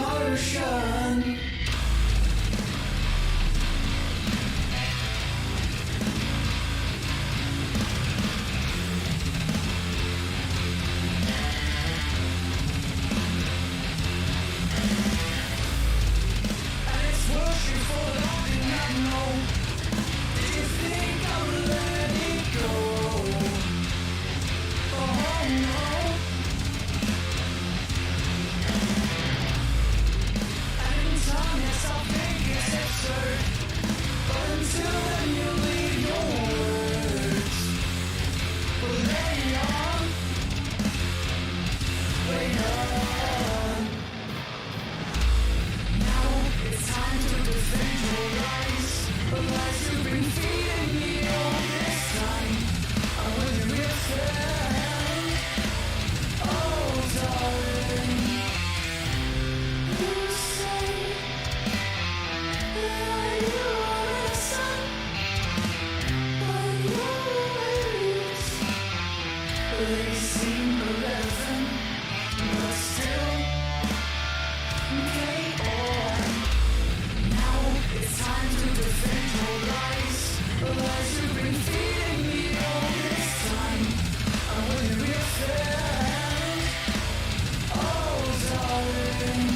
motion. And it's worship for the I did not know. Did you think I would let it go? Oh no. Anytime, yes, I think it's absurd. But until then, you leave your words. But lay on, lay on. Now it's time to defend your lies. The lies you've been feeding me all this time. I will return. Oh, darling. You say that you are the sun, but your ways, they seem irrelevant, but still go on. Now it's time to defend your lies, the lies you've been feeding me all this time. I will return. Oh, darling.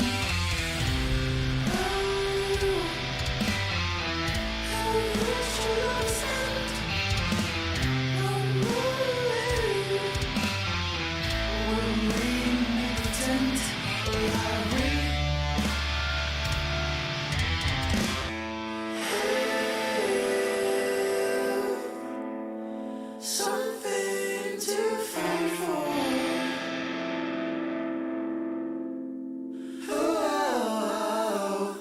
Something to fight for. Oh.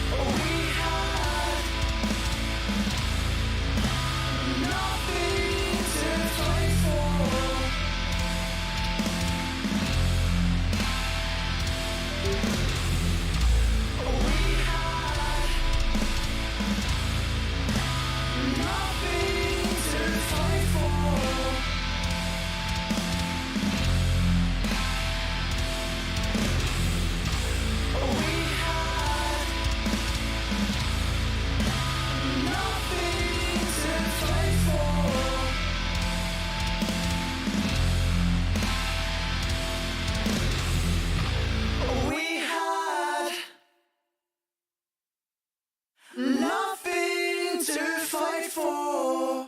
We had nothing to fight for. We had nothing to fight for. We had nothing to fight for. We had nothing to fight for.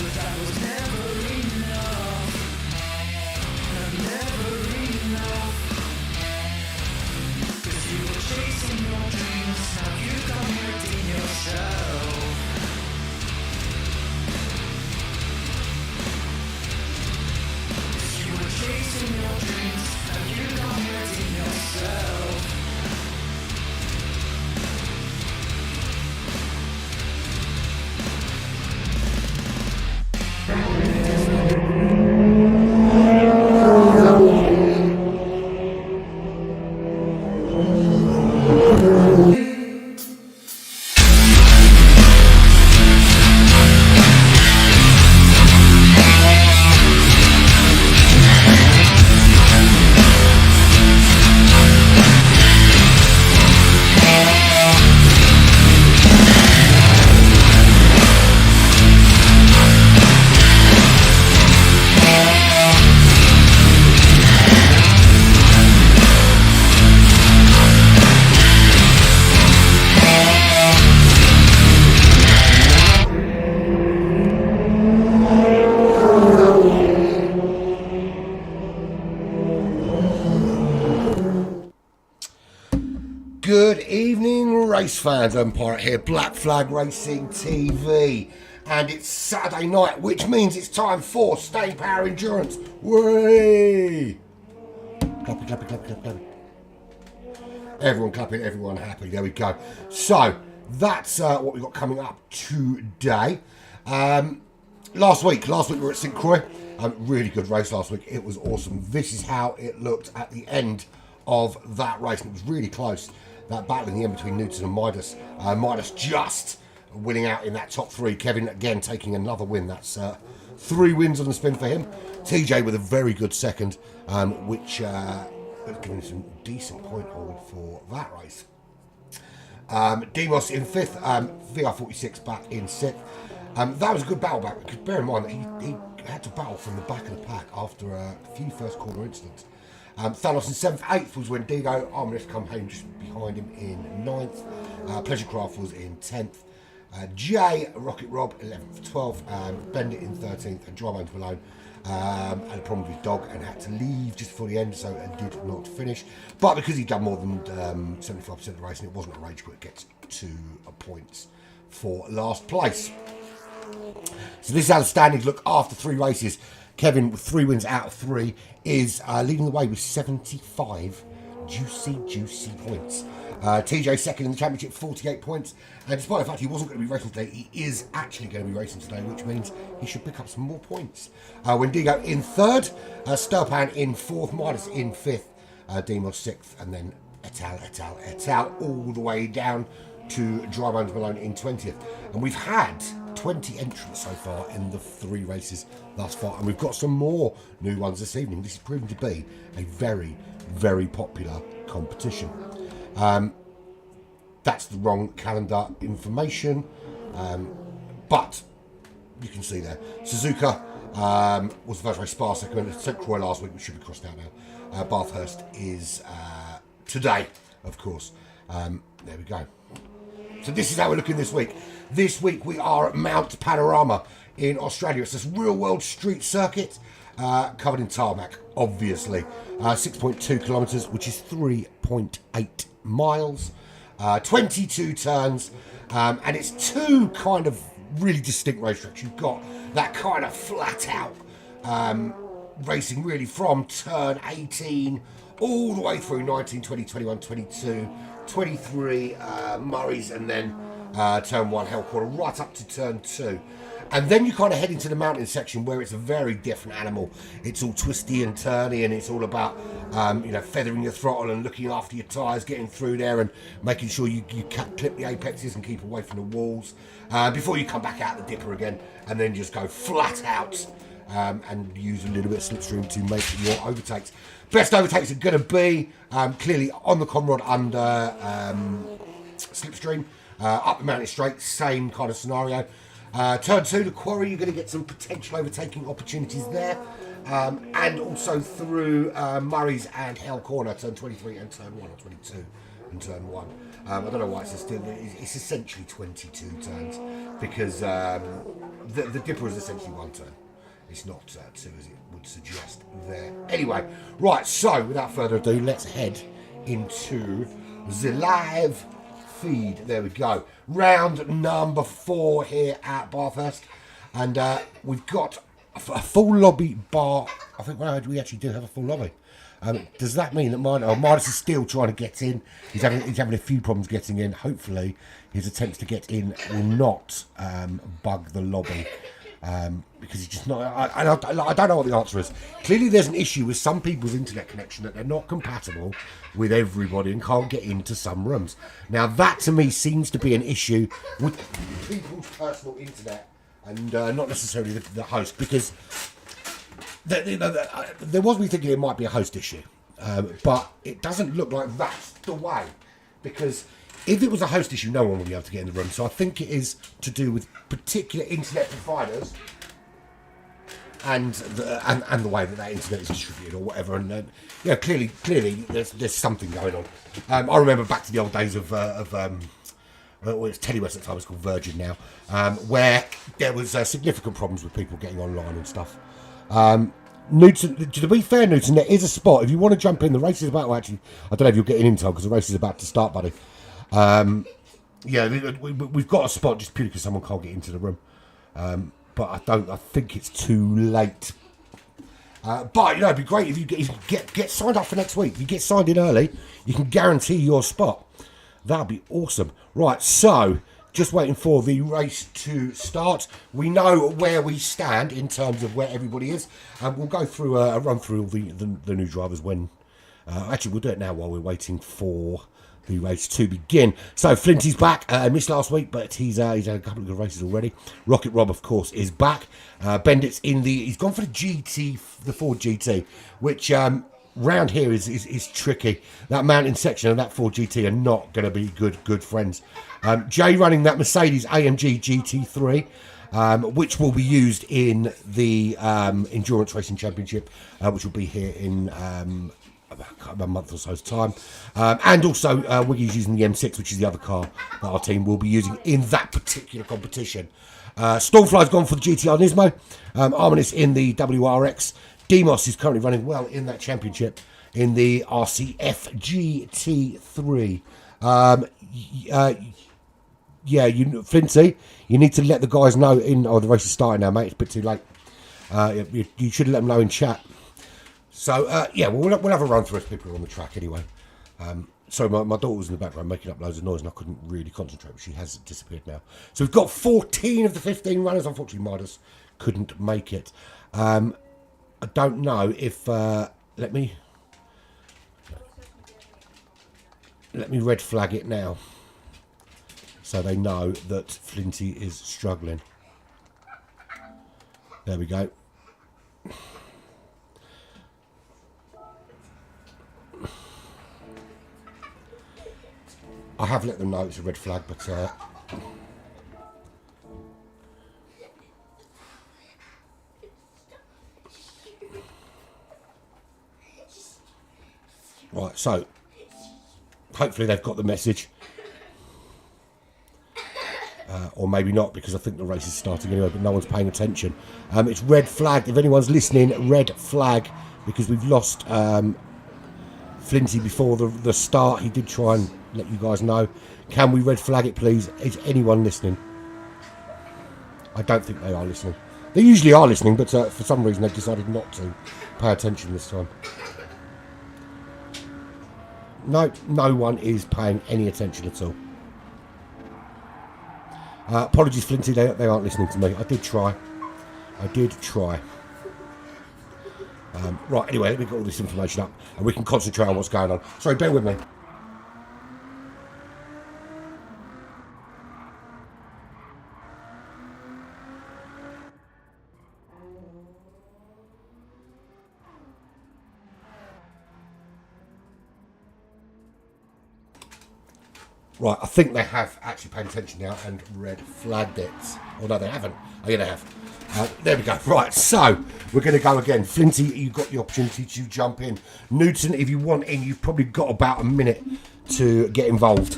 but that was never enough. Never enough. 'Cause you were chasing your dreams, now you come hurting yourself. You were chasing your dreams, now you come hurting yourself. Good evening, race fans. I'm Pirate here, Black Flag Racing TV, and it's Saturday night, which means it's time for Staying Power Endurance. Whee! Clappy, clappy, clappy, clappy, clappy. Everyone clapping, everyone happy. There we go. So that's what we've got coming up today. Last week we were at St Croix. Really good race last week. It was awesome. This is how it looked at the end of that race. And it was really close. That battle in the end between Newton and Midas. Midas just winning out in that top three. Kevin again taking another win. That's 3 wins on the spin for him. TJ with a very good second, which has given us some decent point hold for that race. Demos in 5th, VR46 back in 6th. That was a good battle back, because bear in mind that he had to battle from the back of the pack after a few first corner incidents. Thanos in 7th, 8th was when Digo Arminus come home just behind him in 9th. Pleasure Craft was in 10th. Jay Rocket Rob 11th, 12th. Bendit in 13th, and Dry Bones Malone had a problem with his dog and had to leave just before the end, so did not finish. But because he'd done more than 75% of the race and it wasn't a rage quit, gets 2 points for last place. So this is how the standings look after 3 races. Kevin, with 3 wins out of 3, is leading the way with 75 juicy points. TJ second in the championship, 48 points. And despite the fact he wasn't going to be racing today, he is actually going to be racing today, which means he should pick up some more points. Wendigo in 3rd, Sturpan in 4th, Midas in 5th, Demos 6th, and then et al. All the way down to Dry Bones Malone in 20th. And we've had 20 entrants so far in the 3 races thus far, and we've got some more new ones this evening. This is proving to be a very, very popular competition. That's the wrong calendar information, but you can see there. Suzuka was the first race, Spa second, St Croix last week, which should be crossed out now. Bathurst is today, of course. There we go. So this is how we're looking this week. This week we are at Mount Panorama in Australia. It's this real-world street circuit covered in tarmac, obviously. 6.2 kilometres, which is 3.8 miles. 22 turns, and it's 2 kind of really distinct racetracks. You've got that kind of flat-out racing really from turn 18 all the way through 19, 20, 21, 22, 23 Murray's, and then turn 1 Hell Quarter right up to turn 2. And then you kind of head into the mountain section where it's a very different animal. It's all twisty and turny, and it's all about feathering your throttle and looking after your tyres, getting through there and making sure you clip the apexes and keep away from the walls before you come back out the dipper again, and then just go flat out and use a little bit of slipstream to make your overtakes. Best overtakes are going to be clearly on the Conrod under slipstream, up the mountain straight, same kind of scenario. Turn 2, the quarry, you're going to get some potential overtaking opportunities there. And also through Murray's and Hell Corner, turn 23 and turn 1, or 22 and turn 1. I don't know why it's essentially 22 turns because the dipper is essentially 1 turn. It's not 2 as it would suggest there. Anyway, right, so without further ado, let's head into the live feed. There we go. Round number 4 here at Bathurst. And we've got a full lobby bar. I think we actually do have a full lobby. Does that mean that Midas is still trying to get in? He's having a few problems getting in. Hopefully, his attempts to get in will not bug the lobby. Because he's just not. I don't know what the answer is. Clearly, there's an issue with some people's internet connection that they're not compatible with everybody and can't get into some rooms. Now, that to me seems to be an issue with people's personal internet and not necessarily the host, because there was me thinking it might be a host issue, but it doesn't look like that's the way, because if it was a host issue, no one would be able to get in the room. So I think it is to do with particular internet providers and the way that internet is distributed or whatever. And clearly, there's something going on. I remember back to the old days of well, it's Telewest at the time, it's called Virgin now, where there was significant problems with people getting online and stuff. Newton, to be fair, Newton, there is a spot if you want to jump in. The race is about to actually. I don't know if you're getting in time because the race is about to start, buddy. We've got a spot just purely because someone can't get into the room. But I think it's too late. But it'd be great if you get signed up for next week. If you get signed in early, you can guarantee your spot. That'd be awesome. Right, so just waiting for the race to start. We know where we stand in terms of where everybody is. We'll go through a run through all the new drivers when. Actually, we'll do it now while we're waiting for the race to begin. So Flinty's back. Missed last week, but he's had a couple of good races already. Rocket Rob, of course, is back. Bendit's he's gone for the GT, the Ford GT, which round here is tricky. That mountain section and that Ford GT are not going to be good friends. Jay running that Mercedes AMG GT3, which will be used in the Endurance Racing Championship, which will be here in a month or so's time. And also Wiggy's using the M6, which is the other car that our team will be using in that particular competition. Stormfly's gone for the GTR Nismo. Armin in the WRX. Demos is currently running well in that championship in the RCF GT3. Flinty, you need to let the guys know the race is starting now, mate. It's a bit too late. You should let them know in chat. So, we'll have a run through if people are on the track anyway. Sorry, my daughter was in the background making up loads of noise and I couldn't really concentrate, but she has disappeared now. So we've got 14 of the 15 runners. Unfortunately, Midas couldn't make it. I don't know if... let me red flag it now, so they know that Flinty is struggling. There we go. I have let them know it's a red flag, but right, so hopefully they've got the message. Or maybe not, because I think the race is starting anyway, but no one's paying attention. It's red flagged. If anyone's listening, red flag, because we've lost Flinty before the start. He did try and let you guys know. Can we red flag it, please? Is anyone listening? I don't think they are listening. They usually are listening, but for some reason they've decided not to pay attention this time. No one is paying any attention at all. Apologies, Flinty, they aren't listening to me. I did try. Right, anyway, let me get all this information up and we can concentrate on what's going on. Sorry, bear with me. Right, I think they have actually paid attention now and red flagged it. Oh, no, they haven't. Oh, yeah, they have. There we go. Right, so we're going to go again. Flinty, you've got the opportunity to jump in. Newton, if you want in, you've probably got about a minute to get involved.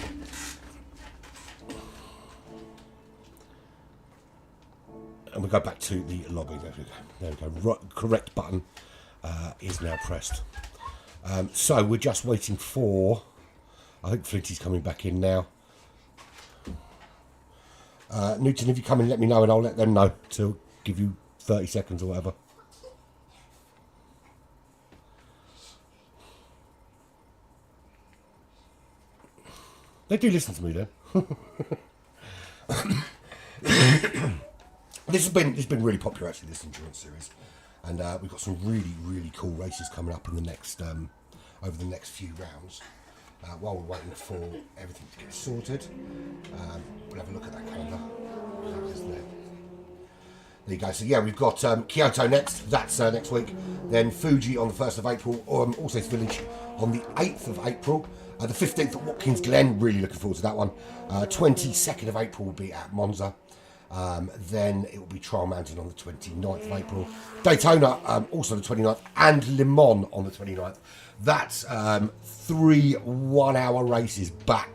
we go back to the lobby. There we go. Right, correct button is now pressed. So we're just waiting for... I think Flinty's coming back in now. Newton, if you come in, let me know and I'll let them know to give you 30 seconds or whatever. They do listen to me then. This has been really popular actually, this endurance series, and we've got some really cool races coming up in the next over the next few rounds. While we're waiting for everything to get sorted, we'll have a look at that calendar. There you go. So yeah, we've got Kyoto next. That's next week. Then Fuji on the 1st of April. Also Village on the 8th of April. The 15th at Watkins Glen. Really looking forward to that one. 22nd of April will be at Monza. Then it will be Trial Mountain on the 29th of April. Daytona also the 29th. And Le Mans on the 29th. That's 3 one-hour races back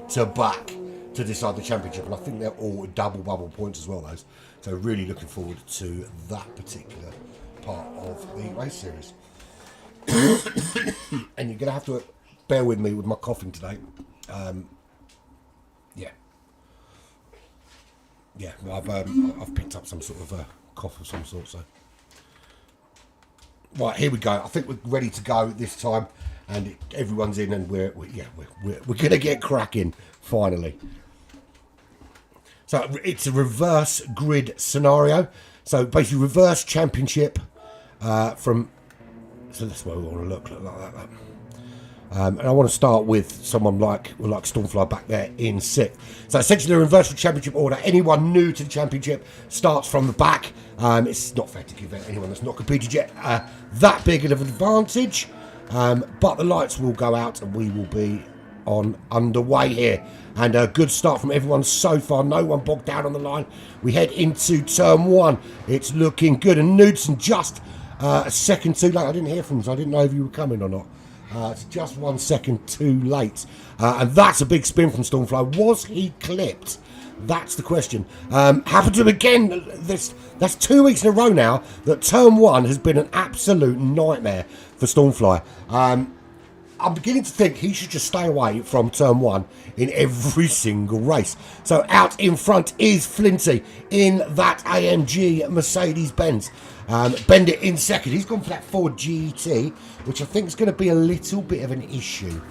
to back to decide the championship. And I think they're all double bubble points as well, those. So really looking forward to that particular part of the race series. And you're going to have to bear with me with my coughing today. Yeah, well, I've picked up some sort of cough of some sort. So, right, here we go. I think we're ready to go this time, and everyone's in, and we're gonna get cracking finally. So it's a reverse grid scenario. So basically, reverse championship from. So that's where we want to look like that. And I want to start with someone like Stormfly back there in 6th. So essentially a reversal championship order. Anyone new to the championship starts from the back. It's not fair to give anyone that's not competed yet that big of an advantage. But the lights will go out and we will be underway here. And a good start from everyone so far. No one bogged down on the line. We head into turn 1. It's looking good. And Knudsen just a second too late. I didn't hear from him, so I didn't know if you were coming or not. It's just 1 second too late. And that's a big spin from Stormfly. Was he clipped? That's the question. Happened to him again. That's 2 weeks in a row now that turn 1 has been an absolute nightmare for Stormfly. I'm beginning to think he should just stay away from turn 1 in every single race. So out in front is Flinty in that AMG Mercedes-Benz. Bendit in second. He's gone for that Ford GT, which I think is going to be a little bit of an issue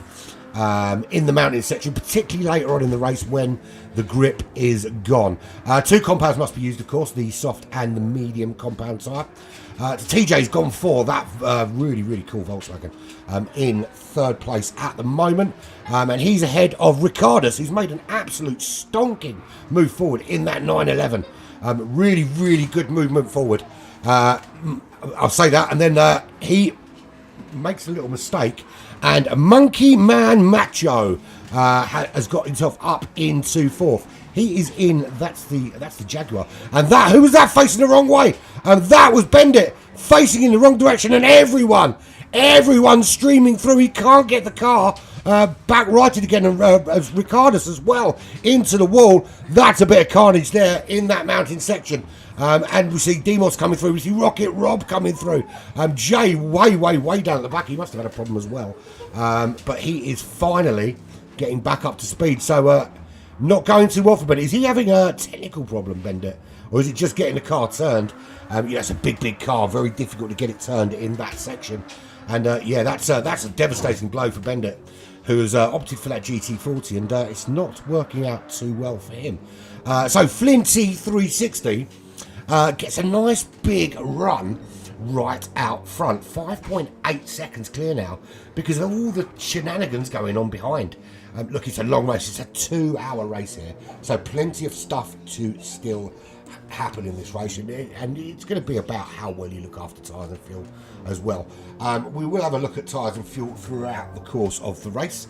in the mountain section, particularly later on in the race when the grip is gone. 2 compounds must be used, of course, the soft and the medium compound tyre. TJ's gone for that really cool Volkswagen in 3rd place at the moment. And he's ahead of Ricardus, who's made an absolute stonking move forward in that 911. Really good movement forward. I'll say that, and then he makes a little mistake, and Monkey Man Macho has got himself up into 4th. He is in. That's the Jaguar, and who was that facing the wrong way? And that was Bendit facing in the wrong direction, and everyone streaming through. He can't get the car back righted again, and as Ricardus as well into the wall. That's a bit of carnage there in that mountain section. And we see Demos coming through. We see Rocket Rob coming through. Jay way down at the back. He must have had a problem as well. But he is finally getting back up to speed. So not going too well for Bendit. Is he having a technical problem, Bendit? Or is it just getting the car turned? It's a big car. Very difficult to get it turned in that section. And that's a devastating blow for Bendit, who has opted for that GT40. And it's not working out too well for him. So Flinty 360... gets a nice big run right out front. 5.8 seconds clear now because of all the shenanigans going on behind. Look, it's a long race. It's a 2-hour race here. So plenty of stuff to still happen in this race. And it's going to be about how well you look after tyres and fuel as well. We will have a look at tyres and fuel throughout the course of the race.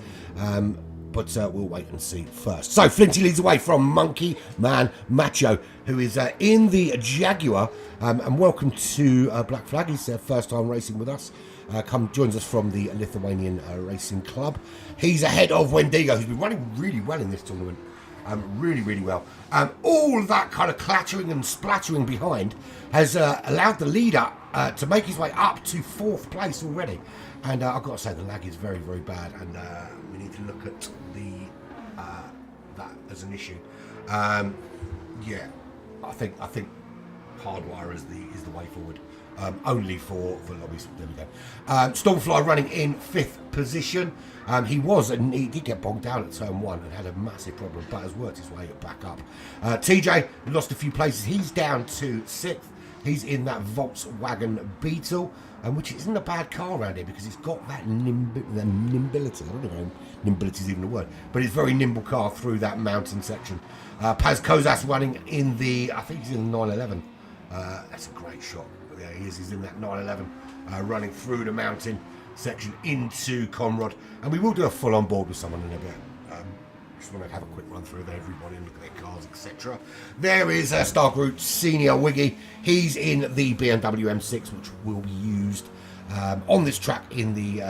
But we'll wait and see first. So Flinty leads away from Monkey Man Macho, who is in the Jaguar. And welcome to Black Flag. He's their first time racing with us. Joins us from the Lithuanian Racing Club. He's ahead of Wendigo, who's been running really well in this tournament. really, really well. All that kind of clattering and splattering behind has allowed the leader to make his way up to 4th place already. And I've got to say, the lag is very, very bad, and we need to look at that as an issue. Yeah, I think hardwire is the way forward. Only for lobbies. There we go. Stormfly running in 5th position. He did get bogged down at turn 1 and had a massive problem, but has worked his way back up. TJ lost a few places. He's down to 6th. He's in that Volkswagen Beetle, which isn't a bad car around here because it's got that nimbility. I don't know if nimbility is even a word, but it's a very nimble car through that mountain section. Paz Kozas running in I think he's in the 911. That's a great shot. There he is. He's in that 911, running through the mountain section into Conrad, and we will do a full on board with someone in a bit. Just want to have a quick run through of everybody and look at their cars, etc. There is Star Group Senior Wiggy. He's in the BMW M6, which will be used on this track in the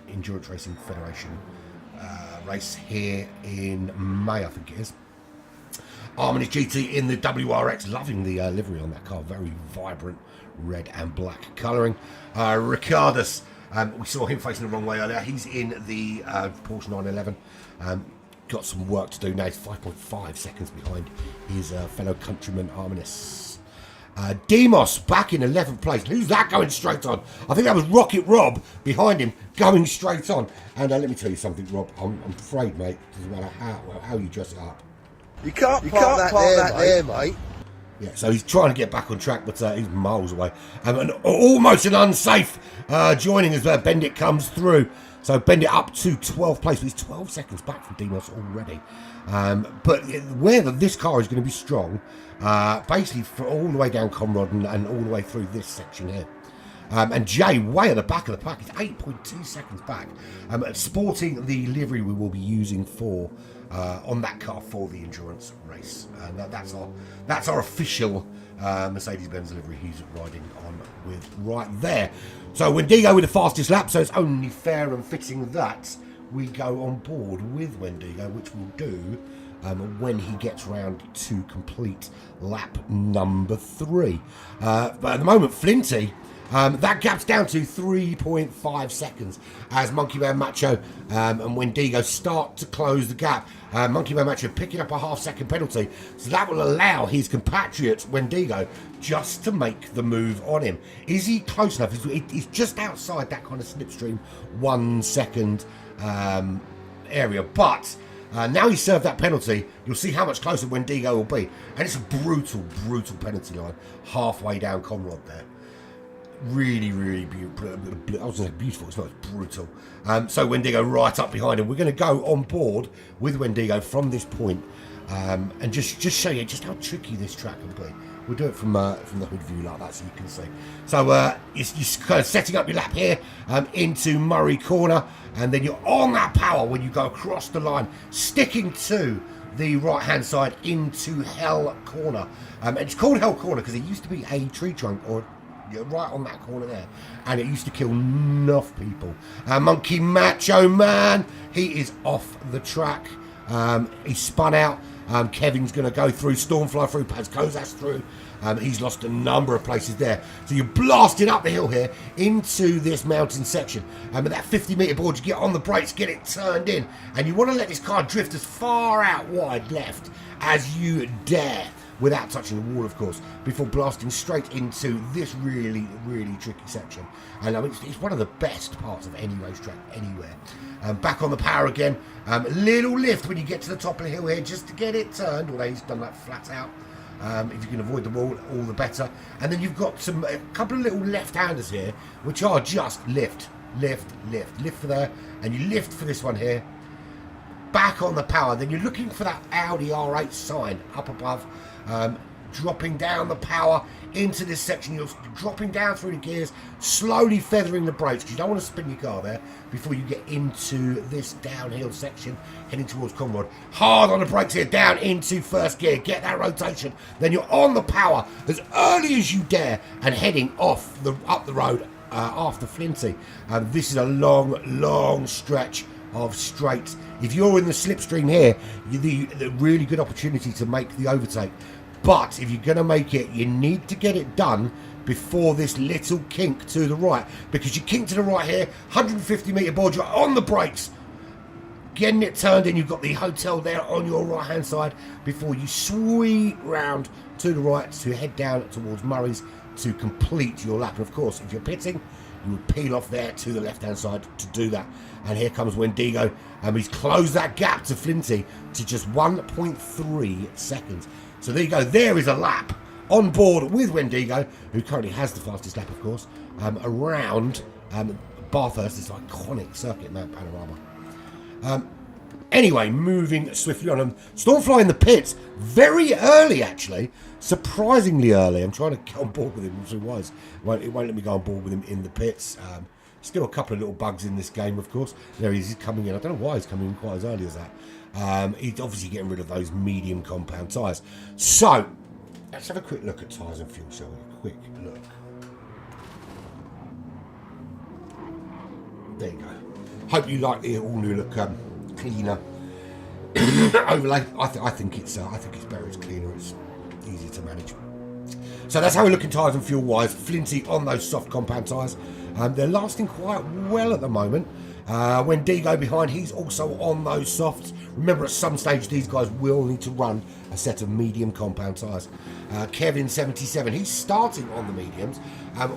Endurance Racing Federation race here in May, I think it is. Armin GT in the WRX, loving the livery on that car, very vibrant red and black colouring. Ricardus, we saw him facing the wrong way earlier. He's in the Porsche 911. Got some work to do now. He's 5.5 seconds behind his fellow countryman Arminis. Demos back in 11th place. Who's that going straight on? I think that was Rocket Rob behind him going straight on. And let me tell you something, Rob. I'm afraid, mate, doesn't matter how you dress it up. You can't park that there, mate. Yeah, so he's trying to get back on track, but he's miles away. And almost an unsafe joining as Bendit comes through. So Bendit up to 12th place. He's 12 seconds back from Demos already. But where this car is going to be strong, basically for all the way down Conrad and all the way through this section here. And Jay, way at the back of the pack, is 8.2 seconds back, sporting the livery we will be using for on that car for the endurance race. And that's our official Mercedes-Benz livery he's riding on with right there. So Wendigo with the fastest lap, so it's only fair and fitting that we go on board with Wendigo, which we'll do when he gets round to complete lap number 3. But at the moment, Flinty, that gap's down to 3.5 seconds as Monkey Man Macho and Wendigo start to close the gap. Monkey Man Macho picking up a half-second penalty, so that will allow his compatriot Wendigo just to make the move on him. Is he close enough? He's just outside that kind of slipstream 1 second area, but now he's served that penalty, you'll see how much closer Wendigo will be, and it's a brutal penalty line halfway down Conrad there. Really beautiful. I was saying beautiful, it's not, it's brutal. So Wendigo right up behind him. We're going to go on board with Wendigo from this point, and just show you just how tricky this track can be. We'll do it from the hood view like that so you can see. So you're kind of setting up your lap here into Murray Corner, and then you're on that power when you go across the line, sticking to the right hand side into Hell Corner. And it's called Hell Corner because it used to be a tree trunk, or right on that corner there, and it used to kill enough people. Monkey Macho Man, he is off the track. He spun out. Kevin's going to go through, Stormfly through, Paz Kozas through. He's lost a number of places there. So you're blasting up the hill here into this mountain section. At that 50-metre board, you get on the brakes, get it turned in, and you want to let this car drift as far out wide left as you dare, without touching the wall, of course, before blasting straight into this really tricky section. And I mean, it's one of the best parts of any racetrack anywhere. Back on the power again. Little lift when you get to the top of the hill here, just to get it turned, although he's done that flat out. If you can avoid the wall, all the better. And then you've got a couple of little left-handers here, which are just lift for there, and you lift for this one here. Back on the power, then you're looking for that Audi R8 sign up above, dropping down the power into this section. You're dropping down through the gears, slowly feathering the brakes because you don't want to spin your car there before you get into this downhill section heading towards Conrad. Hard on the brakes here, down into first gear, get that rotation, then you're on the power as early as you dare and heading up the road after Flinty. This is a long stretch of straights. If you're in the slipstream here, the really good opportunity to make the overtake. But if you're going to make it, you need to get it done before this little kink to the right. Because you kink to the right here, 150 metre board, you're on the brakes. Getting it turned in, you've got the hotel there on your right hand side before you sweep round to the right to head down towards Murray's to complete your lap. And of course, if you're pitting, you would peel off there to the left hand side to do that. And here comes Wendigo, and he's closed that gap to Flinty to just 1.3 seconds. So there you go, there is a lap on board with Wendigo, who currently has the fastest lap, of course, around Bathurst, this iconic circuit map panorama. Anyway, moving swiftly on. Stormfly in the pits, very early actually, surprisingly early. I'm trying to get on board with him, which is wise. It won't let me go on board with him in the pits. Still a couple of little bugs in this game, of course. There he is, he's coming in. I don't know why he's coming in quite as early as that. He's obviously getting rid of those medium compound tyres. So, let's have a quick look at tyres and fuel, shall we? Quick look. There you go. Hope you like the all new look, cleaner overlay. I think it's better. It's cleaner. It's easier to manage. So that's how we're looking tyres and fuel wise. Flinty on those soft compound tyres. They're lasting quite well at the moment. Wendigo behind, he's also on those softs. Remember, at some stage, these guys will need to run a set of medium compound tyres. Kevin 77, he's starting on the mediums,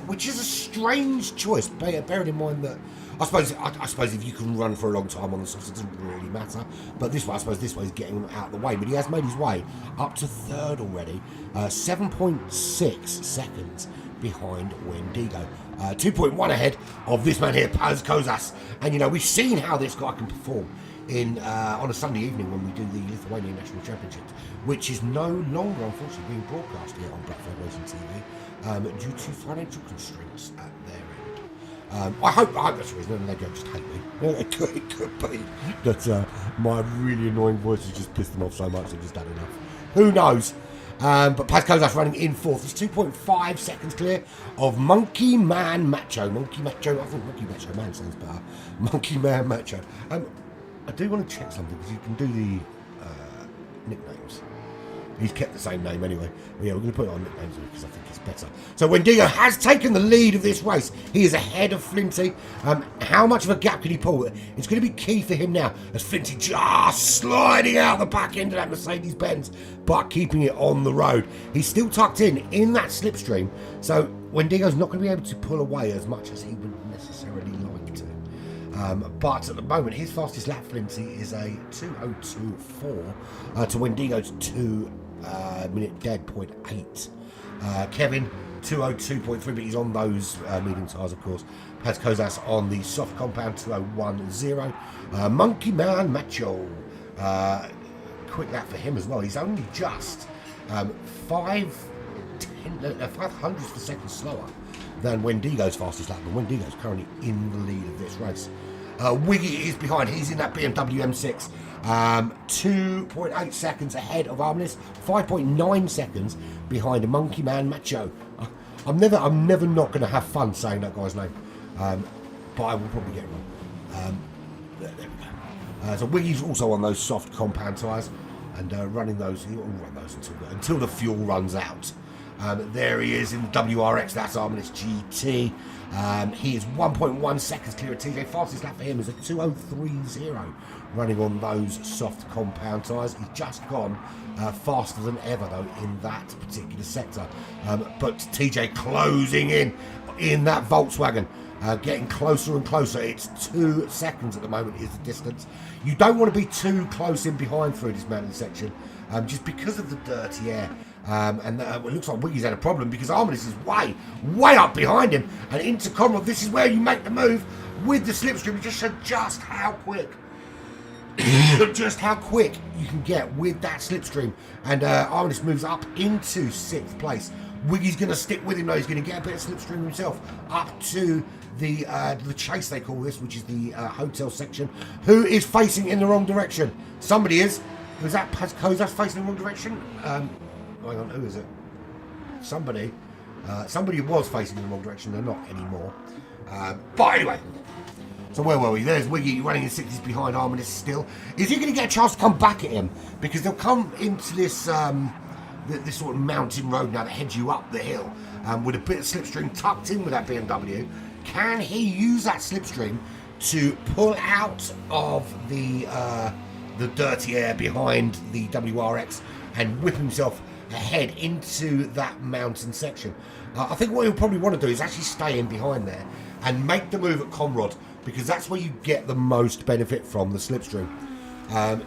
which is a strange choice, bearing in mind that I suppose if you can run for a long time on the softs, it doesn't really matter. But this way, I suppose this way is getting him out of the way. But he has made his way up to third already, 7.6 seconds behind Wendigo. 2.1 ahead of this man here, Paz Kozas. And you know, we've seen how this guy can perform in on a Sunday evening when we do the Lithuanian National Championships, which is no longer, unfortunately, being broadcast here on Black Flag Racing TV due to financial constraints at their end. I hope that's the reason, and they don't just hate me. It could be that my really annoying voice has just pissed them off so much they've just done enough. Who knows? But Paz Kozas running in fourth. He's 2.5 seconds clear of Monkey Man Macho. Monkey Macho, I think Monkey Macho Man sounds better. Monkey Man Macho. I do want to check something because you can do the nicknames. He's kept the same name anyway. But yeah, we're going to put it on nicknames because I think it's better. So Wendigo has taken the lead of this race. He is ahead of Flinty. How much of a gap can he pull? It's going to be key for him now as Flinty just sliding out the back end of that Mercedes-Benz, but keeping it on the road. He's still tucked in that slipstream. So Wendigo's not going to be able to pull away as much as he would necessarily like to. But at the moment, his fastest lap, Flinty, is a 2:02.4 to Wendigo's 2 minute dead 0.8. Kevin 2:02.3, but he's on those medium tyres, of course. Paz Kozas on the soft compound 2:01.0. Monkey Man Macho, quick lap for him as well. He's only just 5 hundredths of a second slower than Wendigo's fastest lap, and Wendigo's currently in the lead of this race. Wiggy is behind. He's in that BMW M6. 2.8 seconds ahead of Arminus. 5.9 seconds behind Monkey Man Macho. I'm never not going to have fun saying that guy's name, but I will probably get it wrong. There we go. So Wiggy's also on those soft compound tyres and running those. He'll run those until the fuel runs out. There he is in the WRX, that's Arminus GT. He is 1.1 seconds clear of TJ. Fastest lap for him is a 2:03.0, running on those soft compound tyres. He's just gone faster than ever, though, in that particular sector. But TJ closing in that Volkswagen, getting closer and closer. It's 2 seconds at the moment is the distance. You don't want to be too close in behind through this mountain section, just because of the dirty air. And it looks like Wiggy's had a problem because Arminus is way up behind him. And into Conrad, this is where you make the move with the slipstream. It just showed just how quick you can get with that slipstream. And Arminus moves up into 6th place. Wiggy's going to stick with him though. He's going to get a bit of slipstream himself up to the chase, they call this, which is the hotel section. Who is facing in the wrong direction? Somebody is. Was that Paz Kozas facing in the wrong direction? Hang on, who is it? Somebody was facing in the wrong direction. They're not anymore. But anyway, So where were we? There's Wiggy running in 60s behind Arminis still. Is he going to get a chance to come back at him? Because they'll come into this this sort of mountain road now that heads you up the hill with a bit of slipstream tucked in with that BMW. Can he use that slipstream to pull out of the dirty air behind the WRX and whip himself ahead into that mountain section? I think what he'll probably want to do is actually stay in behind there and make the move at Conrod, because that's where you get the most benefit from the slipstream.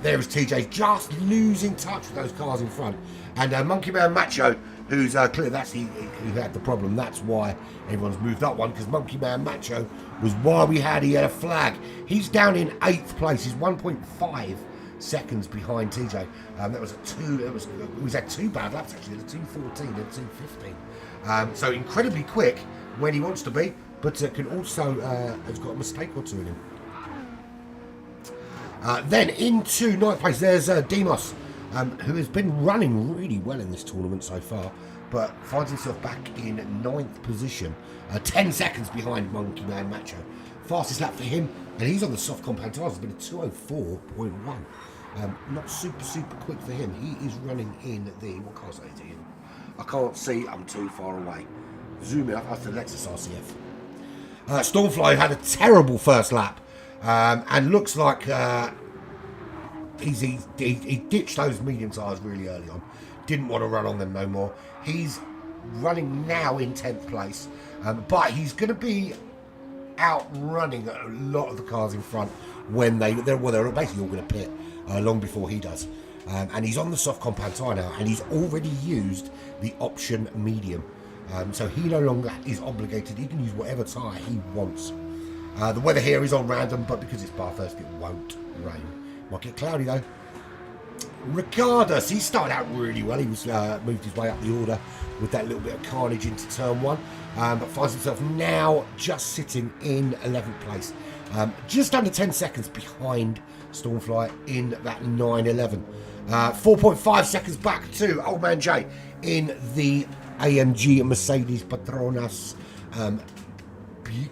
There is TJ just losing touch with those cars in front, and Monkey Man Macho, who's clear that's who had the problem. That's why everyone's moved up one, because Monkey Man Macho was why he had a flag. He's down in 8th place. He's 1.5 seconds behind TJ. That was it was at 2 bad laps actually. The 2:14 and 2:15. So incredibly quick when he wants to be, but can also has got a mistake or two in him. Then into 9th place, there's Demos, who has been running really well in this tournament so far, but finds himself back in 9th position, 10 seconds behind Monkey Man Macho. Fastest lap for him, and he's on the soft compound tyres. It's been a 2:04.1. Not super quick for him. He is running in the, what car is he in? I can't see, I'm too far away. Zoom in, that's the Lexus RCF. Stormfly had a terrible first lap, and looks like he ditched those medium tyres really early on. Didn't want to run on them no more. He's running now in 10th place, but he's going to be outrunning a lot of the cars in front when they're basically all going to pit long before he does. And he's on the soft compound tyre now, and he's already used the option medium. So he no longer is obligated. He can use whatever tyre he wants. The weather here is on random, but because it's Bathurst, it won't rain. Might get cloudy though. Regardless, he started out really well. He was moved his way up the order with that little bit of carnage into turn 1, but finds himself now just sitting in 11th place, just under 10 seconds behind Stormfly in that 911. 4.5 seconds back to Old Man J in the AMG Mercedes Patronas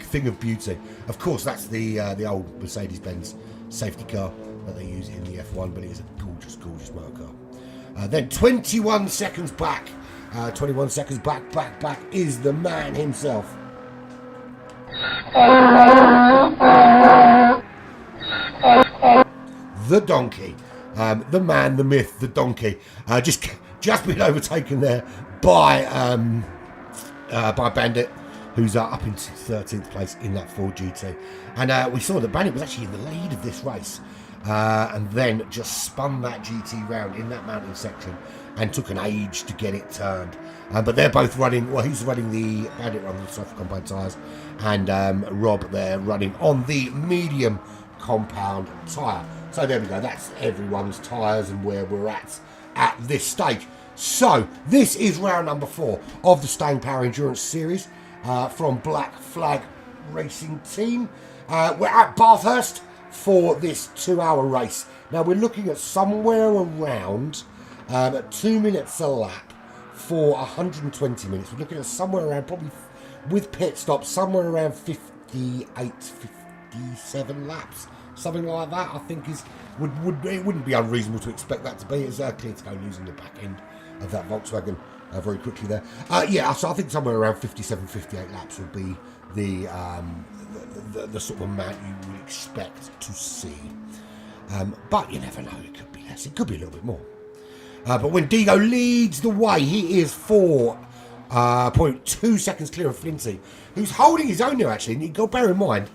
thing of beauty. Of course, that's the old Mercedes-Benz safety car that they use in the F1, but it is a gorgeous motor car. Then 21 seconds back. 21 seconds back is the man himself. The donkey. The man, the myth, the donkey. Just been overtaken there by Bandit, who's up into 13th place in that Ford GT. And we saw that Bandit was actually in the lead of this race, and then just spun that GT round in that mountain section and took an age to get it turned. But they're both running, well, he's running the Bandit on the soft compound tyres, and Rob there running on the medium compound tyre. So there we go, that's everyone's tyres and where we're at this stage. So this is round number 4 of the Staying Power Endurance Series from Black Flag Racing Team. We're at Bathurst for this 2-hour race. Now we're looking at somewhere around 2 minutes a lap for 120 minutes. We're looking at somewhere around, probably with pit stops, somewhere around 58, 57 laps. Something like that, I think it wouldn't be unreasonable to expect that to be. It's clear to go losing the back end of that Volkswagen very quickly there. Yeah, so I think somewhere around 57, 58 laps would be the sort of amount you would expect to see. But you never know, it could be less, it could be a little bit more. But when Digo leads the way, he is 4.2 seconds clear of Flinty, who's holding his own now actually. And you've got to bear in mind,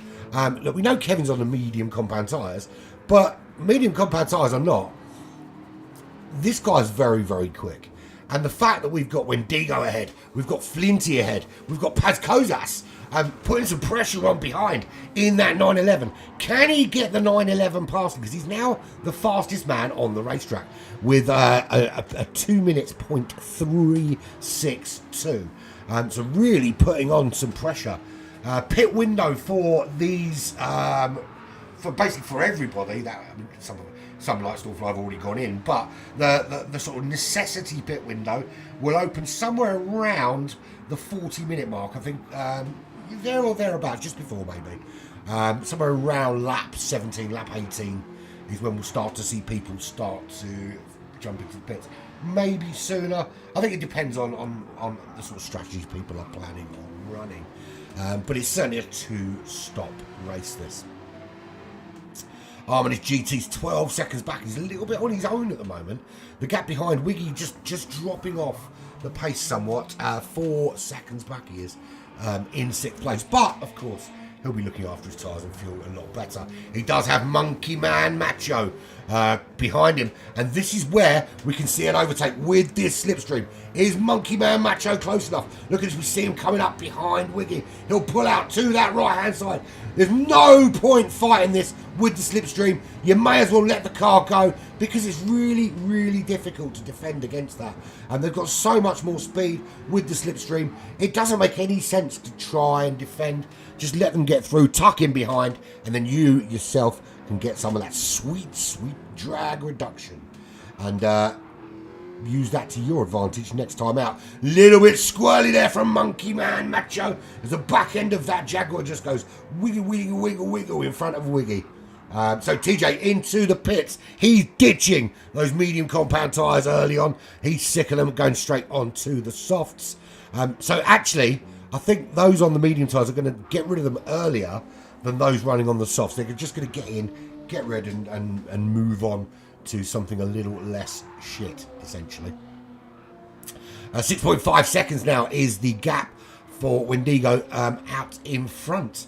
look, we know Kevin's on the medium compound tyres, but medium compound tyres are not. This guy's very quick. And the fact that we've got Wendigo ahead, we've got Flinty ahead, we've got Paz Kozas putting some pressure on behind in that 911. Can he get the 911 past him? Because he's now the fastest man on the racetrack with a 2 minutes .362. So really putting on some pressure. Pit window for these, for everybody. That some like Stormfly have already gone in, but the sort of necessity pit window will open somewhere around the 40-minute mark. I think there or thereabouts, just before maybe. Somewhere around lap 17, lap 18 is when we'll start to see people start to jump into the pits. Maybe sooner. I think it depends on the sort of strategies people are planning on running. But it's certainly a 2-stop race, this. And his GT's 12 seconds back. He's a little bit on his own at the moment. The gap behind Wiggy just dropping off the pace somewhat. 4 seconds back he is in 6th place. But, of course, he'll be looking after his tyres and fuel a lot better. He does have Monkey Man Macho behind him. And this is where we can see an overtake with this slipstream. Is Monkey Man Macho close enough? Look at this, we see him coming up behind Wiggy. He'll pull out to that right-hand side. There's no point fighting this with the slipstream. You may as well let the car go because it's really, really difficult to defend against that. And they've got so much more speed with the slipstream. It doesn't make any sense to try and defend. Just let them get through, tuck in behind, and then you yourself can get some of that sweet, sweet drag reduction. And use that to your advantage next time out. Little bit squirrely there from Monkey Man Macho as the back end of that Jaguar just goes wiggle, wiggle, wiggle, wiggle in front of Wiggy. So TJ into the pits. He's ditching those medium compound tyres early on. He's sick of them, going straight onto the softs. So actually, I think those on the medium tyres are going to get rid of them earlier than those running on the softs. They're just going to get in, get rid and move on to something a little less shit, essentially. 6.5 seconds now is the gap for Wendigo out in front.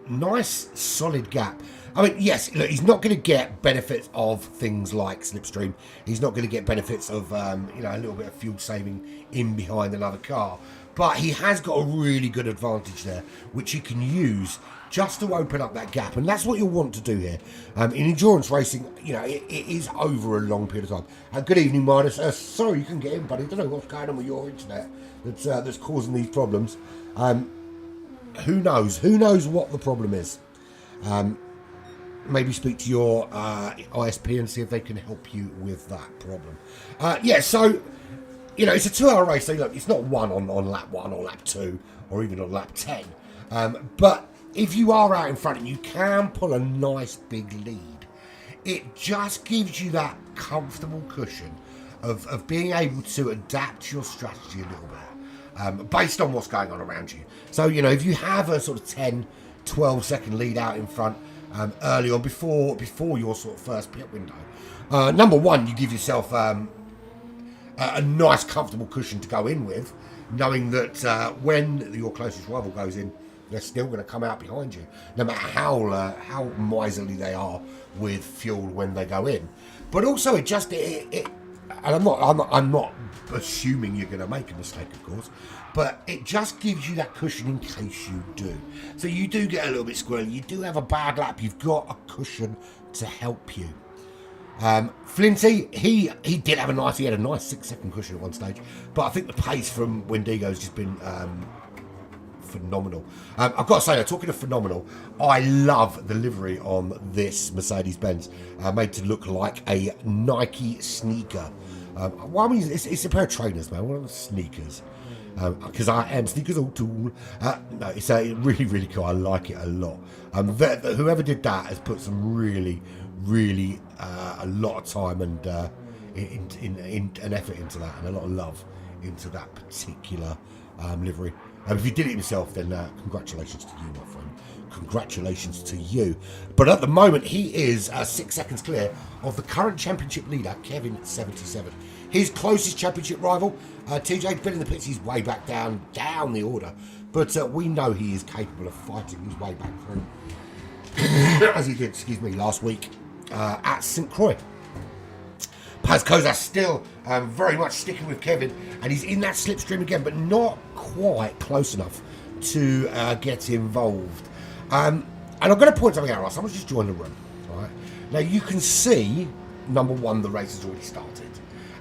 Nice, solid gap. I mean, yes, look, he's not going to get benefits of things like slipstream. He's not going to get benefits of, a little bit of fuel saving in behind another car. But he has got a really good advantage there, which he can use just to open up that gap. And that's what you'll want to do here. In endurance racing, it is over a long period of time. Good evening, Midas. Sorry you couldn't get in, buddy. I don't know what's going on with your internet that's causing these problems. Who knows? Who knows what the problem is? Maybe speak to your ISP and see if they can help you with that problem. So, it's a 2-hour race. So, look, it's not one on lap 1 or lap 2 or even on lap 10. But if you are out in front and you can pull a nice big lead, it just gives you that comfortable cushion of being able to adapt your strategy a little bit based on what's going on around you. So, if you have a sort of 10, 12 second lead out in front early on before your sort of first pit window, number one, you give yourself a nice comfortable cushion to go in with, knowing that when your closest rival goes in, they're still going to come out behind you, no matter how miserly they are with fuel when they go in. But also, and I'm not assuming you're going to make a mistake, of course, but it just gives you that cushion in case you do. So you do get a little bit squirrely, you do have a bad lap, you've got a cushion to help you. Flinty, he did have he had a nice 6-second cushion at one stage, but I think the pace from Wendigo has just been phenomenal. I've got to say, talking of phenomenal, I love the livery on this Mercedes-Benz, made to look like a Nike sneaker. It's a pair of trainers, man. What are the sneakers? Because I am sneakers all tool. No, it's really, really cool. I like it a lot. Whoever did that has put some really, really a lot of time and in an effort into that, and a lot of love into that particular livery. If you did it yourself, then congratulations to you, my friend. Congratulations to you. But at the moment, he is 6 seconds clear of the current championship leader, Kevin 77. His closest championship rival, TJ's been in the pits. He's way back down the order. But we know he is capable of fighting his way back through, as he did, last week at St. Croix. Paz Kozas still very much sticking with Kevin, and he's in that slipstream again, but not quite close enough to get involved. And I'm going to point something out, Ross. Someone's just joined the room. Right? Now, you can see, number one, the race has already started.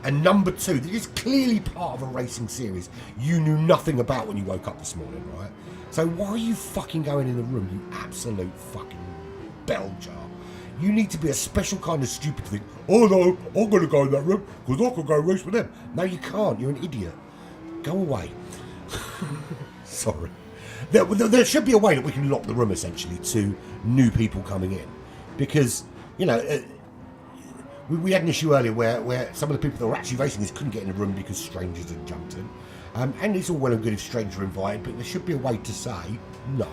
And number two, this is clearly part of a racing series you knew nothing about when you woke up this morning, right? So why are you fucking going in the room, you absolute fucking bell jar? You need to be a special kind of stupid thing. Oh no, I'm going to go in that room because I can go race with them. No, you can't. You're an idiot. Go away. Sorry. there should be a way that we can lock the room essentially to new people coming in, because you know we had an issue earlier where some of the people that were actually racing this couldn't get in the room because strangers had jumped in, and it's all well and good if strangers are invited, but there should be a way to say no,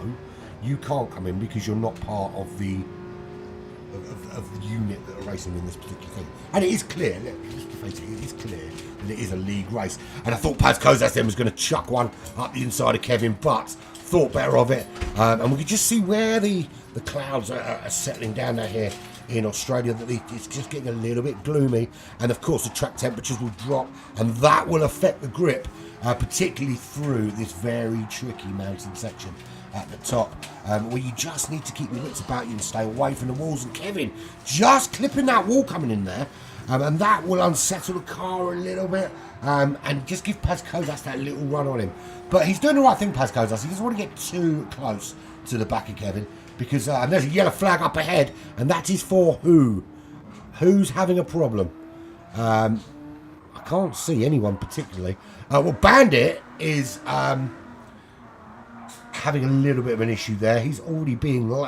you can't come in because you're not part of the unit that are racing in this particular thing. And it is clear, let's face it is clear that it is a league race. And I thought Paz Kozas then was going to chuck one up the inside of Kevin, but thought better of it. And we could just see where the clouds are settling down there here in Australia, that it's just getting a little bit gloomy. And of course the track temperatures will drop, and that will affect the grip, particularly through this very tricky mountain section at the top, where you just need to keep your wits about you and stay away from the walls. And Kevin just clipping that wall coming in there, and that will unsettle the car a little bit, and just give Paz Kozas that little run on him. But he's doing the right thing, Paz Kozas. He doesn't want to get too close to the back of Kevin, because and there's a yellow flag up ahead, and that is for who? Who's having a problem? I can't see anyone particularly. Well, Bandit is having a little bit of an issue there. He's already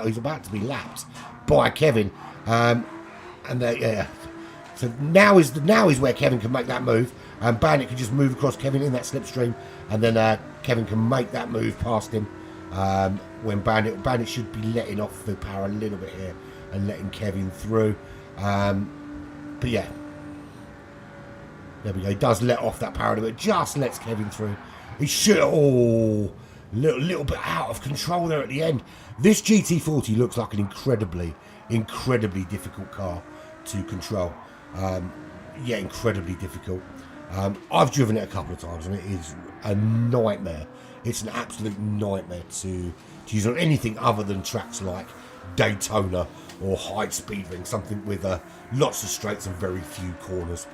he's about to be lapped by Kevin, and yeah. So now is where Kevin can make that move, and Bandit can just move across Kevin in that slipstream, and then Kevin can make that move past him. When Bandit should be letting off the power a little bit here and letting Kevin through. But yeah, there we go. He does let off that power a little bit, just lets Kevin through. He should. Oh. Little bit out of control there at the end. This GT40 looks like an incredibly difficult car to control. Yeah, incredibly difficult. I've driven it a couple of times, and it is a nightmare. It's an absolute nightmare to use on anything other than tracks like Daytona or High Speed Ring, something with lots of straights and very few corners.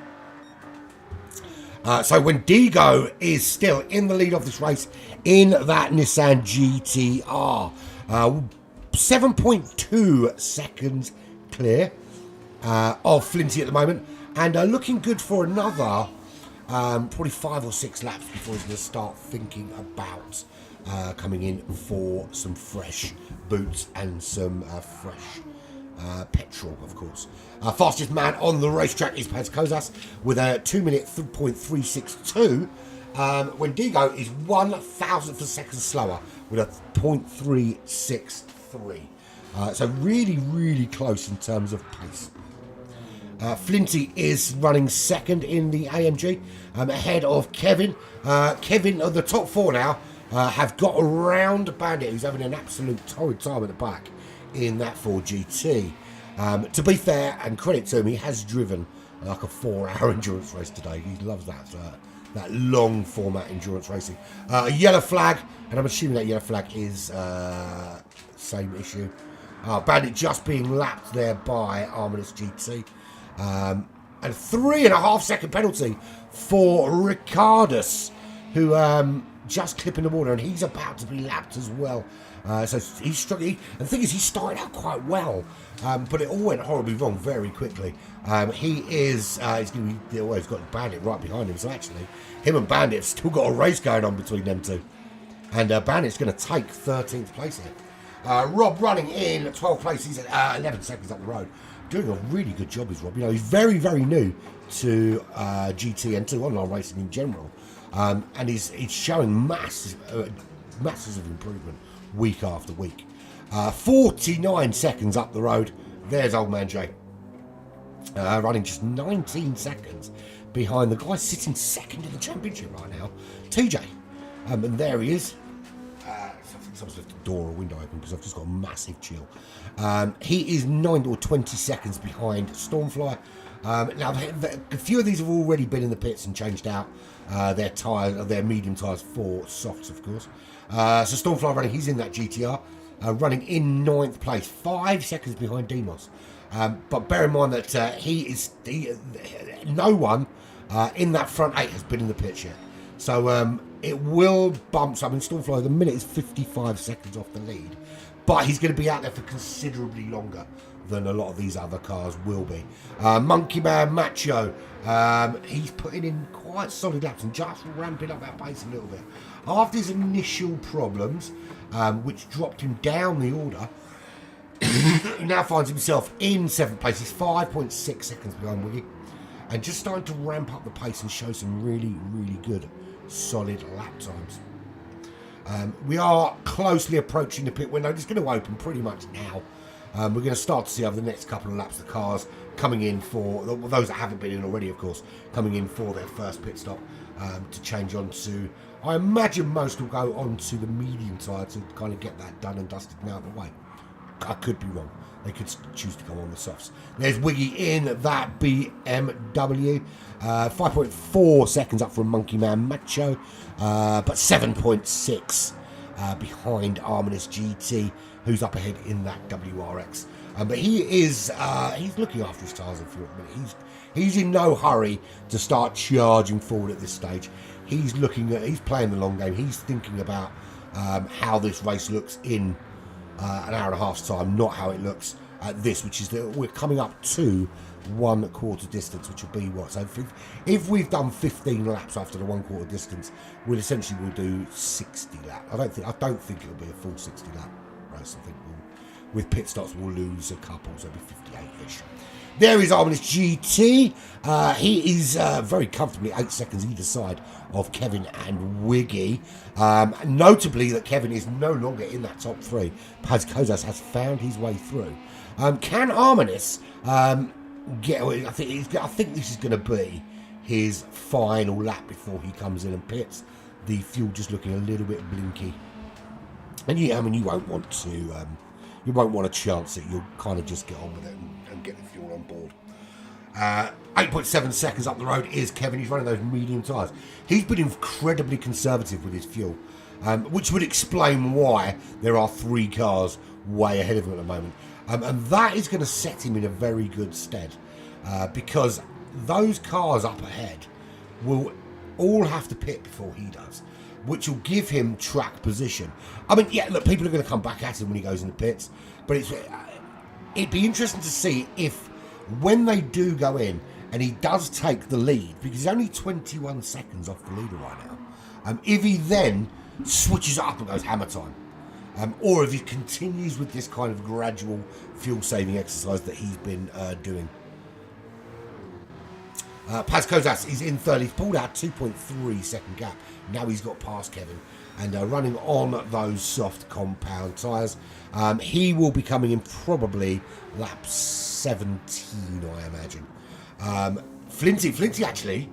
So Wendigo is still in the lead of this race in that Nissan GTR. 7.2 seconds clear of Flinty at the moment, and looking good for another probably 5 or 6 laps before he's going to start thinking about coming in for some fresh boots and some fresh petrol, of course. Fastest man on the racetrack is Paz Kozas with a 2:3.362. Wendigo is 1,000th of a second slower with a 0.363. So really close in terms of pace. Flinty is running second in the AMG, ahead of Kevin. Kevin, the top 4 now, have got around Bandit, who's having an absolute torrid time at the back in that Ford GT. To be fair, and credit to him, he has driven like a 4-hour endurance race today. He loves that long format endurance racing. A yellow flag, and I'm assuming that yellow flag is same issue. Bandit just being lapped there by Arminus GT. And a 3.5 second penalty for Ricardus, who just clipping the water, and he's about to be lapped as well. So he's struggling. And the thing is, he started out quite well, but it all went horribly wrong very quickly. He's got Bandit right behind him. So actually, him and Bandit have still got a race going on between them two. And Bandit's going to take 13th place here. Rob running in 12th place. He's at 11 seconds up the road. Doing a really good job, is Rob. You know, he's very new to GT and to online racing in general. And he's showing masses of improvement week after week. 49 seconds up the road. There's old man Jay. Running just 19 seconds behind the guy sitting second in the championship right now, TJ. And there he is. Someone's left the door or window open because I've just got a massive chill. He is 9 or 20 seconds behind Stormfly. Now, a few of these have already been in the pits and changed out their tyres, their medium tyres for softs, of course. So Stormfly running, he's in that GTR, running in 9th place, 5 seconds behind Demos. But bear in mind that no one in that front 8 has been in the pits yet. So it will bump. So I mean, Stormfly, the minute is 55 seconds off the lead, but he's going to be out there for considerably longer than a lot of these other cars will be. Monkey Man Macho, he's putting in quite solid laps and just ramping up that pace a little bit. after his initial problems, which dropped him down the order, he now finds himself in 7th place. He's 5.6 seconds behind Wiggy, and just starting to ramp up the pace and show some really, really good, solid lap times. We are closely approaching the pit window. It's going to open pretty much now. We're going to start to see over the next couple of laps the cars coming in for, those that haven't been in already, of course, coming in for their first pit stop to change on to, I imagine most will go on to the medium tyre to kind of get that done and dusted and out of the way. I could be wrong. They could choose to go on the softs. There's Wiggy in that BMW. 5.4 seconds up from Monkey Man Macho, but 7.6 behind Arminus GT, who's up ahead in that WRX. But he is he's looking after his tyres and fuel. He's in no hurry to start charging forward at this stage. He's playing the long game. He's thinking about how this race looks in an hour and a half's time, not how it looks at this, which is that we're coming up to 1/4 distance, which will be what? So if we've done 15 laps after the 1/4 distance, we'll do 60 laps. I don't think it'll be a full 60 lap race. I think with pit stops we'll lose a couple, so it'll be 58ish. There is Arminus GT. He is very comfortably 8 seconds either side of Kevin and Wiggy. Notably that Kevin is no longer in that top 3. Paz Kozas has found his way through. Can Arminus get? I think this is going to be his final lap before he comes in and pits. The fuel just looking a little bit blinky, and you won't want to. You won't want to chance it. You'll kind of just get on with it and get the fuel on board. 8.7 seconds up the road is Kevin. He's running those medium tyres. He's been incredibly conservative with his fuel, which would explain why there are 3 cars way ahead of him at the moment. And that is going to set him in a very good stead, because those cars up ahead will all have to pit before he does, which will give him track position. I mean, yeah, look, people are going to come back at him when he goes in the pits, but it'd be interesting to see if, when they do go in and he does take the lead, because he's only 21 seconds off the leader right now, if he then switches up and goes hammer time, or if he continues with this kind of gradual fuel saving exercise that he's been doing. Paz Kozas is in third. He's pulled out 2.3 second gap. Now he's got past Kevin and running on those soft compound tyres. He will be coming in probably lap 17, I imagine. Flinty actually,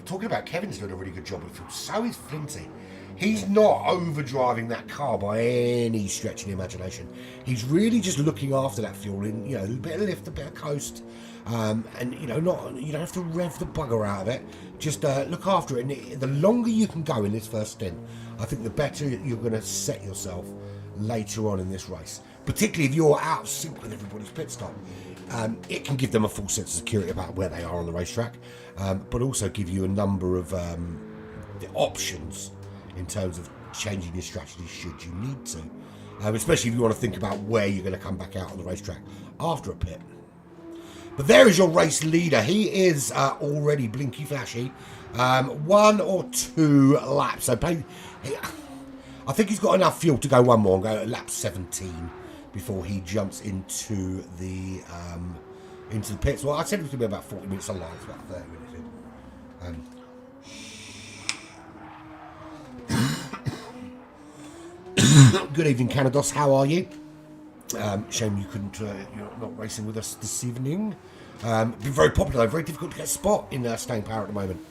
talking about Kevin's doing a really good job with fuel. So is Flinty. He's not overdriving that car by any stretch of the imagination. He's really just looking after that fuel in, a bit of lift, a bit of coast, and you don't have to rev the bugger out of it. Just look after it. And the longer you can go in this first stint, I think the better you're going to set yourself later on in this race. Particularly if you're out of sync with everybody's pit stop, it can give them a full sense of security about where they are on the racetrack, but also give you a number of options in terms of changing your strategy should you need to, especially if you want to think about where you're going to come back out on the racetrack after a pit. But there is your race leader. He is already blinky flashy. 1 or 2 laps. So I think he's got enough fuel to go one more and go at lap 17 before he jumps into the pits. Well, I said it was going to be about 40 minutes online. It's about 30 minutes in. Good evening, Canados. How are you? Shame you couldn't. You're not racing with us this evening. Been very popular, very difficult to get a spot in staying power at the moment.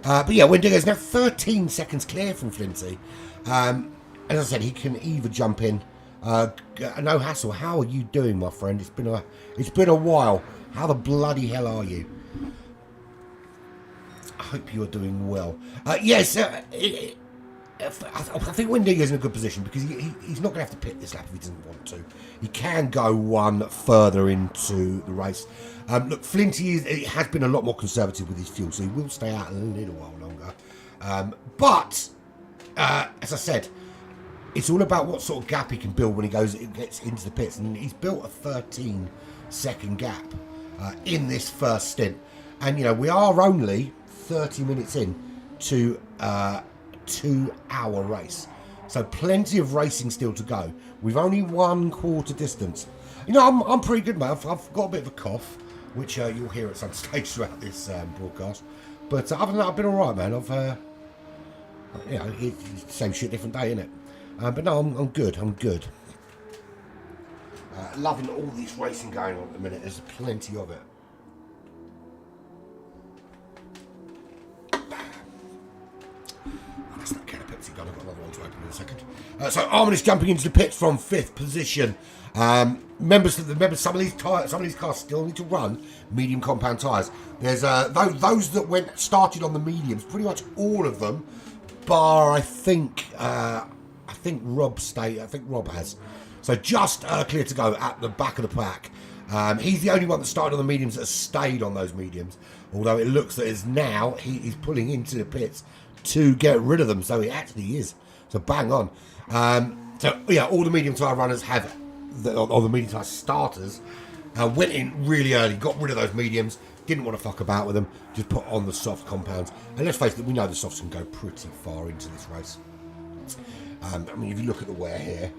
But yeah, Wendigo's now 13 seconds clear from Flinty. As I said, he can either jump in. No hassle. How are you doing, my friend? It's been a while. How the bloody hell are you? I hope you're doing well. Yes. I think Wendigo's in a good position because he's not going to have to pit this lap if he doesn't want to. He can go one further into the race. Look, Flinty has been a lot more conservative with his fuel, so he will stay out a little while longer. But as I said, it's all about what sort of gap he can build when he gets into the pits, and he's built a 13-second gap in this first stint. And we are only 30 minutes in to 2-hour race. So plenty of racing still to go. We've only 1/4 distance. You know, I'm pretty good, mate. I've got a bit of a cough, which you'll hear at some stage throughout this broadcast. But other than that, I've been all right, man. I've, you know, it's the same shit, different day, innit? But no, I'm good. I'm good. Loving all this racing going on at the minute. There's plenty of it. That's that can of Pepsi gun. I've got another one to open in a second. So Armin is jumping into the pits from 5th position. Remember, some of these cars still need to run medium compound tyres. There's those that started on the mediums, pretty much all of them, bar I think Rob has. So just clear to go at the back of the pack. He's the only one that started on the mediums that has stayed on those mediums. Although it looks that is now he's pulling into the pits to get rid of them. So he actually is. So bang on. So yeah, all the medium tyre runners have, or the medium tyre starters, went in really early, got rid of those mediums, didn't want to fuck about with them, just put on the soft compounds. And let's face it, we know the softs can go pretty far into this race. I mean, if you look at the wear here,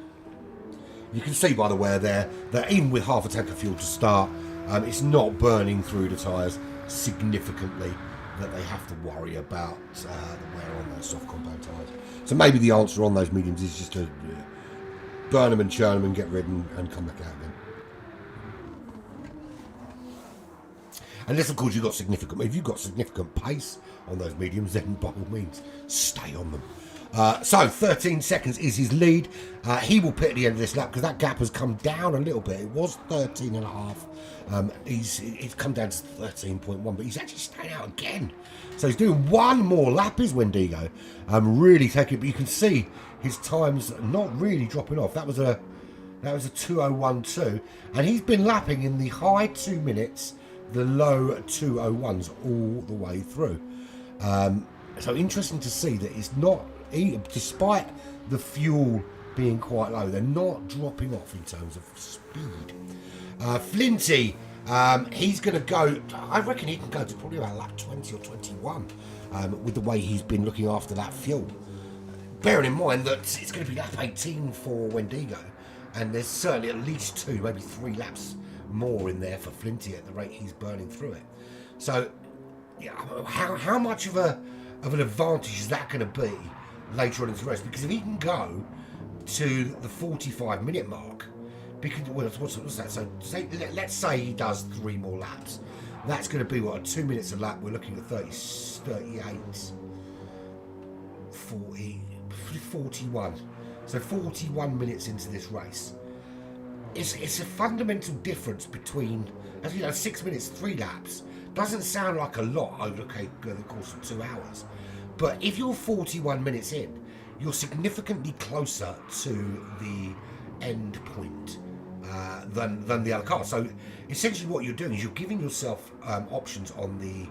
you can see by the wear there that even with half a tank of fuel to start, it's not burning through the tyres significantly that they have to worry about the wear on those soft compound tyres. So maybe the answer on those mediums is just to burn them and churn them and get rid and come back out again. Unless, of course, if you've got significant pace on those mediums, then by all means, stay on them. So 13 seconds is his lead. He will pit at the end of this lap because that gap has come down a little bit. It was 13 and a half. It's come down to 13.1, but he's actually staying out again. So he's doing one more lap, is Wendigo. Really taking it, but you can see his time's not really dropping off. That was a 2:01.2, and he's been lapping in the high 2 minutes, the low 2:01s all the way through. So interesting to see that it's not, despite the fuel being quite low, they're not dropping off in terms of speed. Flinty, he's going to go, I reckon he can go to probably about lap 20 or 21 with the way he's been looking after that fuel. Bearing in mind that it's going to be lap 18 for Wendigo, and there's certainly at least 2, maybe 3 laps more in there for Flinty at the rate he's burning through it. So, yeah, how much of an advantage is that going to be later on in the race? Because if he can go to the 45-minute mark, because what's that? So let's say he does 3 more laps. That's going to be what, 2 minutes a lap. We're looking at 30, 38, 40, 41. So 41 minutes into this race. It's a fundamental difference between, as you know, 6 minutes, 3 laps. Doesn't sound like a lot over the course of 2 hours. But if you're 41 minutes in, you're significantly closer to the end point than the other car. So essentially what you're doing is you're giving yourself options on the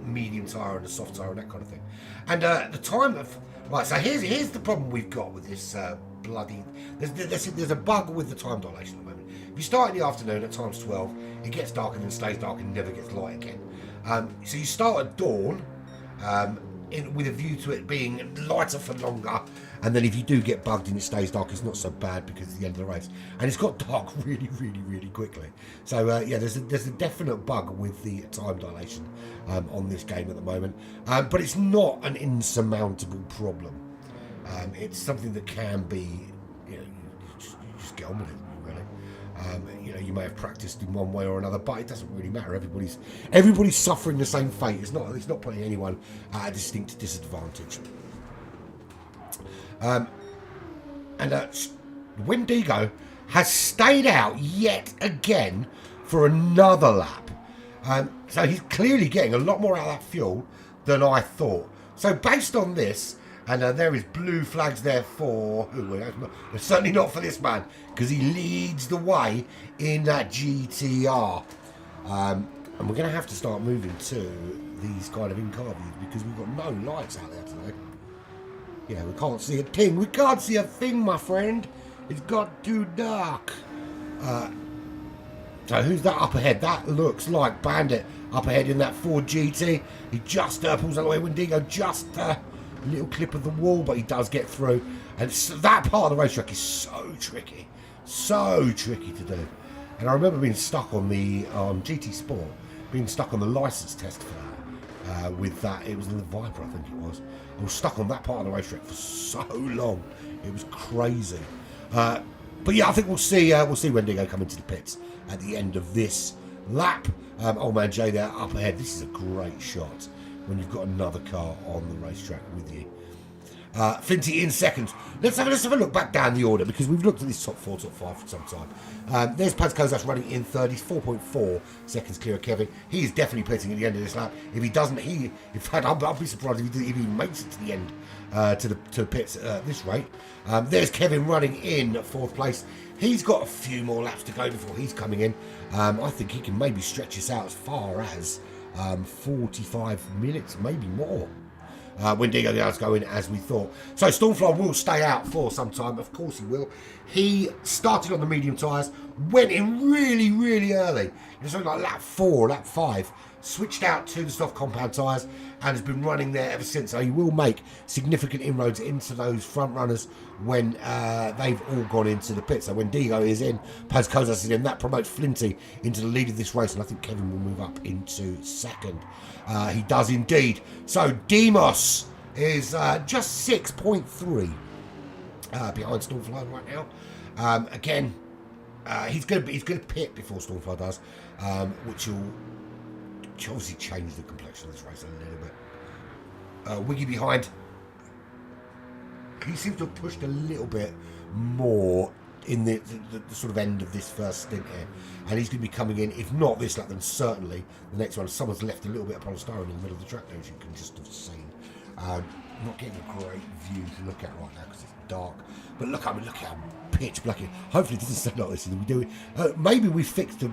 medium tyre and the soft tyre and that kind of thing. And the time of... Right, so here's the problem we've got with this bloody... There's a bug with the time dilation at the moment. If you start in the afternoon at times 12, it gets dark and then stays dark and never gets light again. So you start at dawn with a view to it being lighter for longer, and then if you do get bugged and it stays dark, it's not so bad because it's the end of the race. And it's got dark really, really, really quickly. So yeah, there's a definite bug with the time dilation on this game at the moment, but it's not an insurmountable problem. It's something that can be, you just get on with it, really. You may have practiced in one way or another, but it doesn't really matter. Everybody's suffering the same fate. It's not putting anyone at a distinct disadvantage. And Wendigo has stayed out yet again for another lap. So he's clearly getting a lot more out of that fuel than I thought. So based on this, and there is blue flags there for... It's certainly not for this man, because he leads the way in that GTR. And we're going to have to start moving to these kind of in-car views, because we've got no lights out there today. Yeah, we can't see a thing. We can't see a thing, my friend. It's got too dark. So who's that up ahead? That looks like Bandit up ahead in that Ford GT. He just pulls out the way. Wendigo just little clip of the wall, but he does get through. And that part of the racetrack is so tricky to do. And I remember being stuck on the GT Sport, being stuck on the license test for that. With that, it was in the Viper, I think it was. I was stuck on that part of the racetrack for so long. It was crazy. But yeah, I think we'll see Wendigo come into the pits at the end of this lap. Old man Jay there up ahead. This is a great shot when you've got another car on the racetrack with you. Flinty in second. Let's have a look back down the order, because we've looked at this top 4, top 5 for some time. There's Paz Kozas running in third. He's 4.4 seconds clear of Kevin. He is definitely pitting at the end of this lap. If he doesn't, in fact, I'll be surprised if he makes it to the end, to the pits at this rate. There's Kevin running in fourth place. He's got a few more laps to go before he's coming in. I think he can maybe stretch this out as far as 45 minutes, maybe more. Wendigo the others go in as we thought. So Stormfly will stay out for some time. Of course he will. He started on the medium tyres, went in really early. It was something like lap 4, lap 5. Switched out to the soft compound tyres and has been running there ever since. So he will make significant inroads into those front runners when they've all gone into the pit. So Wendigo is in, Paz Kozas is in. That promotes Flinty into the lead of this race, and I think Kevin will move up into second. He does indeed. So Demos is just 6.3 behind Stormfly right now. Again, he's going to pit before Stormfly does, which will obviously change the complexion of this race a little bit. Wiggy behind. He seems to have pushed a little bit more in the sort of end of this first stint here, and he's going to be coming in, if not this lap, then certainly the next one. Someone's left a little bit of polystyrene in the middle of the track there, as you can just have seen. Not getting a great view to look at right now because it's dark, but look how pitch black it. Hopefully it doesn't stay like this. We do it. Maybe we fixed the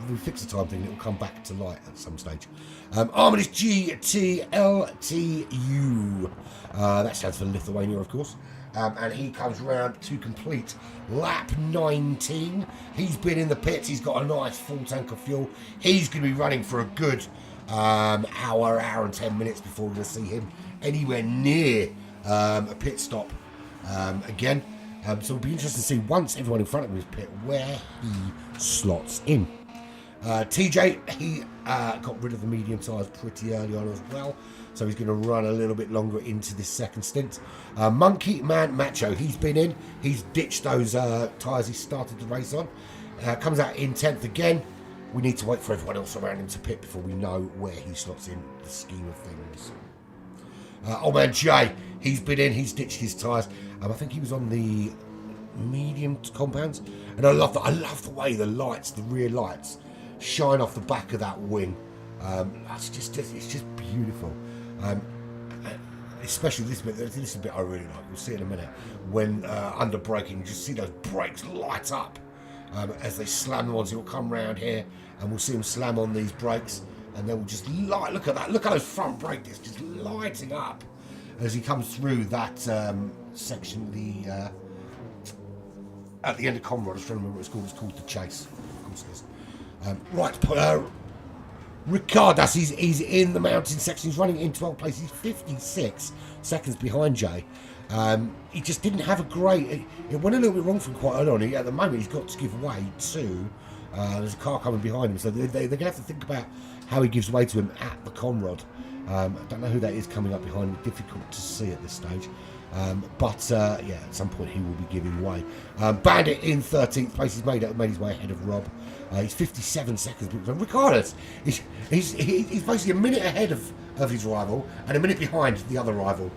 time thing. It will come back to light at some stage. Armin is GTLTU. That stands for Lithuania, of course. And he comes round to complete lap 19. He's been in the pits. He's got a nice full tank of fuel. He's going to be running for a good hour and 10 minutes before we're going to see him anywhere near a pit stop again. So it'll be interesting to see, once everyone in front of him is pit, where he slots in. TJ, he got rid of the medium tyres pretty early on as well, so he's going to run a little bit longer into this second stint. Monkey Man Macho, he's been in. He's ditched those tyres he started the race on. Comes out in 10th again. We need to wait for everyone else around him to pit before we know where he slots in the scheme of things. Old man Jay, he's been in. He's ditched his tyres. I think he was on the medium compounds, and I love the way the lights, the rear lights, shine off the back of that wing. It's just beautiful. Especially this bit. This is a bit I really like. We'll see in a minute when under braking, you just see those brakes light up as they slam them on. So he'll come round here, and we'll see him slam on these brakes, and then we'll just light. Look at that! Look at those front brake discs just lighting up as he comes through that section. The at the end of Conrad, I was trying to remember what it's called. It's called the Chase. Of course it is. Right, Ricardas, he's in the mountain section. He's running in 12th place. He's 56 seconds behind Jay. He just didn't have a great... It went a little bit wrong for him quite early on. At the moment, he's got to give way to... there's a car coming behind him, so they're going to have to think about how he gives way to him at the Conrad. I don't know who that is coming up behind him. Difficult to see at this stage. But yeah, at some point he will be giving way. Bandit in 13th place. He's made his way ahead of Rob. He's 57 seconds. Ricardas, he's basically a minute ahead of his rival and a minute behind the other rival.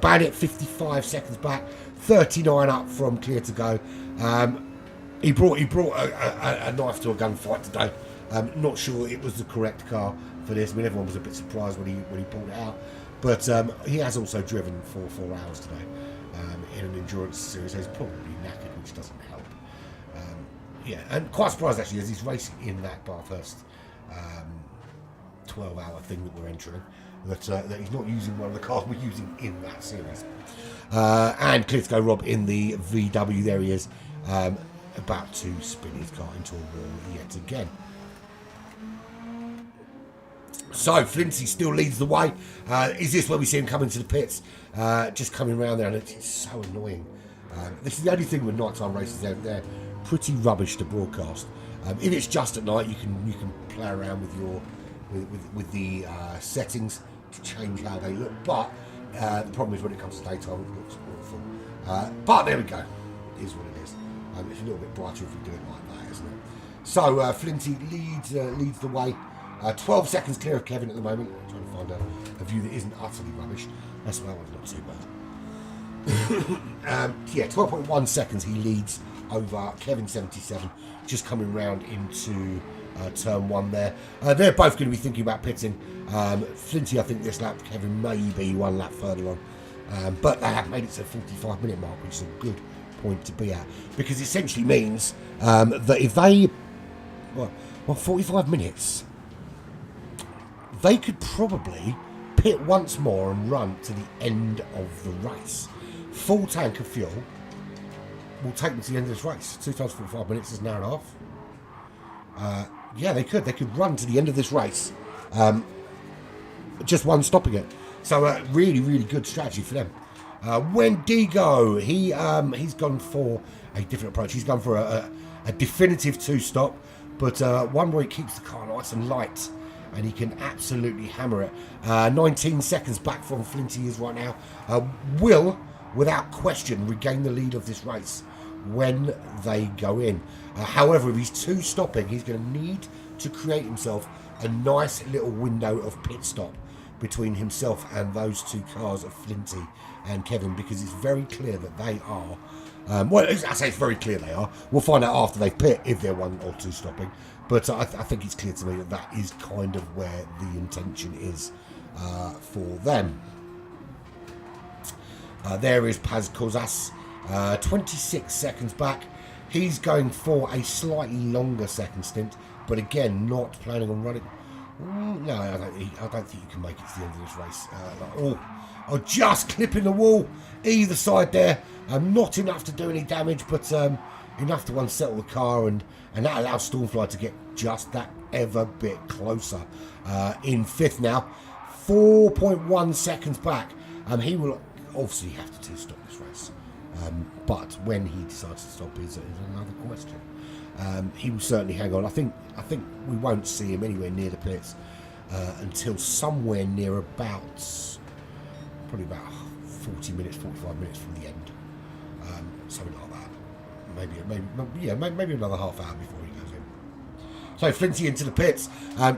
Bandit 55 seconds back, 39 up from clear to go. He brought a knife to a gunfight today. Not sure it was the correct car for this. I mean, everyone was a bit surprised when he pulled it out. But he has also driven for 4 hours today in an endurance series. So he's probably knackered, which doesn't help. Yeah, and quite surprised actually as he's racing in that Bathurst 12-hour thing that we're entering, that he's not using one of the cars we're using in that series. And clear to go Rob in the VW. There he is, about to spin his car into a wall yet again. So Flinty still leads the way. Is this where we see him coming to the pits? Just coming around there, and it's so annoying. This is the only thing with nighttime races. They're pretty rubbish to broadcast. If it's just at night, you can play around with your with the settings to change how they look. But the problem is when it comes to daytime, it looks awful. But there we go. It is what it is. It's a little bit brighter if we do it like that, isn't it? So Flinty leads the way. 12 seconds clear of Kevin at the moment. I'm trying to find a view that isn't utterly rubbish. That's that one's not too bad. Yeah, 12.1 seconds he leads over Kevin 77, just coming round into turn 1 there. They're both going to be thinking about pitting. Flinty, I think this lap, Kevin may be 1 lap further on. But they have made it to the 45-minute mark, which is a good point to be at. Because it essentially means that if they... Well, 45 minutes... They could probably pit once more and run to the end of the race. Full tank of fuel will take them to the end of this race. 2 times 45 minutes is an hour and a half. Yeah, they could. They could run to the end of this race. Just one stopping it. So really, really good strategy for them. Wendigo, he's gone for a different approach. He's gone for a definitive 2-stop, but one where he keeps the car nice and light. And he can absolutely hammer it. 19 seconds back from Flinty is right now. Will, without question, regain the lead of this race when they go in. However, if he's 2-stopping, he's going to need to create himself a nice little window of pit stop between himself and those 2 cars of Flinty and Kevin, because it's very clear that they are... well, I say it's very clear they are. We'll find out after they pit if they're 1 or 2 stopping. But I think it's clear to me that that is kind of where the intention is for them. There is Paz Kozas, 26 seconds back. He's going for a slightly longer second stint, but again, not planning on running. No, I don't think you can make it to the end of this race. Just clipping the wall either side there. Not enough to do any damage, but enough to unsettle the car, and that allows Stormfly to get just that ever bit closer. In 5th now, 4.1 seconds back. He will obviously have to 2-stop this race, but when he decides to stop is another question. He will certainly hang on. I think we won't see him anywhere near the pits until somewhere near probably about 40 minutes, 45 minutes from the end, something like that. Maybe another half hour before he goes in. So Flinty into the pits.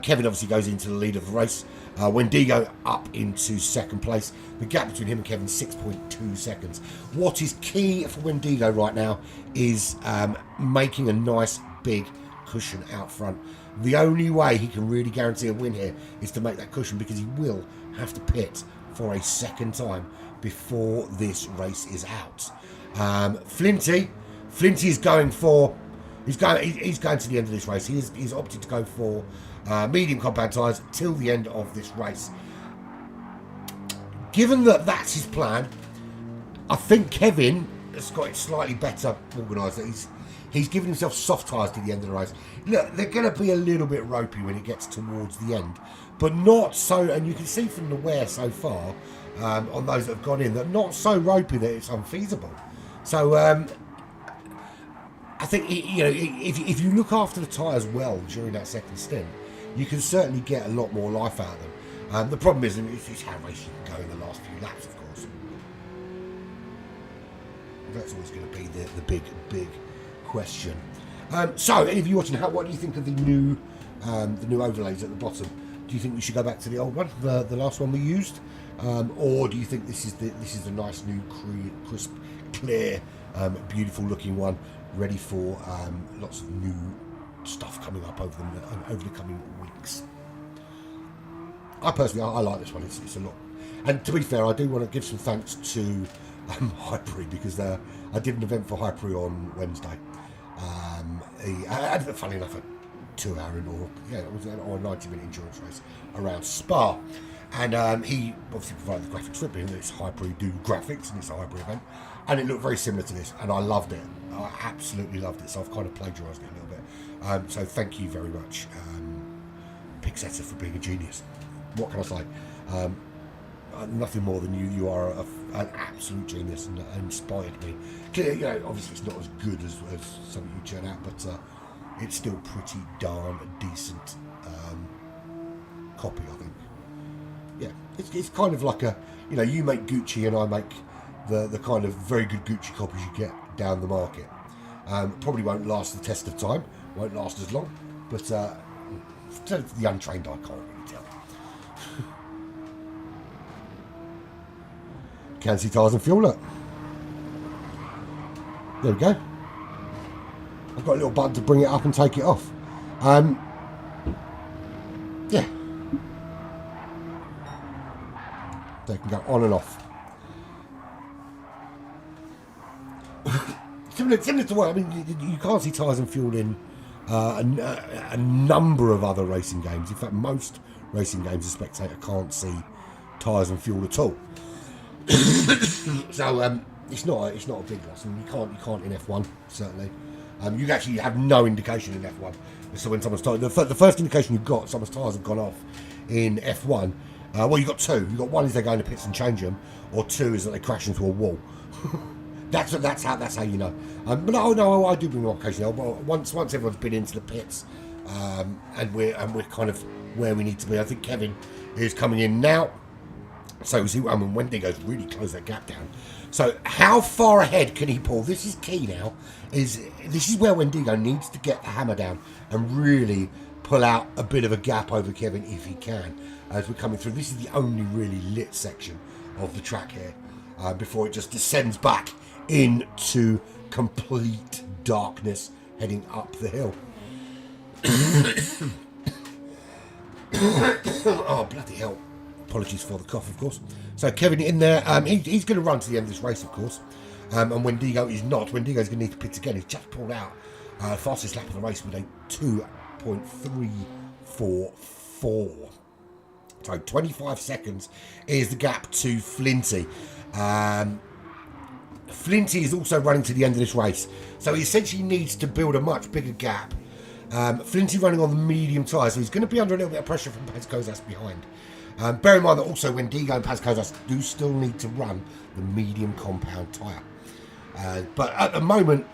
Kevin obviously goes into the lead of the race. Wendigo up into 2nd place. The gap between him and Kevin 6.2 seconds. What is key for Wendigo right now is making a nice big cushion out front. The only way he can really guarantee a win here is to make that cushion, because he will have to pit for a 2nd time before this race is out. Flinty is going for... He's going to the end of this race. He's opted to go for medium compound tyres till the end of this race. Given that that's his plan, I think Kevin has got it slightly better organised. He's given himself soft tyres to the end of the race. Look, they're going to be a little bit ropey when it gets towards the end, but not so. And you can see from the wear so far on those that have gone in, that not so ropey that it's unfeasible. So I think, if you look after the tyres well during that 2nd stint, you can certainly get a lot more life out of them. The problem is it's how racing can go in the last few laps, of course. That's always going to be the big question. So, any of you watching, what do you think of the new overlays at the bottom? Do you think we should go back to the old one, the last one we used, or do you think this is the nice new crisp, clear, beautiful looking one, ready for lots of new stuff coming up over the coming weeks? I personally, I like this one. It's a lot. And to be fair, I do want to give some thanks to Hypery, because I did an event for Hypery on Wednesday. Funny enough, a 2-hour or a 90-minute endurance race around Spa. And he obviously provided the graphics for it, being it's Hypery do graphics, and it's a Hypery event. And it looked very similar to this, and I loved it. I absolutely loved it, so I've kind of plagiarised it a little bit. So thank you very much, Pixetta, for being a genius. what can I say? Nothing more than you are an absolute genius and inspired me. You know, obviously it's not as good as something you churn out, but it's still pretty darn decent copy, I think. Yeah, it's kind of like you know, you make Gucci and I make the kind of very good Gucci copies you get down the market. Probably won't last the test of time, won't last as long, but to the untrained eye can't really tell. Can see tyres and fuel, look. There we go. I've got a little button to bring it up and take it off. Yeah. They can go on and off. similar to what, I mean, you can't see tyres and fuel in a number of other racing games. In fact, most racing games a spectator can't see tyres and fuel at all. So it's not a big loss. I mean, you can't in F1 certainly. You actually have no indication in F1. So when someone's tyres, the first indication you've got, someone's tyres have gone off in F1. Well, you've got two. You've got one is they go into pits and change them, or two is that they crash into a wall. that's how you know. But no, I do bring them occasionally. Once everyone's been into the pits, and we're kind of where we need to be. I think Kevin is coming in now. So see, I mean, Wendigo's really closed that gap down. So how far ahead can he pull? This is key now. This is where Wendigo needs to get the hammer down and really pull out a bit of a gap over Kevin if he can. As we're coming through, this is the only really lit section of the track here before it just descends back into complete darkness heading up the hill. Oh, bloody hell. Apologies for the cough, of course. So Kevin in there, he's going to run to the end of this race, of course. And Wendigo is not. Wendigo's going to need to pit again. He's just pulled out fastest lap of the race with a 2.344. So 25 seconds is the gap to Flinty. Flinty is also running to the end of this race. So he essentially needs to build a much bigger gap. Flinty running on the medium tyre, so he's going to be under a little bit of pressure from Pascozas behind. Bear in mind that also Wendigo and Pascozas do still need to run the medium compound tyre. But at the moment,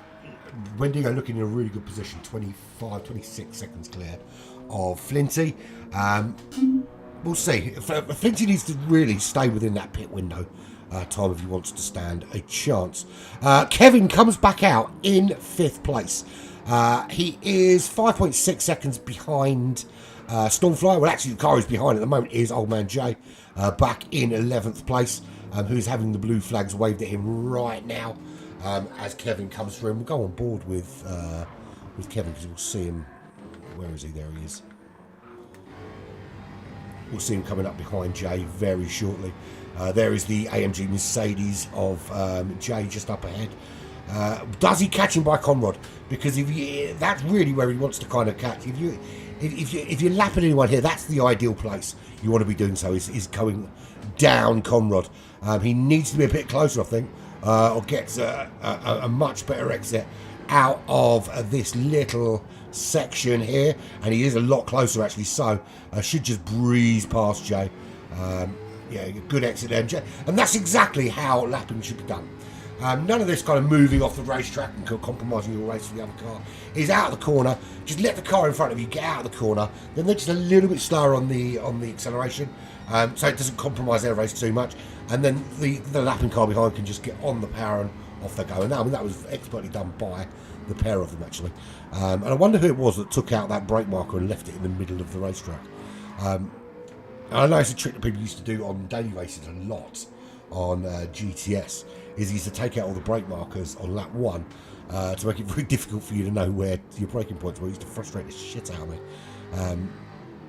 Wendigo looking in a really good position, 26 seconds clear of Flinty. We'll see. Flinty needs to really stay within that pit window time if he wants to stand a chance. Kevin comes back out in 5th place. He is 5.6 seconds behind Stormfly. Well, actually, the car he's behind at the moment is Old Man Jay, back in 11th place, who's having the blue flags waved at him right now as Kevin comes through. And we'll go on board with Kevin because we'll see him. Where is he? There he is. We'll see him coming up behind Jay very shortly. There is the AMG Mercedes of Jay just up ahead. Does he catch him by Conrad? Because that's really where he wants to kind of catch. If you're lapping anyone here, that's the ideal place you want to be doing so. Is going down Conrad. He needs to be a bit closer, I think, or gets a much better exit out of this little section here, and he is a lot closer actually. So should just breeze past Jay. Yeah, good exit there, Jay, and that's exactly how lapping should be done. None of this kind of moving off the racetrack and compromising your race for the other car. Is out of the corner. Just let the car in front of you get out of the corner. Then they're just a little bit slower on the acceleration, so it doesn't compromise their race too much. And then the lapping car behind can just get on the power and off they go. And that was expertly done by the pair of them actually. And I wonder who it was that took out that brake marker and left it in the middle of the racetrack. I know it's a trick that people used to do on daily races a lot on GTS. Is he used to take out all the brake markers on lap 1 to make it very difficult for you to know where your braking points were. It used to frustrate the shit out of me.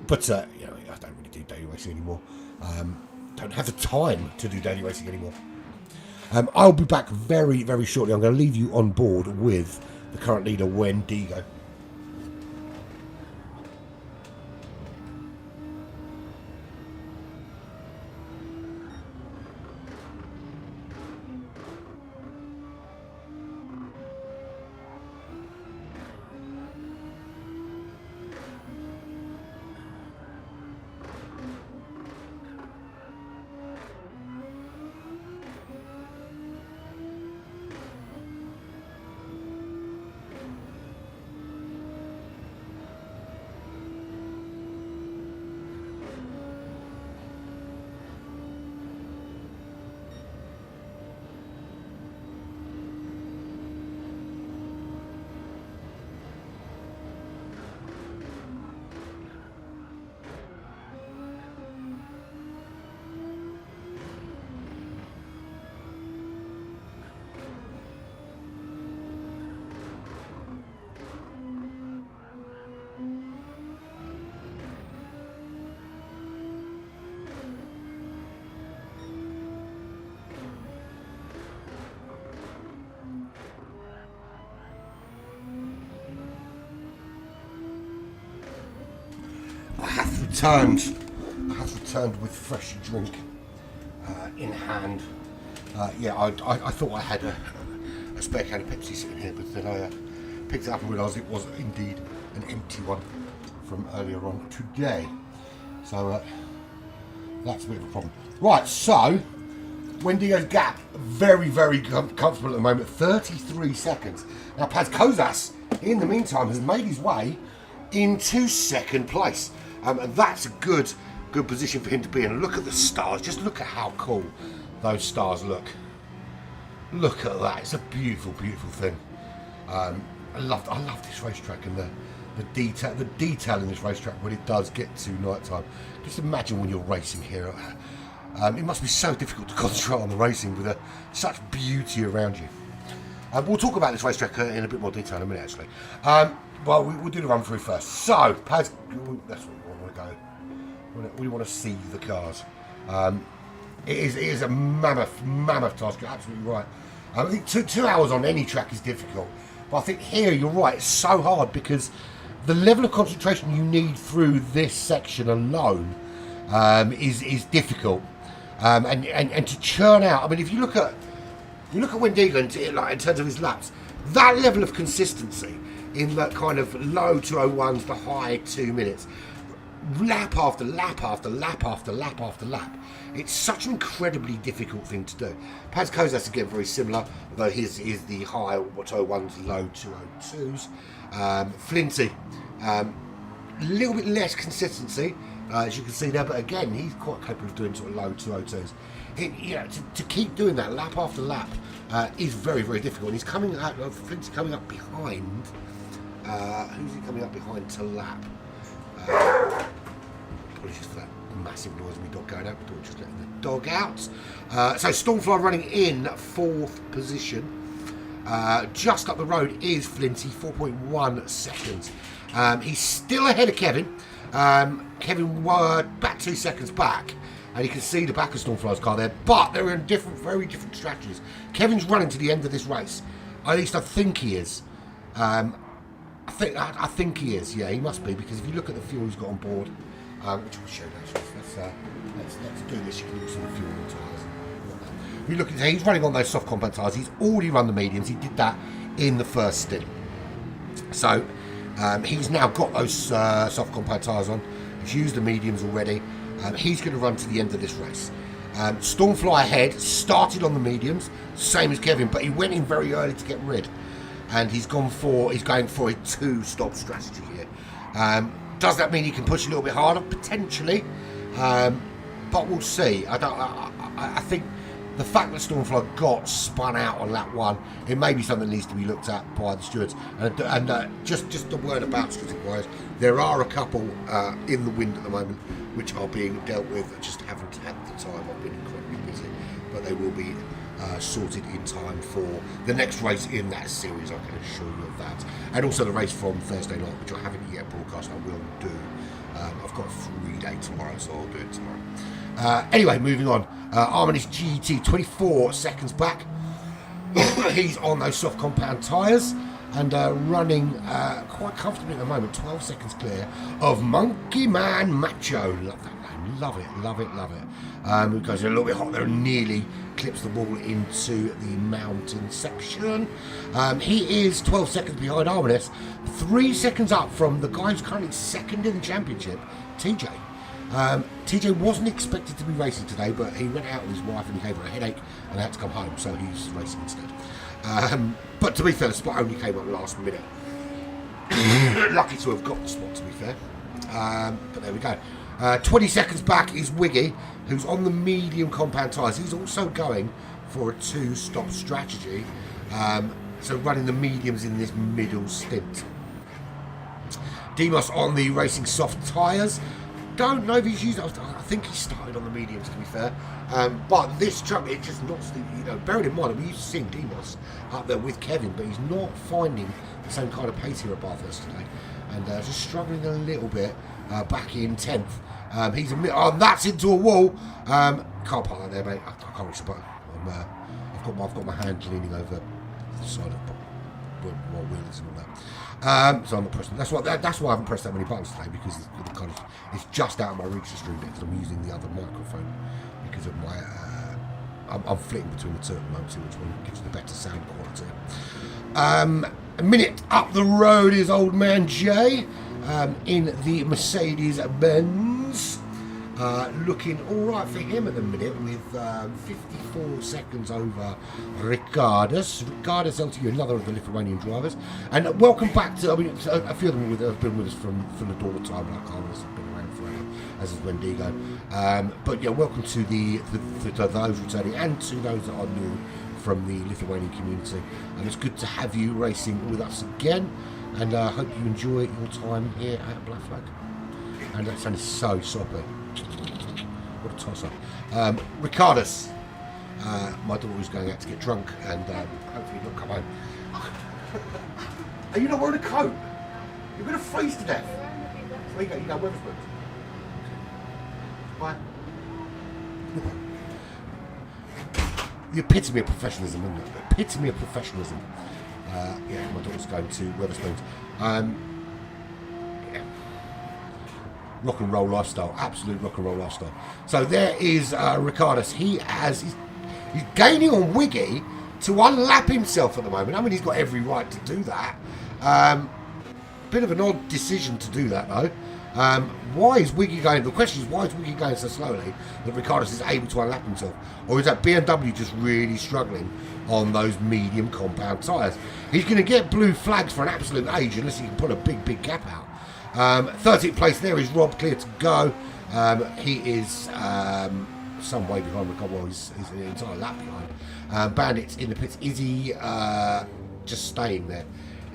But I don't really do daily racing anymore. Don't have the time to do daily racing anymore. I'll be back very, very shortly. I'm going to leave you on board with the current leader, Wendigo. returned. I have returned with fresh drink in hand. Yeah, I thought I had a spare can of Pepsi sitting here, but then I picked it up and realised it was indeed an empty one from earlier on today. So that's a bit of a problem. Right, so Wendigo's gap, very, very comfortable at the moment, 33 seconds. Now Paz Kozas, in the meantime, has made his way into second place. And that's a good position for him to be in. Look at the stars, just look at how cool those stars look. Look at that, it's a beautiful, beautiful thing. I love this racetrack and the detail in this racetrack when it does get to night time. Just imagine when you're racing here. It must be so difficult to concentrate on the racing with such beauty around you. We'll talk about this racetrack in a bit more detail in a minute, actually. Well, we'll do the run through first. So, Paz, that's where we want to go. We want to see the cars. It is a mammoth task. You're absolutely right. I think 2 hours on any track is difficult, but I think here you're right. It's so hard because the level of concentration you need through this section alone is difficult, and to churn out. I mean, if you look at Wendigo in terms of his laps, that level of consistency in that kind of low 201s to high 2 minutes, lap after lap after lap after lap after lap. It's such an incredibly difficult thing to do. Paz Kozas again very similar, although his is the high 201s, low 202s. Flinty, a little bit less consistency, as you can see there, but again he's quite capable of doing sort of low 202s. To keep doing that lap after lap is very, very difficult. And he's coming out. Flinty's coming up behind. Who's he coming up behind to lap? Apologies for that massive noise of my dog going out. We're just letting the dog out. So Stormfly running in 4th position. Just up the road is Flinty, 4.1 seconds. He's still ahead of Kevin. Kevin about 2 seconds back. And you can see the back of Stormfly's car there. But they're in very different strategies. Kevin's running to the end of this race. At least I think he is. I think he is, yeah, he must be, because if you look at the fuel he's got on board, which we'll show you actually, let's do this. You can look at the fuel and tyres. If you look at, he's running on those soft compact tyres. He's already run the mediums. He did that in the first stint. So he's now got those soft compact tyres on. He's used the mediums already. He's going to run to the end of this race. Stormfly ahead, started on the mediums, same as Kevin, but he went in very early to get rid. And he's going for a 2-stop strategy here. Does that mean he can push a little bit harder? Potentially, but we'll see. I think the fact that Stormfly got spun out on lap 1, it may be something that needs to be looked at by the stewards. And just a word about strategic wise, there are a couple in the wind at the moment which are being dealt with. I just haven't had the time. I've been incredibly busy, but they will be sorted in time for the next race in that series, I can assure you of that. And also the race from Thursday night, which I haven't yet broadcast, I will do. I've got a 3-day tomorrow, so I'll do it tomorrow. Anyway, moving on. Arminis GT, 24 seconds back. He's on those soft compound tyres and running quite comfortably at the moment, 12 seconds clear of Monkey Man Macho. Love that name, love it. It goes a little bit hot there and nearly clips the ball into the mountain section. He is 12 seconds behind Arminis, 3 seconds up from the guy who's currently second in the championship, TJ. TJ wasn't expected to be racing today, but he went out with his wife and he gave her a headache and had to come home, so he's racing instead. But to be fair, the spot only came up last minute. Lucky to have got the spot, to be fair. But there we go. 20 seconds back is Wiggy, who's on the medium compound tyres. He's also going for a 2-stop strategy, so running the mediums in this middle stint. Demos on the racing soft tyres. Don't know if he's used it. I think he started on the mediums, to be fair. But this truck, it just knocks the, bearing in mind, we used to see Demos up there with Kevin, but he's not finding the same kind of pace here at Bathurst today. And just struggling a little bit back in 10th. He's that's into a wall. Can't park that there, mate. I can't reach the button. I've got my hand leaning over the side of the more wheels and all that. So I'm not pressing. That's why I haven't pressed that many buttons today, because it's just out of my reach, the stream deck, because I'm using the other microphone because of my. I'm flitting between the two at the moment, see which one gives the better sound quality. A minute up the road is old man Jay in the Mercedes Benz. Looking alright for him at the minute with 54 seconds over Ricardus. Ricardus LTU, another of the Lithuanian drivers. And welcome back to, a few of them have been with us from the dawn of time, like Carlos have been around forever, as is Wendigo. But yeah, welcome to those returning and to those that are new from the Lithuanian community. And it's good to have you racing with us again. And I hope you enjoy your time here at Black Flag. And that sounded so soppy. What a toss-up. Ricardus. My daughter was going out to get drunk and hopefully not come home. Are you not wearing a coat? You're going to freeze to death. Where you go? You go Weatherspoons. Bye. The epitome of professionalism, isn't it? The epitome of professionalism. Yeah, my daughter's going to Weatherspoons. Yeah. Rock and roll lifestyle, absolute rock and roll lifestyle. So there is Ricardus. He's gaining on Wiggy to unlap himself at the moment. I mean, he's got every right to do that. Bit of an odd decision to do that though. Why is Wiggy going? The question is, why is Wiggy going so slowly that Ricardus is able to unlap himself, or is that BMW just really struggling on those medium compound tyres? He's going to get blue flags for an absolute age unless he can put a big gap out. 13th place there is Rob, clear to go. He is some way behind Ricardus. Well, he's an entire lap behind. Bandit's in the pits. Is he just staying there?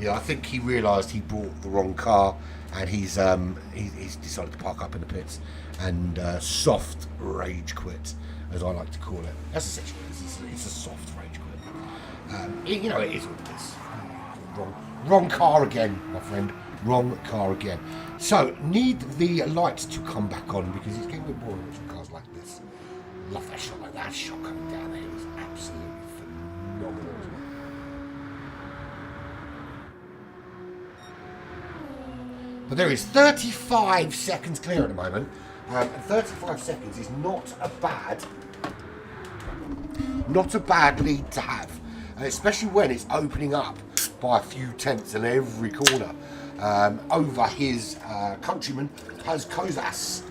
Yeah, I think he realised he brought the wrong car, and he's decided to park up in the pits and soft rage quit, as I like to call it. That's essentially it's a soft rage quit. It is what it is. Wrong car again, my friend. Wrong car again. So need the lights to come back on because it's getting a bit boring with cars like this. Love that shot, like that shot coming down there. It was absolutely phenomenal. But there is 35 seconds clear at the moment. And 35 seconds is not a bad lead to have, especially when it's opening up by a few tenths in every corner over his countryman Paz Kozas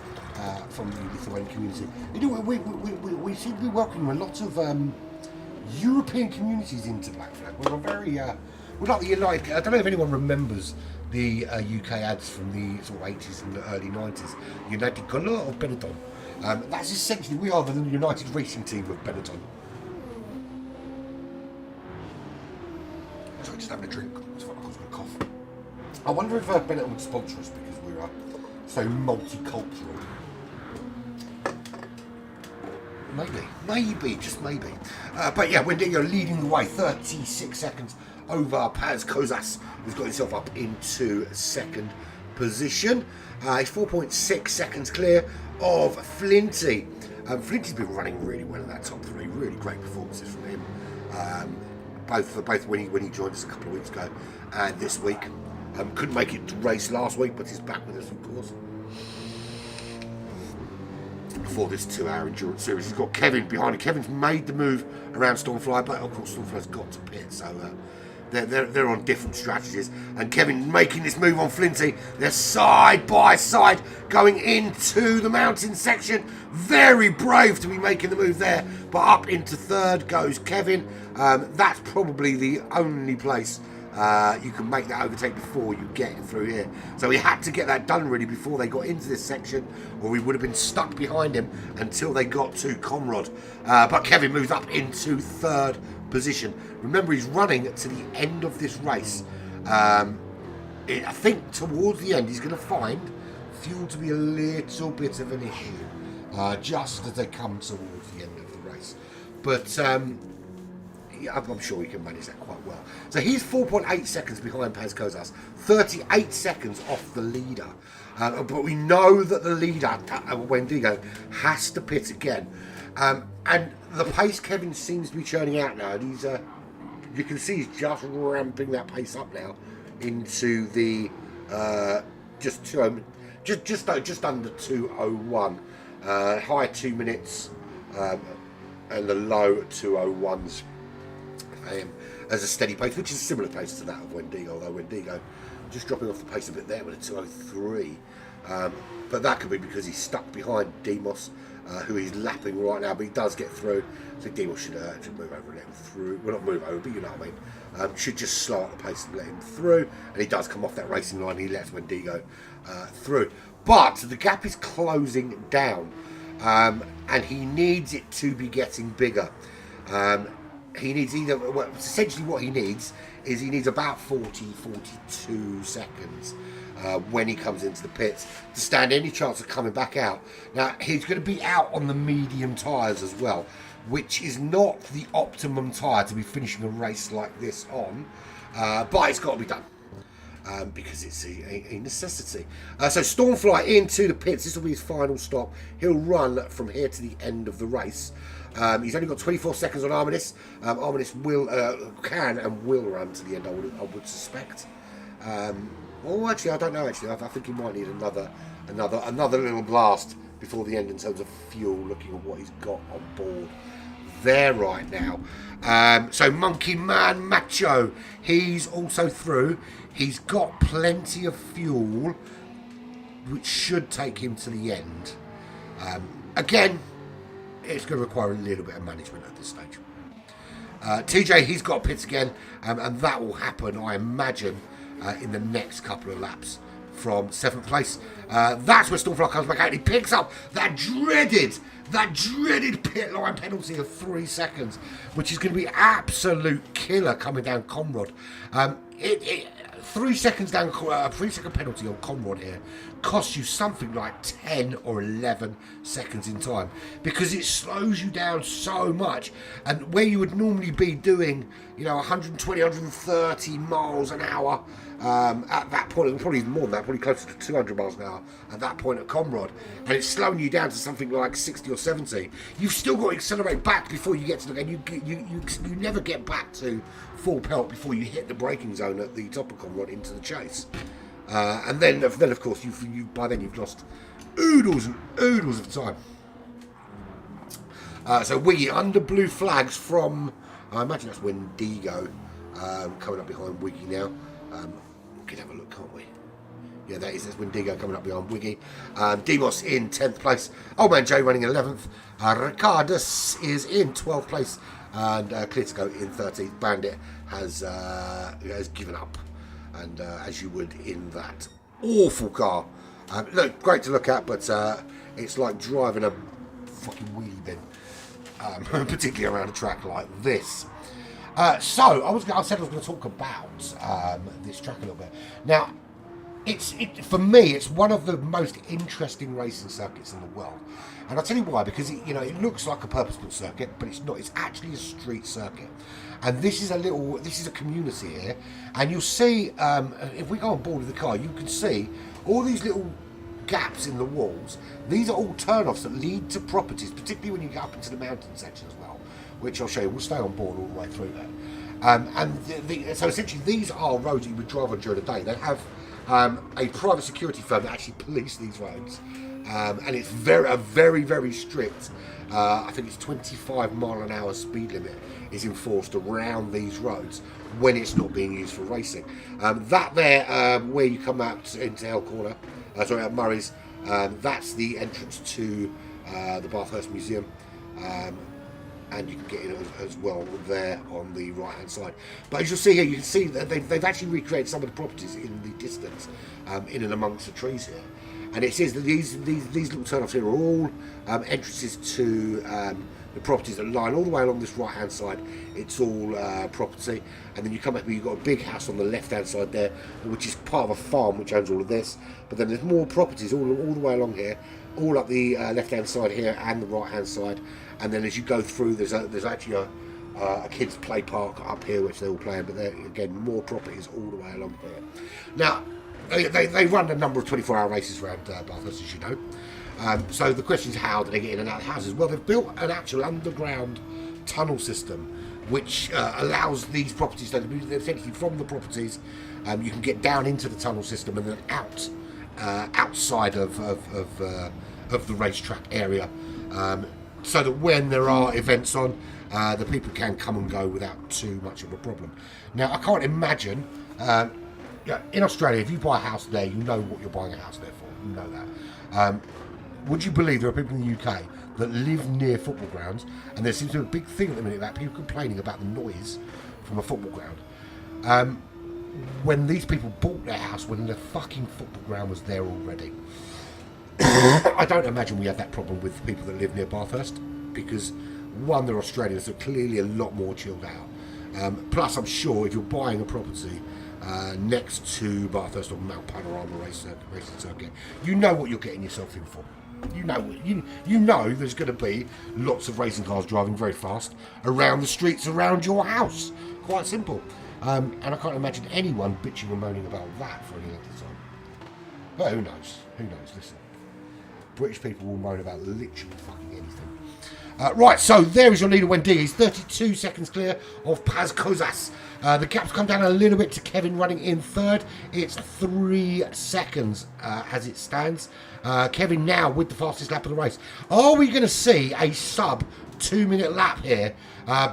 from the Lithuanian community. You know, we seem to be welcoming a lot of European communities into Black Flag. We're very we're like the United. I don't know if anyone remembers the UK ads from the sort of 80s and the early 90s. United Colour of Benetton. That's essentially, we are the United Racing Team of Benetton. Sorry, just having a drink. I felt like I was going to cough. I wonder if Benetton would sponsor us because we're so multicultural. Maybe, just maybe. But yeah, Wendigo leading the way, 36 seconds over Paz Kozas, who's got himself up into second position. He's 4.6 seconds clear of Flinty. Flinty's been running really well in that top three. Really great performances from him. Both when he joined us a couple of weeks ago and this week. Couldn't make it to race last week, but he's back with us, of course, for this 2-hour endurance series. He's got Kevin behind him. Kevin's made the move around Stormfly, but of course Stormfly's got to pit, so they're on different strategies. And Kevin making this move on Flinty. They're side by side going into the mountain section. Very brave to be making the move there, but up into third goes Kevin. That's probably the only place you can make that overtake before you get through here. So he had to get that done really before they got into this section, or we would have been stuck behind him until they got to Comrade. But Kevin moves up into third position. Remember, he's running to the end of this race. I think towards the end he's going to find fuel to be a little bit of an issue just as they come towards the end of the race. But I'm sure he can manage that quite well. So he's 4.8 seconds behind Paz Kozas, 38 seconds off the leader. But we know that the leader, Wendigo, has to pit again. And the pace Kevin seems to be churning out now, and You can see he's just ramping that pace up now into the just under 2:01, high 2 minutes, and the low 2:01s as a steady pace, which is a similar pace to that of Wendigo, although Wendigo just dropping off the pace a bit there with a 2:03. But that could be because he's stuck behind Demos, who he's lapping right now, but he does get through. I think Demos should move over and let him through. Well, not move over, but you know what I mean. Should just slow up the pace and let him through. And he does come off that racing line. He lets Wendigo through. But the gap is closing down, and he needs it to be getting bigger. He needs essentially what he needs is he needs about 42 seconds when he comes into the pits to stand any chance of coming back out. Now, he's going to be out on the medium tyres as well, which is not the optimum tyre to be finishing a race like this on, but it's got to be done. Because it's a necessity. So Stormfly into the pits. This will be his final stop. He'll run from here to the end of the race. He's only got 24 seconds on Arminis. Arminis can and will run to the end, I would suspect. Well, actually, I don't know. Actually, I think he might need another little blast before the end in terms of fuel. Looking at what he's got on board there right now. So Monkey Man Macho, he's also through. He's got plenty of fuel, which should take him to the end. Again, it's going to require a little bit of management at this stage. TJ, he's got pits again, and that will happen, I imagine, in the next couple of laps from 7th place. That's where Stormfly comes back out. He picks up that dreaded pit line penalty of 3 seconds, which is going to be absolute killer coming down Conrod. 3 seconds down, a 3 second penalty on Conrod here costs you something like 10 or 11 seconds in time, because it slows you down so much. And where you would normally be doing, 120, 130 miles an hour at that point, probably even more than that, probably closer to 200 miles an hour at that point at Conrod, and it's slowing you down to something like 60 or 70, you've still got to accelerate back before you get to the end. You never get back to full pelt before you hit the braking zone at the top of Conrod into the chase. And then of course, by then you've lost oodles and oodles of time. So Wiggy under blue flags from, I imagine that's Wendigo, coming up behind Wiggy now. We can have a look, can't we? Yeah, that's Wendigo coming up behind Wiggy. Demos in 10th place. Old Man J running 11th. Ricardus is in 12th place. And clear to go in 13th. Bandit has given up. And as you would in that awful car. Look, great to look at, but it's like driving a fucking wheelie bin. Particularly around a track like this. So I said I was going to talk about this track a little bit. Now, for me, it's one of the most interesting racing circuits in the world, and I'll tell you why. Because it looks like a purpose-built circuit, but it's not. It's actually a street circuit, and this is a community here. And you'll see if we go on board with the car, you can see all these little gaps in the walls. These are all turn-offs that lead to properties, particularly when you get up into the mountain section as well, which I'll show you. We'll stay on board all the way through that. So essentially, these are roads that you would drive on during the day. They have a private security firm that actually police these roads, and it's a very, very strict. I think it's 25 mile an hour speed limit is enforced around these roads when it's not being used for racing. That there, where you come out into Hell Corner, at Murray's, that's the entrance to the Bathurst Museum. And you can get in as well there on the right hand side. But as you'll see here, you can see that they've actually recreated some of the properties in the distance, in and amongst the trees here. And it says that these little turn-offs here are all entrances to the properties that line all the way along this right hand side. It's all property, and then you come up and you've got a big house on the left hand side there, which is part of a farm which owns all of this. But then there's more properties all the way along here, all up the left hand side here and the right hand side. And then as you go through, there's actually a kids play park up here which they're all playing, but there again more properties all the way along here. Now they run a number of 24-hour races around Bathurst, as you know. So the question is, how do they get in and out of houses? Well, they've built an actual underground tunnel system which allows these properties, so essentially from the properties, you can get down into the tunnel system and then out outside of the racetrack area, so that when there are events on, the people can come and go without too much of a problem. Now, I can't imagine, in Australia, if you buy a house there, you know what you're buying a house there for. You know that. Would you believe there are people in the UK that live near football grounds, and there seems to be a big thing at the minute about people complaining about the noise from a football ground. When these people bought their house, when the fucking football ground was there already. I don't imagine we have that problem with people that live near Bathurst, because one, they're Australians, so clearly a lot more chilled out. Plus, I'm sure if you're buying a property next to Bathurst or Mount Panorama racing circuit, you know what you're getting yourself in for. You know there's going to be lots of racing cars driving very fast around the streets around your house. Quite simple. And I can't imagine anyone bitching and moaning about that for any length of time. But who knows? Who knows? Listen, British people will moan about literally fucking anything. Right, so there is your leader, Wendy. He's 32 seconds clear of Paz Kozas. The gap's come down a little bit to Kevin running in third. It's 3 seconds as it stands. Kevin now with the fastest lap of the race. Are we going to see a sub 2-minute lap here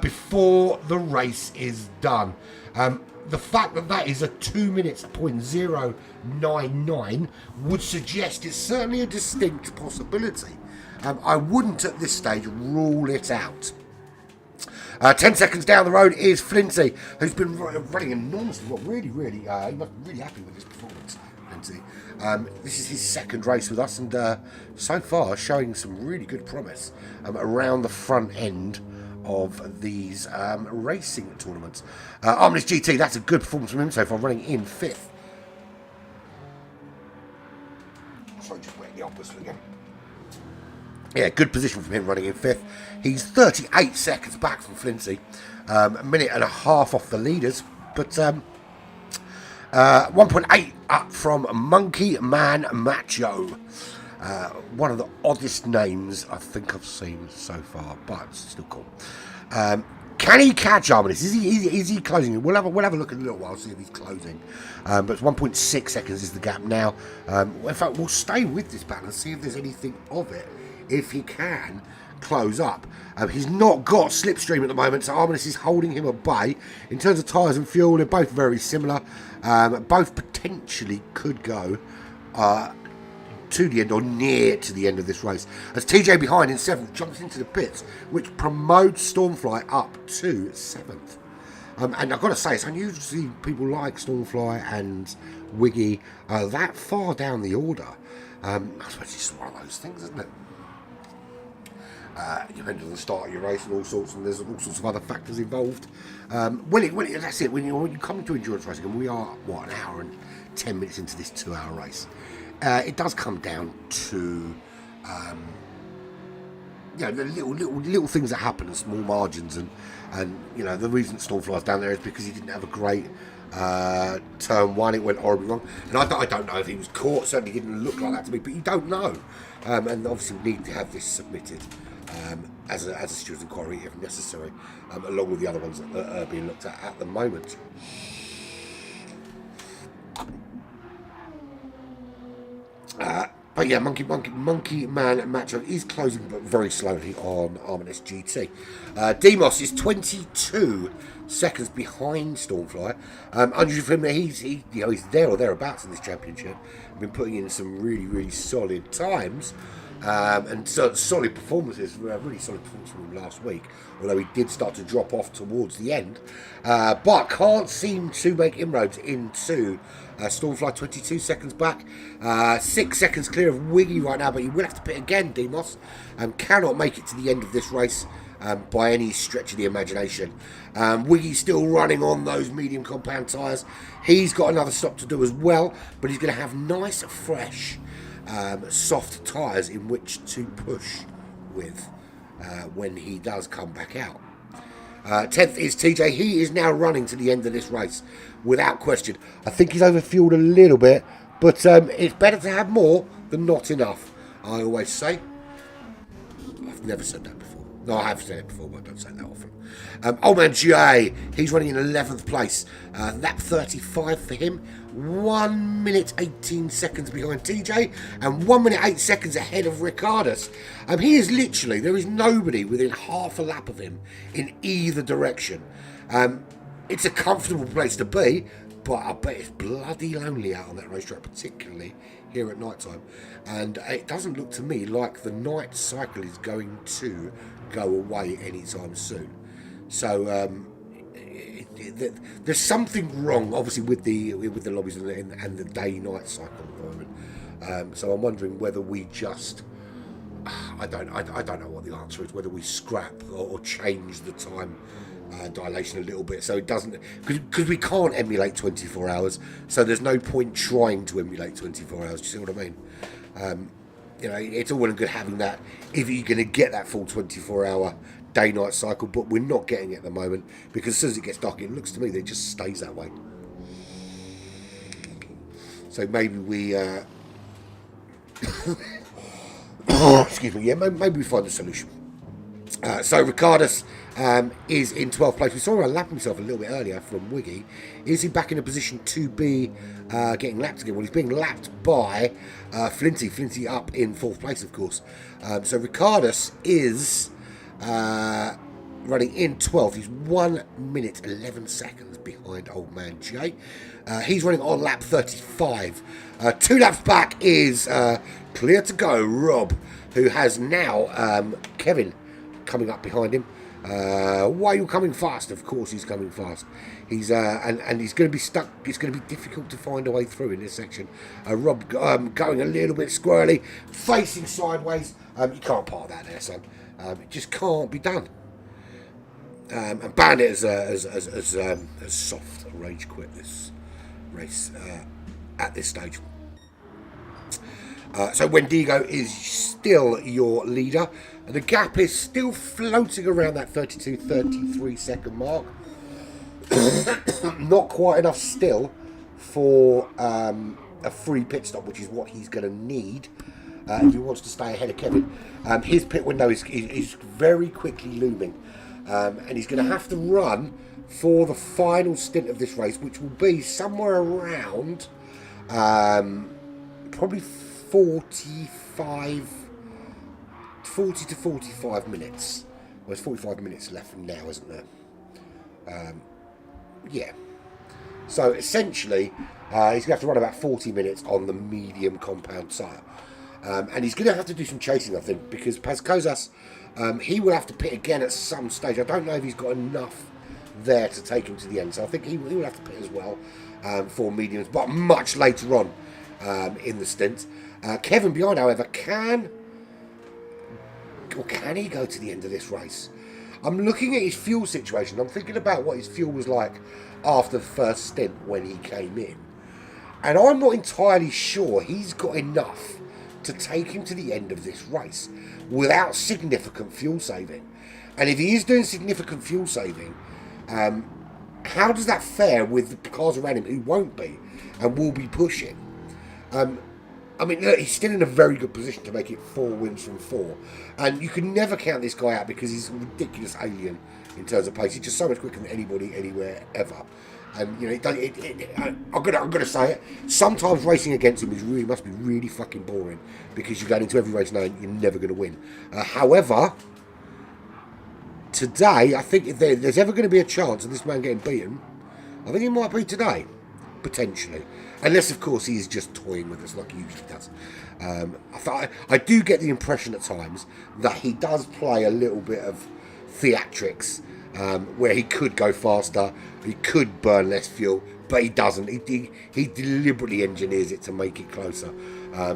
before the race is done? The fact that that is a 2 minutes .099 would suggest it's certainly a distinct possibility. I wouldn't at this stage rule it out. 10 seconds down the road is Flinty, who's been running enormously well. Really, he must be really happy with his performance, Flinty. This is his second race with us, and so far showing some really good promise around the front end of these racing tournaments. Arminus GT, that's a good performance from him so far, running in 5th. Sorry, just wetting the opposite again. Yeah, good position from him running in 5th. He's 38 seconds back from Flinty, a minute and a half off the leaders, but 1.8 up from Monkey Man Macho. One of the oddest names I think I've seen so far, but still cool. Can he catch Arminus? Is he closing? We'll have a look in a little while, see if he's closing. But it's 1.6 seconds is the gap now. In fact, we'll stay with this battle and see if there's anything of it, if he can close up. He's not got slipstream at the moment, so Arminus is holding him at bay. In terms of tyres and fuel, they're both very similar. Both potentially could go to the end or near to the end of this race, as TJ behind in 7th jumps into the pits, which promotes Stormfly up to 7th. And I've got to say, it's unusual to see people like Stormfly and Wiggy that far down the order. I suppose it's just one of those things, isn't it? Depending on the start of your race and all sorts, and there's all sorts of other factors involved. That's it. When you come to endurance racing, and we are an hour and 10 minutes into this 2-hour race, it does come down to the little things that happen and small margins, and the reason Stormfly's down there is because he didn't have a great turn 1. It went horribly wrong, and I don't know if he was caught. Certainly didn't look like that to me, but you don't know, and obviously we need to have this submitted as a stewards inquiry if necessary, along with the other ones that are being looked at the moment. But yeah, Monkey Man Macho is closing, but very slowly on Arminus GT. Demos is 22 seconds behind Stormfly. Unusual for him that he's there or thereabouts in this championship. Been putting in some really solid times. And so solid performances, really solid performance from him last week, although he did start to drop off towards the end, but can't seem to make inroads into Stormfly. 22 seconds back, 6 seconds clear of Wiggy right now, but he will have to pit again, Demos, cannot make it to the end of this race by any stretch of the imagination. Wiggy's still running on those medium compound tyres. He's got another stop to do as well, but he's going to have nice fresh soft tyres in which to push with when he does come back out. 10th is TJ. He is now running to the end of this race without question. I think he's overfueled a little bit, but it's better to have more than not enough, I always say. I've never said that before. No, I have said it before, but I don't say that often. Old man Jay, he's running in 11th place. Lap 35 for him. 1 minute 18 seconds behind TJ and 1 minute 8 seconds ahead of Ricardus. He is literally, there is nobody within half a lap of him in either direction. It's a comfortable place to be, but I bet it's bloody lonely out on that racetrack, particularly here at night time. And it doesn't look to me like the night cycle is going to go away anytime soon. So there's something wrong, obviously, with the lobbies and the day-night cycle at the moment. So I'm wondering whether we just, I don't know what the answer is. Whether we scrap or change the time dilation a little bit, so it doesn't, because we can't emulate 24 hours. So there's no point trying to emulate 24 hours. Do you see what I mean? It's all well and good having that if you're going to get that full 24-hour day-night cycle, but we're not getting it at the moment because as soon as it gets dark, it looks to me that it just stays that way. So maybe we excuse me, maybe we find a solution. So Ricardus is in 12th place. We saw him lap himself a little bit earlier from Wiggy. Is he back in a position to be getting lapped again? Well, he's being lapped by Flinty. Flinty up in 4th place, of course. So Ricardus is running in 12th. He's 1 minute 11 seconds behind old man Jay. He's running on lap 35. 2 laps back is clear to go Rob, who has now Kevin coming up behind him. Why are you coming fast? Of course he's coming fast. He's and he's going to be stuck. It's going to be difficult to find a way through in this section. Rob going a little bit squirrely, facing sideways. You can't park that there, son. It just can't be done. And Bandit has soft rage quit this race at this stage. So Wendigo is still your leader. The gap is still floating around that 32-33 second mark. Not quite enough still for a free pit stop, which is what he's going to need if he wants to stay ahead of Kevin. His pit window is very quickly looming. And he's going to have to run for the final stint of this race, which will be somewhere around probably 40 to 45 minutes. Well, there's 45 minutes left from now, isn't there? Yeah. So essentially, he's going to have to run about 40 minutes on the medium compound tyre. And he's going to have to do some chasing, I think, because Pascozas, he will have to pit again at some stage. I don't know if he's got enough there to take him to the end. So I think he will have to pit as well for mediums, but much later on in the stint. Kevin behind, however, can he go to the end of this race? I'm looking at his fuel situation. I'm thinking about what his fuel was like after the first stint when he came in. And I'm not entirely sure he's got enough to take him to the end of this race without significant fuel saving. And if he is doing significant fuel saving, how does that fare with the cars around him who won't be and will be pushing? I mean, look, he's still in a very good position to make it 4 wins from 4. And you can never count this guy out because he's a ridiculous alien in terms of pace. He's just so much quicker than anybody, anywhere, ever. And, I'm gonna say it. Sometimes racing against him must be really fucking boring because you're going into every race knowing you're never going to win. However, today, I think if there's ever going to be a chance of this man getting beaten, I think it might be today. Potentially, unless of course he is just toying with us like he usually does. I do get the impression at times that he does play a little bit of theatrics, where he could go faster, he could burn less fuel, but he doesn't. He deliberately engineers it to make it closer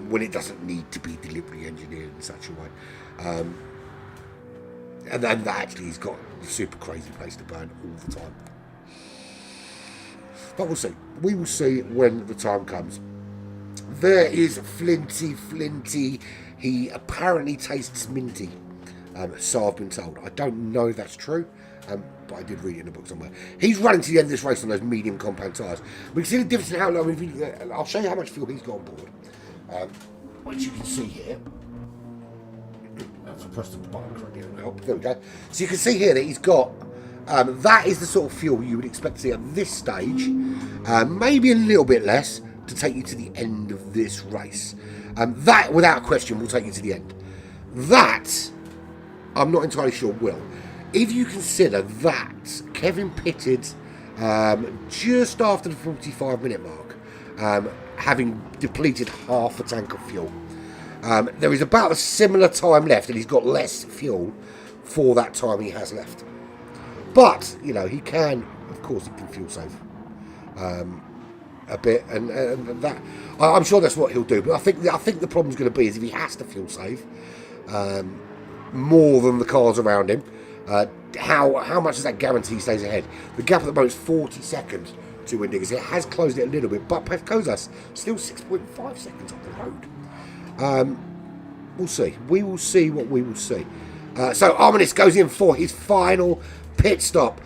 when it doesn't need to be deliberately engineered in such a way. And then actually he's got a super crazy place to burn all the time. But we'll see. We will see when the time comes. There is Flinty. He apparently tastes minty. So I've been told. I don't know if that's true, but I did read it in a book somewhere. He's running to the end of this race on those medium compound tyres. We can see the difference in how long. I'll show you how much fuel he's got on board, which you can see here. to press the button correctly. Oh, there we go. So you can see here that he's got, that is the sort of fuel you would expect to see at this stage, maybe a little bit less, to take you to the end of this race. That, without question, will take you to the end. That, I'm not entirely sure will. If you consider that Kevin pitted just after the 45-minute mark, having depleted half a tank of fuel, there is about a similar time left, and he's got less fuel for that time he has left. But, you know, he can, of course, he can fuel save a bit, and that, I'm sure that's what he'll do. But I think the problem's going to be is if he has to fuel save more than the cars around him, how much does that guarantee he stays ahead? The gap at the moment is 40 seconds to Windigers. It has closed it a little bit, but Kozas still 6.5 seconds up the road. We'll see. We will see what we will see. So Arminis goes in for his final pit stop.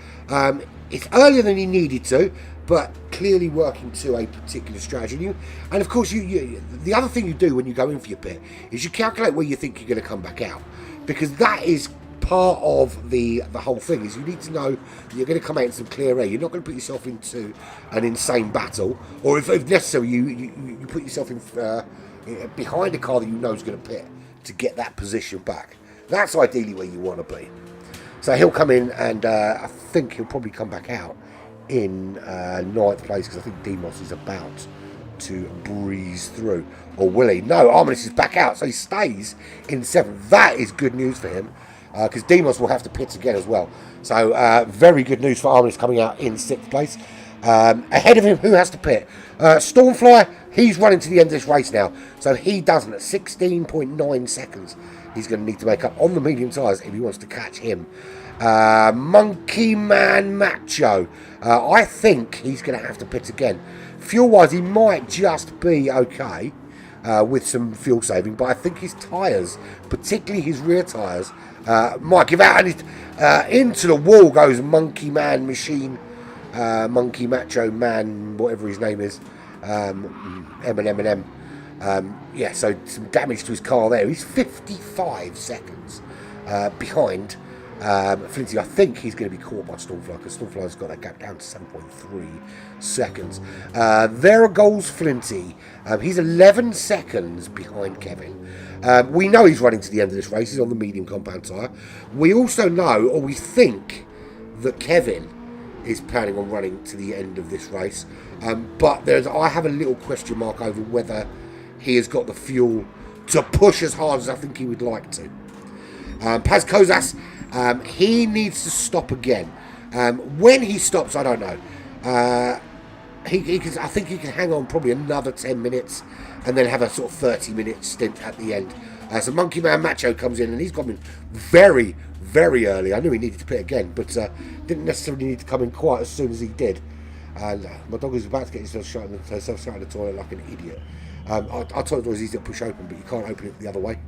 It's earlier than he needed to, but clearly working to a particular strategy. And of course, the other thing you do when you go in for your pit is you calculate where you think you're going to come back out, because that is part of the whole thing. Is you need to know that you're going to come out in some clear air. You're not going to put yourself into an insane battle, or if necessary, you put yourself in behind a car that you know is going to pit to get that position back. That's ideally where you want to be. So he'll come in, and I think he'll probably come back out in 9th place, because I think Demos is about to breeze through. Or will he? No, Arminis is back out, so he stays in 7th. That is good news for him, because Demos will have to pit again as well. So very good news for Arminis coming out in 6th place. Ahead of him, who has to pit? Stormfly, he's running to the end of this race now. So he doesn't, at 16.9 seconds. He's going to need to make up on the medium tyres if he wants to catch him. Monkey Man Macho, I think he's going to have to pit again. Fuel-wise, he might just be okay with some fuel saving, but I think his tyres, particularly his rear tyres, might give out. And into the wall goes Monkey Man Machine, Monkey Macho Man, whatever his name is, M&M. Yeah, so some damage to his car there. He's 55 seconds behind Flinty. I think he's going to be caught by Stormfly, because Stormfly's got that gap down to 7.3 seconds. There goes Flinty. He's 11 seconds behind Kevin. We know he's running to the end of this race. He's on the medium compound tyre. We also know, or we think, that Kevin is planning on running to the end of this race. But I have a little question mark over whether he has got the fuel to push as hard as I think he would like to. Paz Kozas, he needs to stop again. When he stops, I don't know. I think he can hang on probably another 10 minutes and then have a sort of 30-minute stint at the end. So Monkey Man Macho comes in, and he's gone in very, very early. I knew he needed to pit again, but didn't necessarily need to come in quite as soon as he did. And my dog is about to get himself shut in the toilet like an idiot. I told her it was easy to push open, but you can't open it the other way.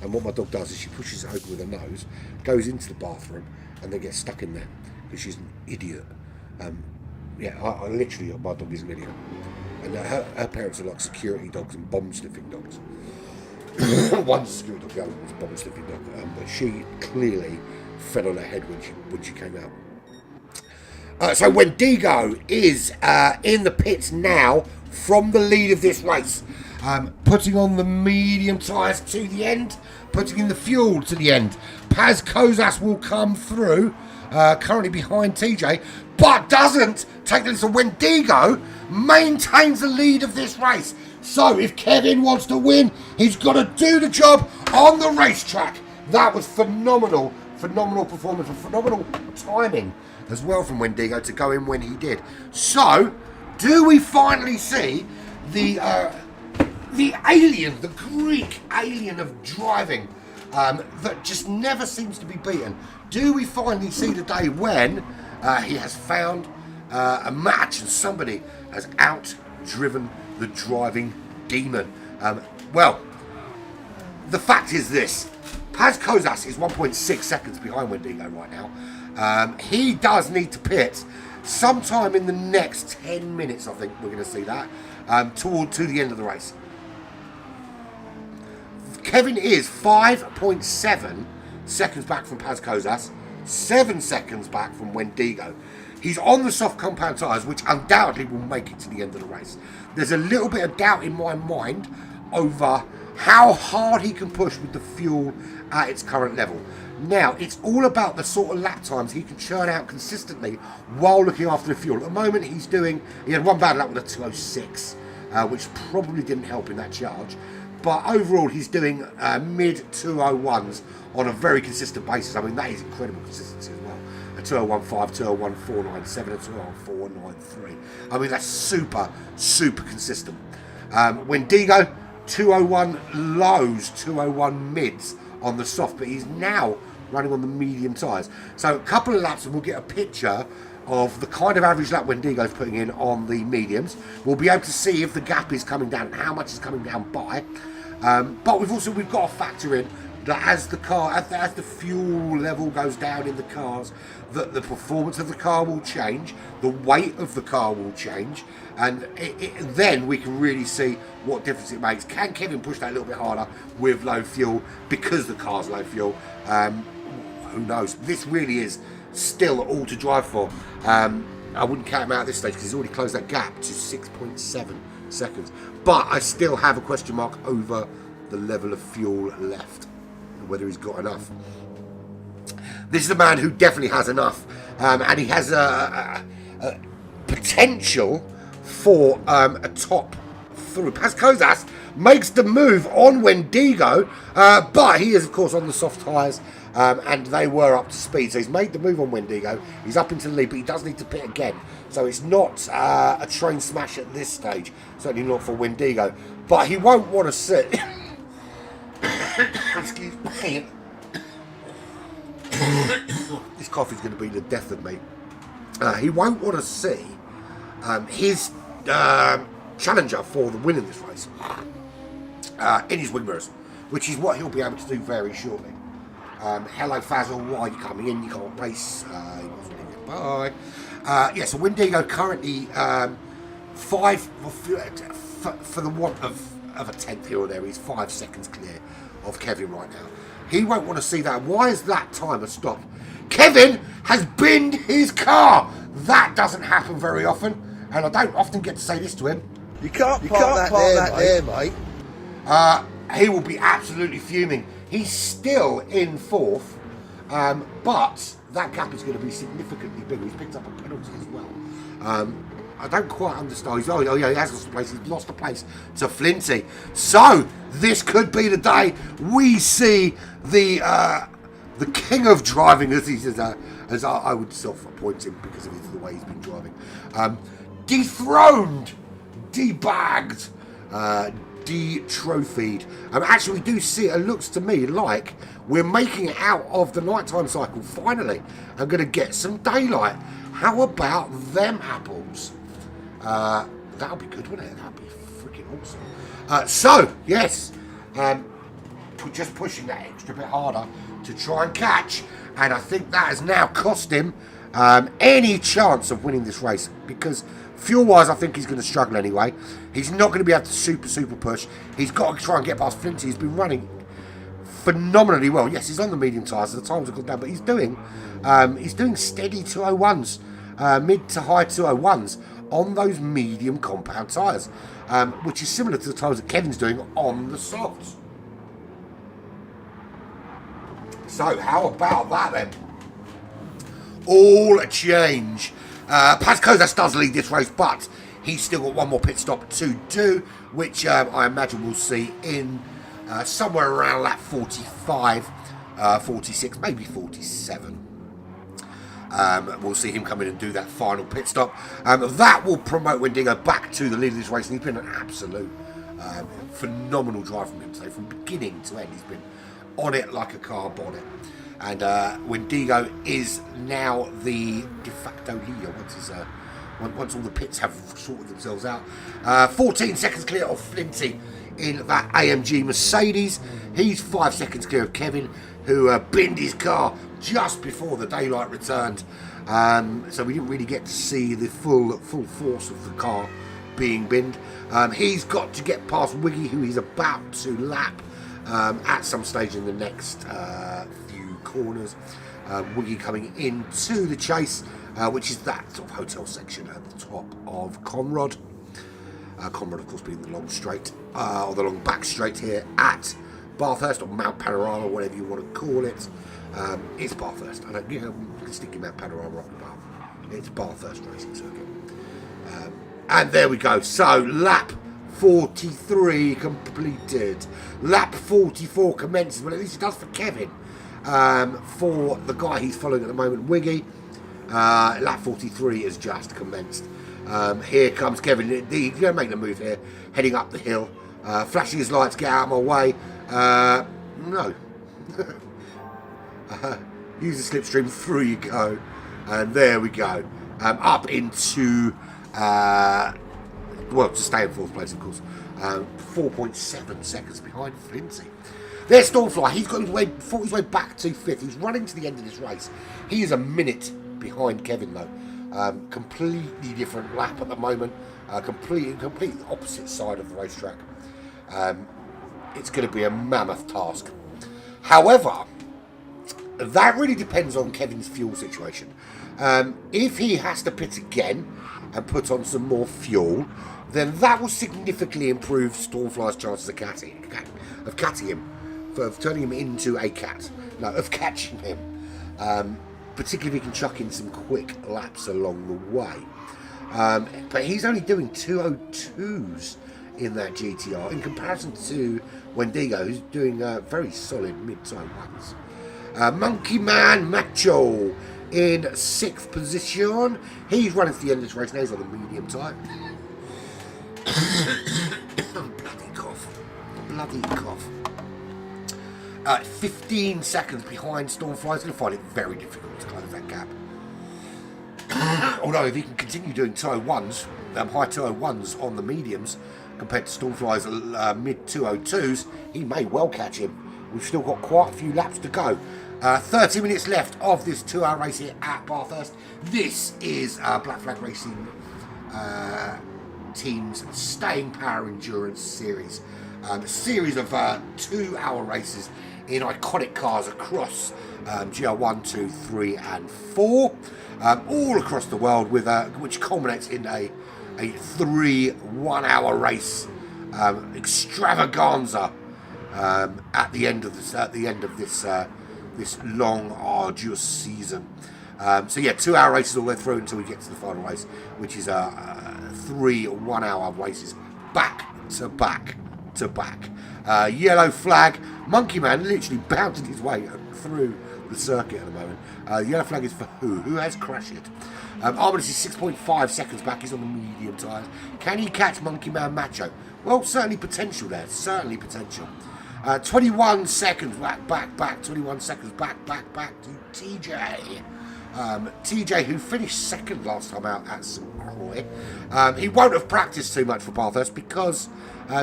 And what my dog does is she pushes it open with her nose, goes into the bathroom, and then gets stuck in there because she's an idiot. Yeah, I literally, my dog is an idiot. And her parents are like security dogs and bomb-sniffing dogs. One's a security dog, the other one's a bomb-sniffing dog. But she clearly fell on her head when she came out. So Wendigo is in the pits now from the lead of this race. Putting on the medium tyres to the end, putting in the fuel to the end. Paz Kozas will come through, currently behind TJ, but doesn't take this. So Wendigo maintains the lead of this race. So if Kevin wants to win, he's got to do the job on the racetrack. That was phenomenal performance, and phenomenal timing as well from Wendigo to go in when he did. So, do we finally see the alien, the Greek alien of driving that just never seems to be beaten? Do we finally see the day when he has found a match and somebody has out-driven the driving demon? Well, the fact is this. Paz Kozas is 1.6 seconds behind Wendigo right now. He does need to pit sometime in the next 10 minutes, I think we're going to see that, to the end of the race. Kevin is 5.7 seconds back from Paz Kozas, 7 seconds back from Wendigo. He's on the soft compound tyres, which undoubtedly will make it to the end of the race. There's a little bit of doubt in my mind over how hard he can push with the fuel at its current level. Now, it's all about the sort of lap times he can churn out consistently while looking after the fuel. At the moment, he had one bad lap with a 206, which probably didn't help in that charge. But overall, he's doing mid 201s on a very consistent basis. I mean, that is incredible consistency as well. A 201.5, 201.497, a 201.493. I mean, that's super, super consistent. Wendigo, 201 lows, 201 mids on the soft, but he's now running on the medium tyres. So a couple of laps and we'll get a picture of the kind of average lap Wendigo's putting in on the mediums. We'll be able to see if the gap is coming down and how much it's coming down by. But we've got to factor in that as the fuel level goes down in the cars, that the performance of the car will change, the weight of the car will change, and then we can really see what difference it makes. Can Kevin push that a little bit harder with low fuel because the car's low fuel? Who knows? This really is still all to drive for. I wouldn't count him out at this stage because he's already closed that gap to 6.7 seconds. But I still have a question mark over the level of fuel left, whether he's got enough. This is a man who definitely has enough, and he has a potential for a top through. Paz Kozas makes the move on Wendigo, but he is, of course, on the soft tyres, and they were up to speed. So he's made the move on Wendigo. He's up into the lead, but he does need to pit again. So it's not a train smash at this stage, certainly not for Wendigo. But he won't want to sit. Excuse me. This coffee's going to be the death of me. He won't want to see his challenger for the win in this race in his wing mirrors, which is what he'll be able to do very shortly. Hello Fazal, why are you coming in? You can't race. He wasn't going to get by. So Wendigo currently 5 for the want of a tenth here or there. He's 5 seconds clear of Kevin right now. He won't want to see that. Why is that timer stopped? Kevin has binned his car. That doesn't happen very often, and I don't often get to say this to him. You can't park that there, mate. He will be absolutely fuming. He's still in 4th, but that gap is going to be significantly bigger. He's picked up a penalty as well. I don't quite understand. He has lost the place. He's lost the place to Flinty. So this could be the day we see the king of driving, as I would self-appoint him because of the way he's been driving, dethroned, debagged, de-trophied. Actually, we do see it looks to me like we're making it out of the nighttime cycle finally. I'm going to get some daylight. How about them apples? That'll be good, wouldn't it? That'll be freaking awesome. So, yes, just pushing that extra bit harder to try and catch, and I think that has now cost him any chance of winning this race, because fuel-wise, I think he's going to struggle anyway. He's not going to be able to super push. He's got to try and get past Flinty. He's been running phenomenally well. Yes, he's on the medium tyres, so the times have gone down, but he's doing steady 201s, mid to high 201s on those medium compound tyres, which is similar to the times that Kevin's doing on the softs. So how about that then? All a change. Paz Kozas does lead this race, but he's still got one more pit stop to do, which I imagine we'll see in somewhere around lap 45, 46, maybe 47. We'll see him come in and do that final pit stop. That will promote Wendigo back to the lead of this race, and he's been an absolute phenomenal drive from him today. From beginning to end, he's been on it like a car bonnet. And Wendigo is now the de facto leader once all the pits have sorted themselves out. 14 seconds clear of Flinty in that AMG Mercedes. He's 5 seconds clear of Kevin, who binned his car just before the daylight returned. So we didn't really get to see the full force of the car being binned. He's got to get past Wiggy, who he's about to lap. at some stage in the next few corners. Wiggy coming into the chase, which is that sort of hotel section at the top of Conrod. Conrod, of course, being the long straight, or the long back straight here at Bathurst, or Mount Panorama, whatever you want to call it. It's Bathurst. I don't, you can stick your Mount Panorama off the bar. It's Bathurst Racing Circuit. And there we go. So, lap 43 completed. Lap 44 commences. Well, at least it does for Kevin. For the guy he's following at the moment, Wiggy, lap 43 has just commenced. Here comes Kevin. He's going to make the move here, heading up the hill, flashing his lights, get out of my way. No. Use the slipstream, through you go. And there we go. Up into, well, to stay in fourth place, of course. 4.7 seconds behind Flinty. There's Stormfly. He's got fought his way back to fifth. He's running to the end of this race. He is a minute behind Kevin, though. Completely different lap at the moment. Completely opposite side of the racetrack. It's going to be a mammoth task. However, that really depends on Kevin's fuel situation. If he has to pit again and put on some more fuel, then that will significantly improve Stormfly's chances of catching him. Of turning him into a cat. No, of catching him. Particularly if he can chuck in some quick laps along the way. But he's only doing 2:02s in that GTR in comparison to Wendigo, who's doing very solid mid-time ones. Monkey Man Macho in 6th position. He's running to the end of this race now. He's on the medium time. Bloody cough. 15 seconds behind Stormfly. He's going to find it very difficult to close that gap. Although if he can continue doing 201s, high 201s on the mediums compared to Stormfly's mid 202s, he may well catch him. We've still got quite a few laps to go. 30 minutes left of this 2-hour race here at Bathurst. This is Black Flag Racing Team's Staying Power Endurance Series. A series of 2-hour races in iconic cars across GR1, 2, 3 and 4. All across the world, with which culminates in a 3 1-hour race extravaganza at the end of this long, arduous season. So yeah, 2-hour races all the way through until we get to the final race, which is 3 1-hour races back to back to back. Yellow flag. Monkey Man literally bouncing his way through the circuit at the moment. Yellow flag is for who? Who has crashed it? Armitage is 6.5 seconds back. He's on the medium tyres. Can he catch Monkey Man Macho? Well, certainly potential there. Certainly potential. 21 seconds back. 21 seconds back to TJ. TJ, who finished second last time out at St Croix. He won't have practiced too much for Bathurst because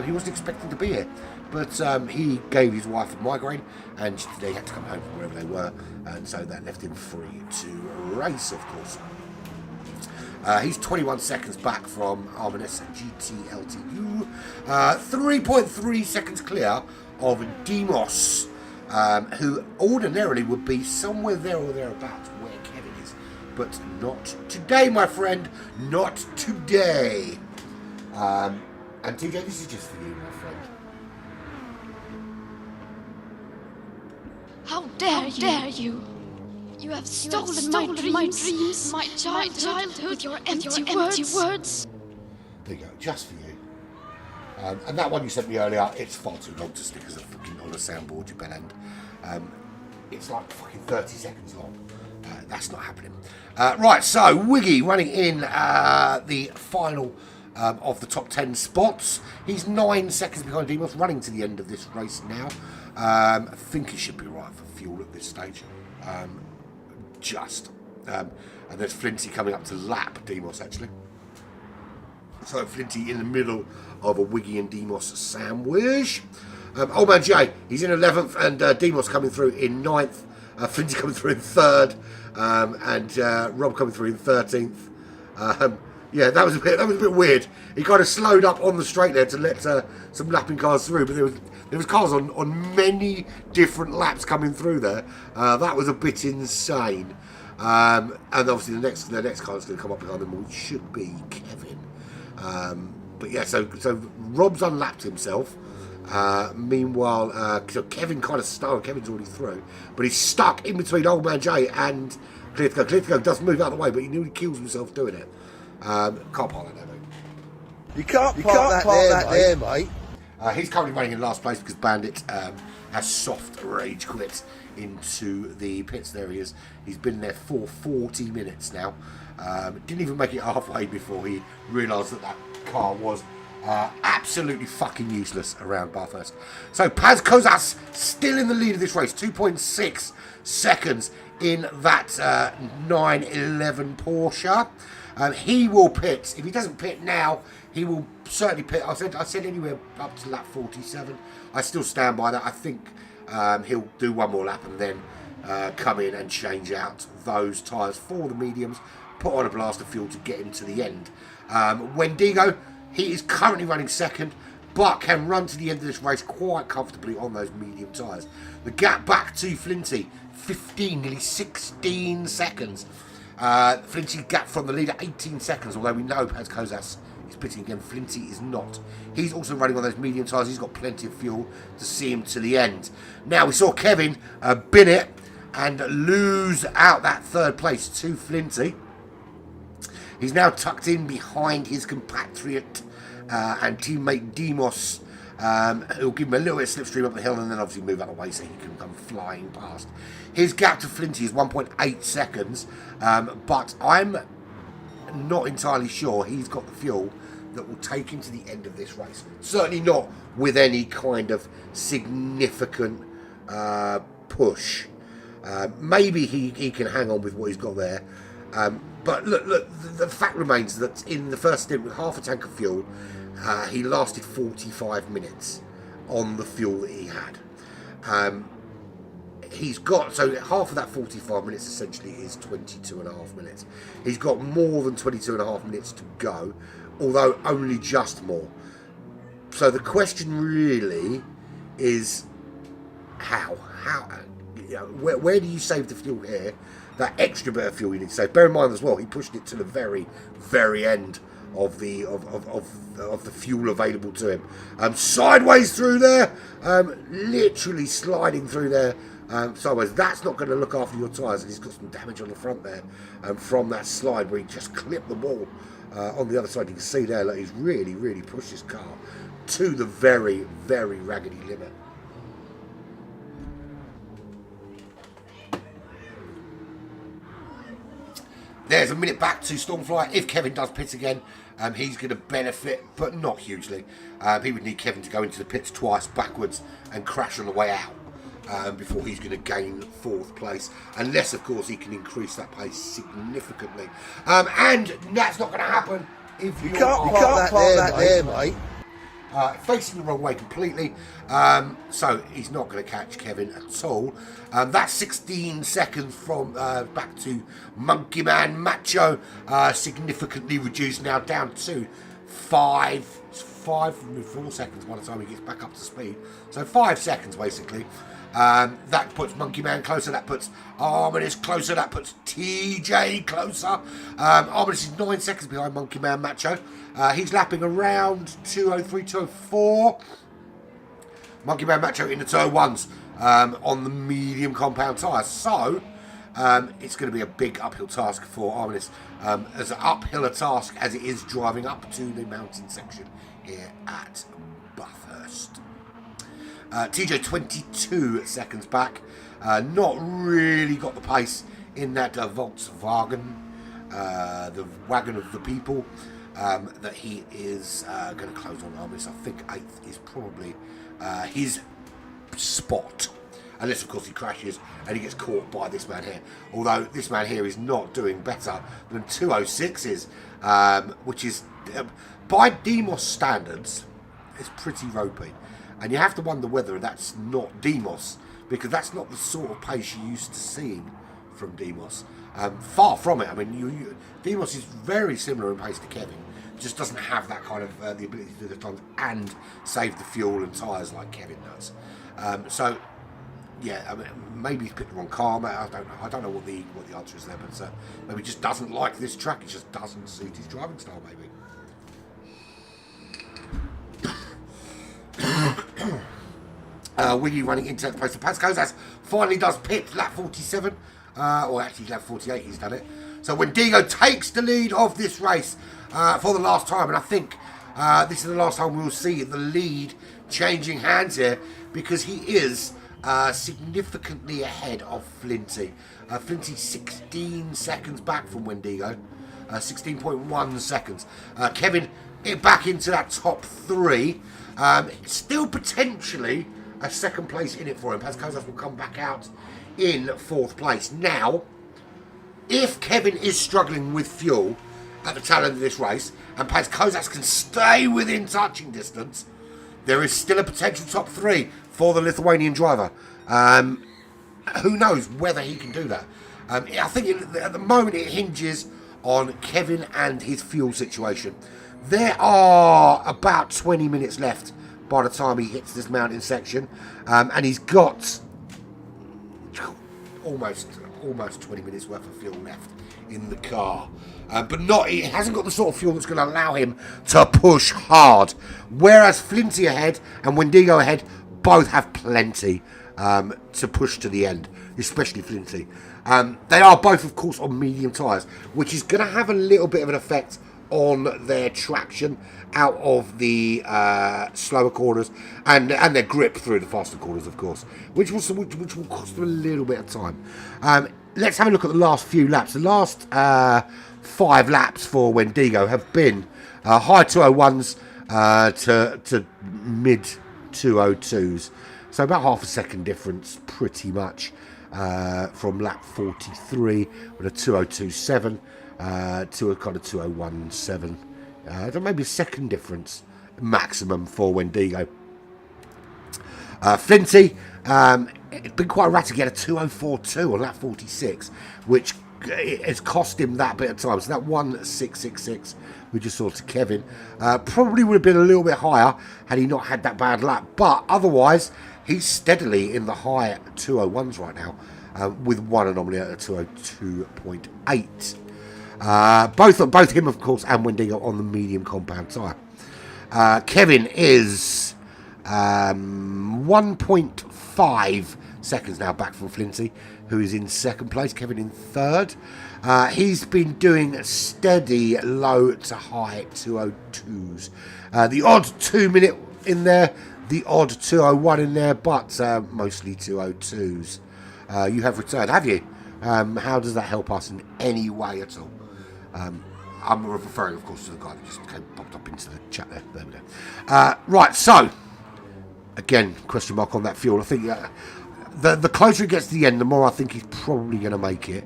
he wasn't expecting to be here. But he gave his wife a migraine and they had to come home from wherever they were. And so that left him free to race, of course. He's 21 seconds back from Armitage GTLTU. 3.3 seconds clear of Demos, who ordinarily would be somewhere there or thereabouts where Kevin is. But not today, my friend. Not today. And TJ, this is just for you, my friend. How dare you? You have stolen my dreams, my childhood with your empty words. There you go, just for you. And that one you sent me earlier, it's far too long to stick as a fucking on a soundboard, you bellend. It's like fucking 30 seconds long. That's not happening. Right, so Wiggy running in the final of the top 10 spots. He's 9 seconds behind Demos, running to the end of this race now. I think he should be right for fuel at this stage. And there's Flinty coming up to lap Demos, actually. So Flinty in the middle of a Wiggy and Demos sandwich. Old Man Jay, he's in 11th, and Demos coming through in 9th. Flinty coming through in 3rd, and Rob coming through in 13th. Yeah, that was a bit weird. He kind of slowed up on the straight there to let some lapping cars through, but there was cars on many different laps coming through there. That was a bit insane. And obviously the next car that's going to come up behind them should be Kevin. But yeah, so Rob's unlapped himself. Meanwhile, so Kevin kind of stuck. Kevin's already through, but he's stuck in between Old Man Jay and Clear to Go. Clear to Go does move out of the way, but he nearly kills himself doing it. Can't park that there, mate. You can't park that there, mate. He's currently running in last place because Bandit has soft rage quit into the pits. There he is. He's been there for 40 minutes now. Didn't even make it halfway before he realised that car was absolutely fucking useless around Bathurst. So Paz Kozas still in the lead of this race, 2.6 seconds in that 911 Porsche. He will pit. If he doesn't pit now, he will certainly pit. I said anywhere up to lap 47. I still stand by that. I think he'll do one more lap and then come in and change out those tyres for the mediums, put on a blast of fuel to get him to the end. Wendigo, he is currently running second, but can run to the end of this race quite comfortably on those medium tyres. The gap back to Flinty, 15, nearly 16 seconds. Flinty gap from the leader, 18 seconds, although we know Paz Kozas is pitting again. Flinty is not. He's also running on those medium tyres. He's got plenty of fuel to see him to the end. Now, we saw Kevin bin it and lose out that third place to Flinty. He's now tucked in behind his compatriot and teammate Demos, who'll give him a little bit of slipstream up the hill and then obviously move out of the way so he can come flying past. His gap to Flinty is 1.8 seconds, but I'm not entirely sure he's got the fuel that will take him to the end of this race. Certainly not with any kind of significant push. Maybe he can hang on with what he's got there. But look, the fact remains that in the first stint with half a tank of fuel, he lasted 45 minutes on the fuel that he had. He's got, so half of that 45 minutes essentially is 22 and a half minutes. He's got more than 22 and a half minutes to go, although only just more. So the question really is how you know, where do you save the fuel here? That extra bit of fuel you need to save. Bear in mind as well, he pushed it to the very, very end of the fuel available to him. Sideways through there, literally sliding through there. Sideways. That's not going to look after your tyres, and he's got some damage on the front there from that slide where he just clipped the wall. On the other side, you can see there, like, he's really, really pushed his car to the very, very raggedy limit. There's a minute back to Stormfly. If Kevin does pit again, he's going to benefit, but not hugely. He would need Kevin to go into the pits twice backwards and crash on the way out before he's going to gain fourth place. Unless, of course, he can increase that pace significantly. And that's not going to happen if you can't park that there, mate. Facing the wrong way completely, so he's not going to catch Kevin at all. That's 16 seconds from back to Monkey Man Macho, significantly reduced now down to 4 seconds by the time he gets back up to speed. So 5 seconds basically. That puts Monkey Man closer, that puts Arminis closer, that puts TJ closer. Arminis is 9 seconds behind Monkey Man Macho. He's lapping around 203, 204. Monkey Man Macho in the 201s on the medium compound tyres. So it's going to be a big uphill task for Arminis. As uphill a task as it is driving up to the mountain section here at Bathurst. TJ 22 seconds back. Not really got the pace in that Volkswagen, the wagon of the people, that he is going to close on Arminis. I think 8th is probably his spot. Unless, of course, he crashes and he gets caught by this man here. Although this man here is not doing better than 206s, which is, by Demos standards, it's pretty ropey. And you have to wonder whether that's not Demos, because that's not the sort of pace you're used to seeing from Demos. Far from it. I mean, Demos is very similar in pace to Kevin. Just doesn't have that kind of the ability to do the times and save the fuel and tyres like Kevin does. So, yeah, I mean, maybe he's picked the wrong car. I don't know what the answer is there, but maybe he just doesn't like this track. It just doesn't suit his driving style, maybe. Wiggy running into the post of Pascozas finally does pit lap 47, or actually lap 48 he's done it. So Wendigo takes the lead of this race for the last time, and I think this is the last time we'll see the lead changing hands here, because he is significantly ahead of Flinty. Flinty 16 seconds back from Wendigo, 16.1 seconds. Kevin back into that top 3, still potentially a second place in it for him. Pascozas will come back out in 4th place. Now, if Kevin is struggling with fuel at the tail end of this race, and Pascozas can stay within touching distance, there is still a potential top 3 for the Lithuanian driver. Who knows whether he can do that? I think at the moment it hinges on Kevin and his fuel situation. There are about 20 minutes left by the time he hits this mountain section, and he's got almost 20 minutes worth of fuel left in the car, but he hasn't got the sort of fuel that's going to allow him to push hard, whereas Flinty ahead and Wendigo ahead both have plenty to push to the end, especially Flinty. They are both, of course, on medium tyres, which is going to have a little bit of an effect on their traction out of the slower corners and their grip through the faster corners, of course, which will cost them a little bit of time. Let's have a look at the last few laps. The last 5 laps for Wendigo have been high 201s to mid 202s, so about half a second difference pretty much from lap 43 with a 202.7 to a kind of 201.7. Maybe a second difference maximum for Wendigo. Flinty, it's been quite erratic to get a 204.2 on lap 46, which has cost him that bit of time. So that 1.666 we just saw to Kevin probably would have been a little bit higher had he not had that bad lap. But otherwise, he's steadily in the high 201s right now, with one anomaly at a 202.8. Both him, of course, and Wendigo on the medium compound tyre. Kevin is 1.5 seconds now back from Flinty, who is in 2nd place. Kevin in 3rd. He's been doing steady low to high 202s. The odd 2 minute in there, the odd 201 in there, but mostly 202s. You have returned, have you? How does that help us in any way at all? I'm referring, of course, to the guy that just popped up into the chat there. There we go. Right, so, again, question mark on that fuel. I think the closer it gets to the end, the more I think he's probably going to make it,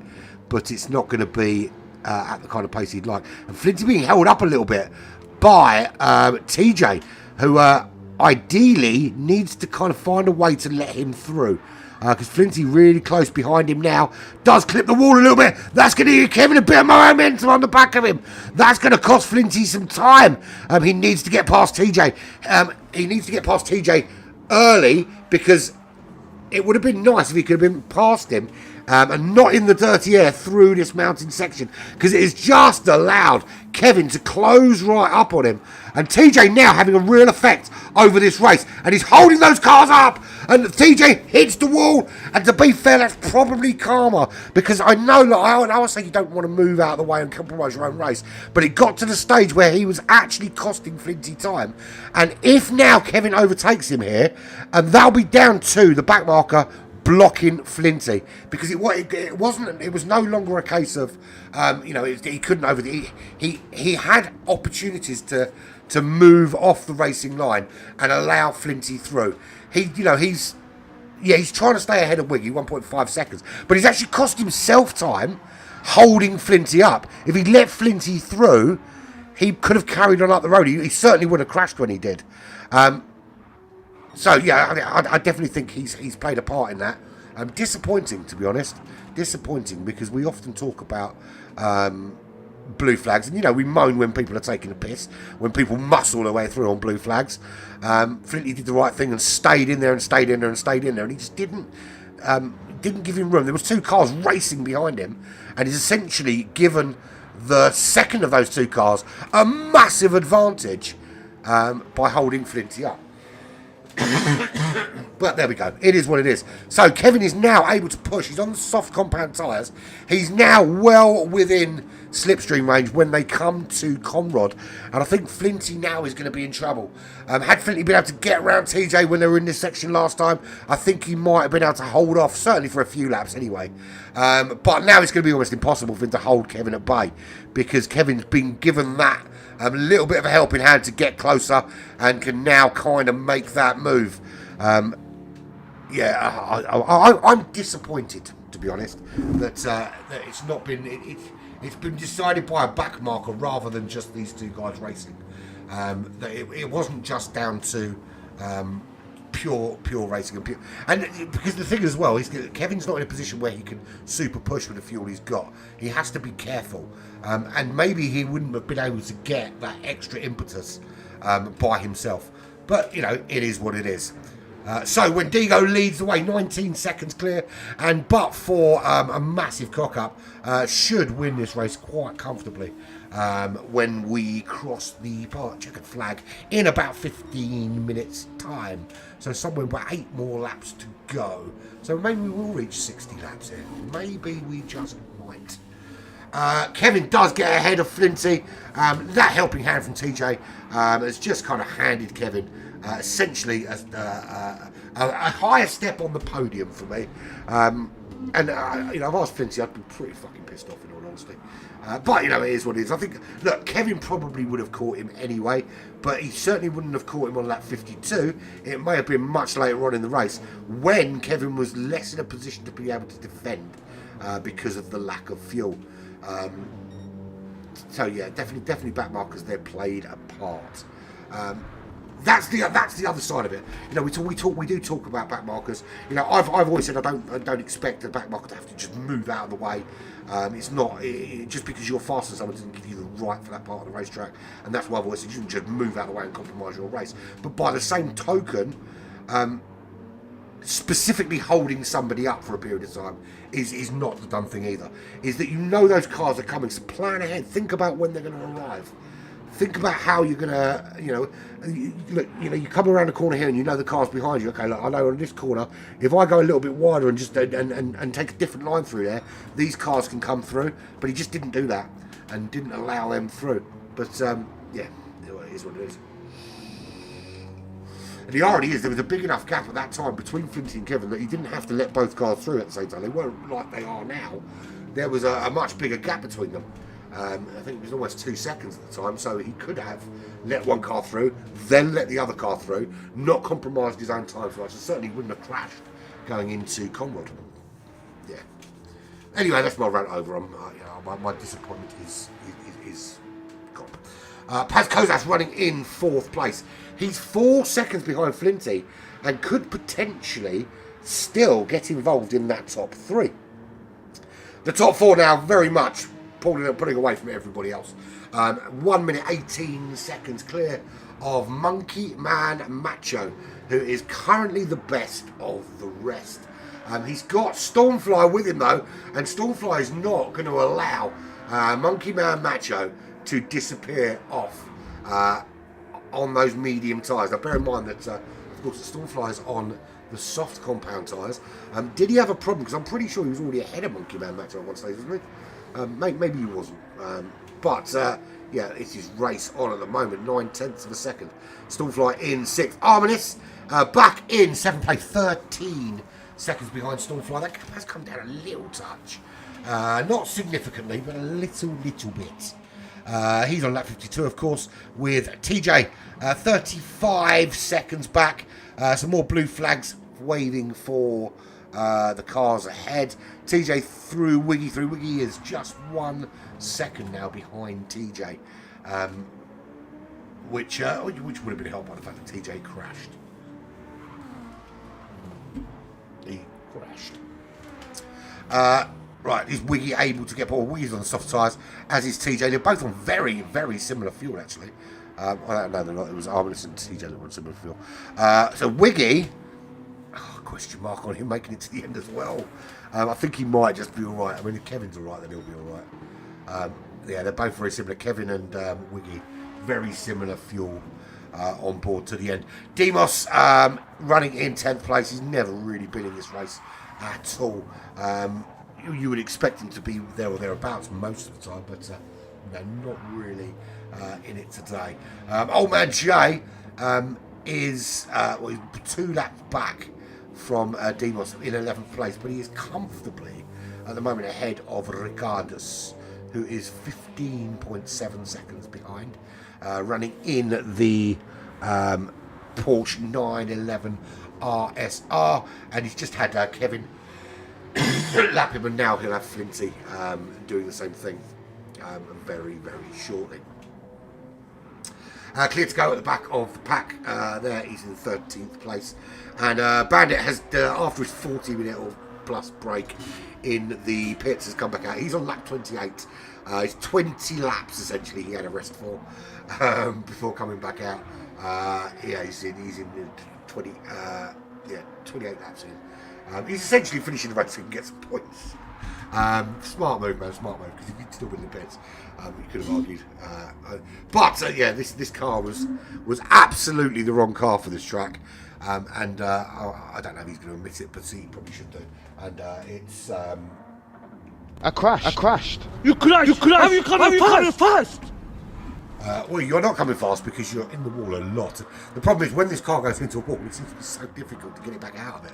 but it's not going to be at the kind of pace he'd like. And Flinty's being held up a little bit by TJ, who ideally needs to kind of find a way to let him through. Because Flinty really close behind him now. Does clip the wall a little bit. That's going to give Kevin a bit of momentum on the back of him. That's going to cost Flinty some time. He needs to get past TJ. He needs to get past TJ early, because it would have been nice if he could have been past him and not in the dirty air through this mountain section, because it has just allowed Kevin to close right up on him. And TJ now having a real effect over this race, and he's holding those cars up, and TJ hits the wall. And to be fair, that's probably karma, because I know, like, I would say you don't want to move out of the way and compromise your own race, but it got to the stage where he was actually costing Flinty time. And if now Kevin overtakes him here, and they'll be down to the back marker blocking Flinty, because it was no longer a case of he couldn't he had opportunities to move off the racing line and allow Flinty through. He's trying to stay ahead of Wiggy, 1.5 seconds, but he's actually cost himself time holding Flinty up. If he'd let Flinty through, he could have carried on up the road. He certainly would have crashed when he did. So yeah, I definitely think he's played a part in that. Disappointing, to be honest. Disappointing, because we often talk about blue flags, and we moan when people are taking a piss, when people muscle their way through on blue flags. Flinty did the right thing and stayed in there and stayed in there and stayed in there, and he just didn't give him room. There was 2 cars racing behind him, and he's essentially given the second of those 2 cars a massive advantage by holding Flinty up. But there we go. It is what it is. So Kevin is now able to push. He's on the soft compound tyres. He's now well within slipstream range when they come to Conrod. And I think Flinty now is going to be in trouble. Had Flinty been able to get around TJ when they were in this section last time, I think he might have been able to hold off, certainly for a few laps anyway. But now it's going to be almost impossible for him to hold Kevin at bay, because Kevin's been given that a little bit of a helping hand to get closer and can now kind of make that move. I'm disappointed, to be honest, that it's not been. It's been decided by a back marker rather than just these 2 guys racing. That it wasn't just down to pure racing and because the thing as well is Kevin's not in a position where he can super push with the fuel he's got. He has to be careful, and maybe he wouldn't have been able to get that extra impetus by himself. But it is what it is. So when Digo leads the way, 19 seconds clear, but for a massive cock-up, should win this race quite comfortably when we cross the checkered flag in about 15 minutes' time. So somewhere about 8 more laps to go. So maybe we will reach 60 laps here. Maybe we just might. Kevin does get ahead of Flinty. That helping hand from TJ has just kind of handed Kevin essentially a higher step on the podium for me. I've asked Flinty, I'd be pretty fucking pissed off in all honesty. But it is what it is. I think, look, Kevin probably would have caught him anyway, but he certainly wouldn't have caught him on lap 52. It may have been much later on in the race when Kevin was less in a position to be able to defend because of the lack of fuel. So yeah, definitely back markers there played a part. That's the other side of it. We do talk about back markers. I've always said I don't expect a back marker to have to just move out of the way. It's not just because you're faster than someone doesn't give you the right for that part of the racetrack, and that's why I've always said you shouldn't just move out of the way and compromise your race. But by the same token, specifically holding somebody up for a period of time is not the done thing either. Is that those cars are coming, so plan ahead. Think about when they're going to arrive. Think about how you're going to, you come around the corner here and the car's behind you. Okay, look, I know on this corner, if I go a little bit wider and just and take a different line through there, these cars can come through. But he just didn't do that and didn't allow them through. But it is what it is. And the irony is there was a big enough gap at that time between Flinty and Kevin that he didn't have to let both cars through at the same time. They weren't like they are now. There was a much bigger gap between them. I think it was almost 2 seconds at the time, so he could have let one car through, then let the other car through, not compromised his own time so much, and certainly wouldn't have crashed going into Conrod. Yeah. Anyway, that's my rant over. My disappointment is gone. Paz Kozas running in 4th place. He's 4 seconds behind Flinty and could potentially still get involved in that top 3. The top 4 now very much pulling away from everybody else. 1 minute 18 seconds clear of Monkey Man Macho, who is currently the best of the rest. He's got Stormfly with him though, and Stormfly is not going to allow Monkey Man Macho to disappear off on those medium tyres. Now bear in mind that of course the Stormfly is on the soft compound tyres. Did he have a problem? Because I'm pretty sure he was already ahead of Monkey Man Macho at one stage, wasn't he? Maybe he wasn't, but it's his race on at the moment. 9/10 of a second. Stormfly in 6th. Arminis back in 7th place, 13 seconds behind Stormfly. That has come down a little touch, not significantly, but a little bit. He's on lap 52, of course, with TJ 35 seconds back. Some more blue flags waving for the cars ahead. TJ through Wiggy. Wiggy is just 1 second now behind TJ, which would have been helped by the fact that TJ crashed. He crashed. Right, is Wiggy able to get ball? Wiggy's on the soft tyres, as is TJ. They're both on very, very similar fuel, actually. I don't know, they're not. It was Arminus and TJ that were on similar fuel. So Wiggy, question mark on him making it to the end as well. I think he might just be all right. I mean, if Kevin's all right, then he'll be all right. Yeah, they're both very similar. Kevin and Wiggy, very similar fuel on board to the end. Demos running in 10th place. He's never really been in this race at all. You would expect him to be there or thereabouts most of the time, but no, not really in it today. Old man Jay is he's 2 laps back from Demos in 11th place, but he is comfortably at the moment ahead of Ricardus, who is 15.7 seconds behind, running in the Porsche 911 RSR, and he's just had Kevin lap him, and now he'll have Flinty doing the same thing very, very shortly. Clear to go at the back of the pack. There, he's in 13th place. And Bandit has, after his 40-minute or plus break in the pits, has come back out. He's on lap 28. It's 20 laps, essentially, he had a rest for before coming back out. Yeah, he's in 28 laps in. He's essentially finishing the race so he can get some points. Smart move, man, smart move, because if he'd still been in the pits, you could have argued. But yeah, this car was absolutely the wrong car for this track, and I don't know if he's going to admit it, but he probably should do. And it's I crashed. You crashed. How are you coming fast? Well, you're not coming fast because you're in the wall a lot. The problem is when this car goes into a wall, it seems to be so difficult to get it back out of it.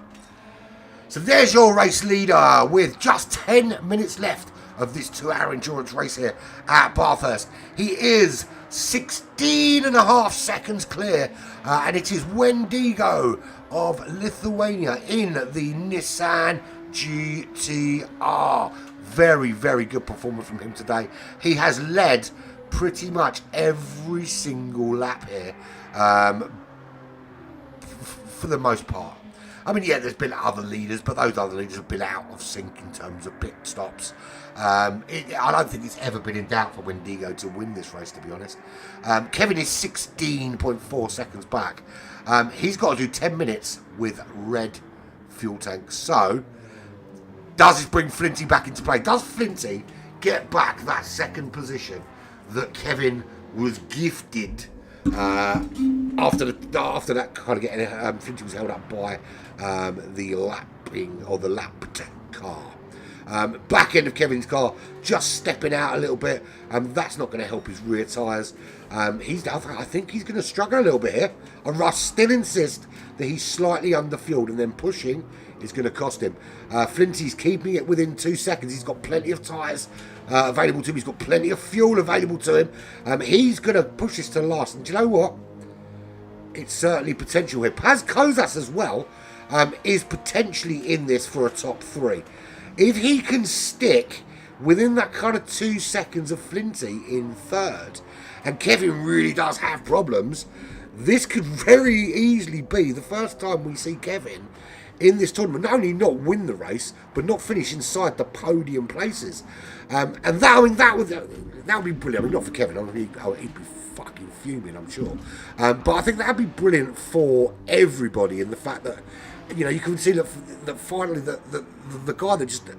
So there's your race leader with just 10 minutes left of this 2-hour endurance race here at Bathurst. He is 16.5 seconds clear, and it is Wendigo of Lithuania in the Nissan GTR. Very, very good performance from him today. He has led pretty much every single lap here, for the most part. I mean, yeah, there's been other leaders, but those other leaders have been out of sync in terms of pit stops. I don't think it's ever been in doubt for Wendigo to win this race, to be honest. Kevin is 16.4 seconds back. He's got to do 10 minutes with red fuel tanks. So, does this bring Flinty back into play? Does Flinty get back that second position that Kevin was gifted after that kind of getting Flinty was held up by the lapping or the lapped car. Back end of Kevin's car just stepping out a little bit, that's not going to help his rear tyres. I think he's going to struggle a little bit here. And Russ still insists that he's slightly underfueled, and then pushing is going to cost him. Flinty's keeping it within 2 seconds. He's got plenty of tyres available to him. He's got plenty of fuel available to him. He's going to push this to last. And do you know what? It's certainly potential here. Paz Kozas as well is potentially in this for a top 3. If he can stick within that kind of 2 seconds of Flinty in third, and Kevin really does have problems, this could very easily be the first time we see Kevin in this tournament not only not win the race, but not finish inside the podium places. And that would be brilliant. I mean, not for Kevin. He'd be fucking fuming, I'm sure. But I think that'd be brilliant for everybody in the fact that, you know, you can see that finally the guy that just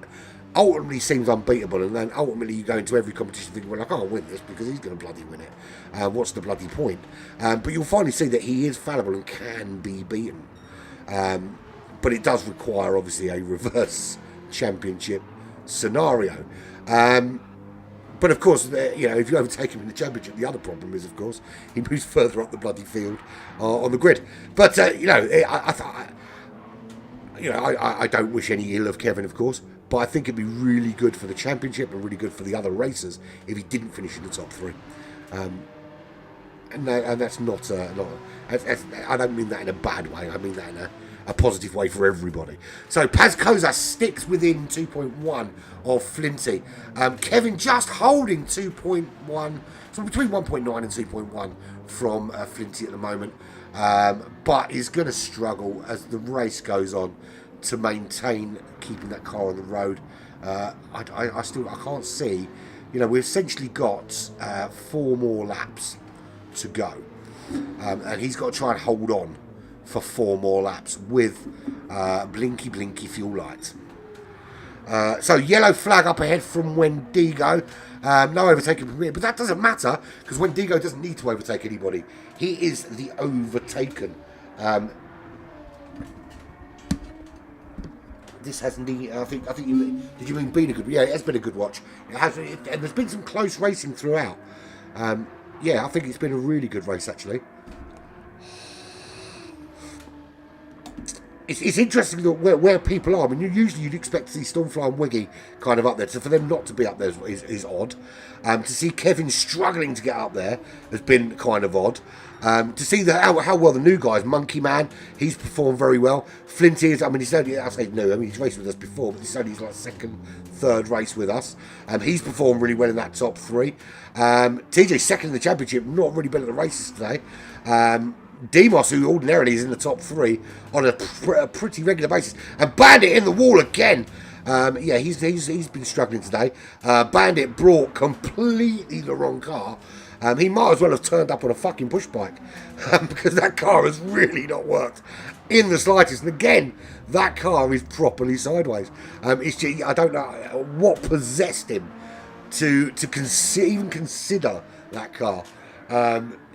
ultimately seems unbeatable, and then ultimately you go into every competition thinking, well, I can't win this because he's going to bloody win it. What's the bloody point? But you'll finally see that he is fallible and can be beaten. But it does require, obviously, a reverse championship scenario. But, of course, you know, if you overtake him in the championship, the other problem is, of course, he moves further up the bloody field on the grid. But, you know, I don't wish any ill of Kevin, of course, but I think it'd be really good for the championship and really good for the other racers if he didn't finish in the top 3. And that's not, I don't mean that in a bad way, I mean that in a positive way for everybody. So Paz Kozas sticks within 2.1 of Flinty. Kevin just holding 2.1, so between 1.9 and 2.1 from Flinty at the moment. But is going to struggle as the race goes on to maintain keeping that car on the road. I can't see. We've essentially got 4 more laps to go, and he's got to try and hold on for 4 more laps with blinky fuel lights. So yellow flag up ahead from Wendigo. No overtaking from here, but that doesn't matter because Wendigo doesn't need to overtake anybody. He is the overtaken. This hasn't been. I think did you mean been a good? Yeah, it has been a good watch. It has, and there's been some close racing throughout. Yeah, I think it's been a really good race actually. It's interesting that where people are. I mean, usually you'd expect to see Stormfly and Wiggy kind of up there. So for them not to be up there is odd. To see Kevin struggling to get up there has been kind of odd. To see how well the new guys, Monkey Man, he's performed very well. Flinty is, I mean, he's only, I say new, I mean, he's raced with us before, but this is only his like third race with us. He's performed really well in that top 3. TJ second in the championship, not really been at the races today. Demos, who ordinarily is in the top 3 on a pretty regular basis, and Bandit in the wall again. Yeah, he's been struggling today. Bandit brought completely the wrong car. He might as well have turned up on a fucking push bike because that car has really not worked in the slightest. And again, that car is properly sideways. It's just, I don't know what possessed him to even consider that car.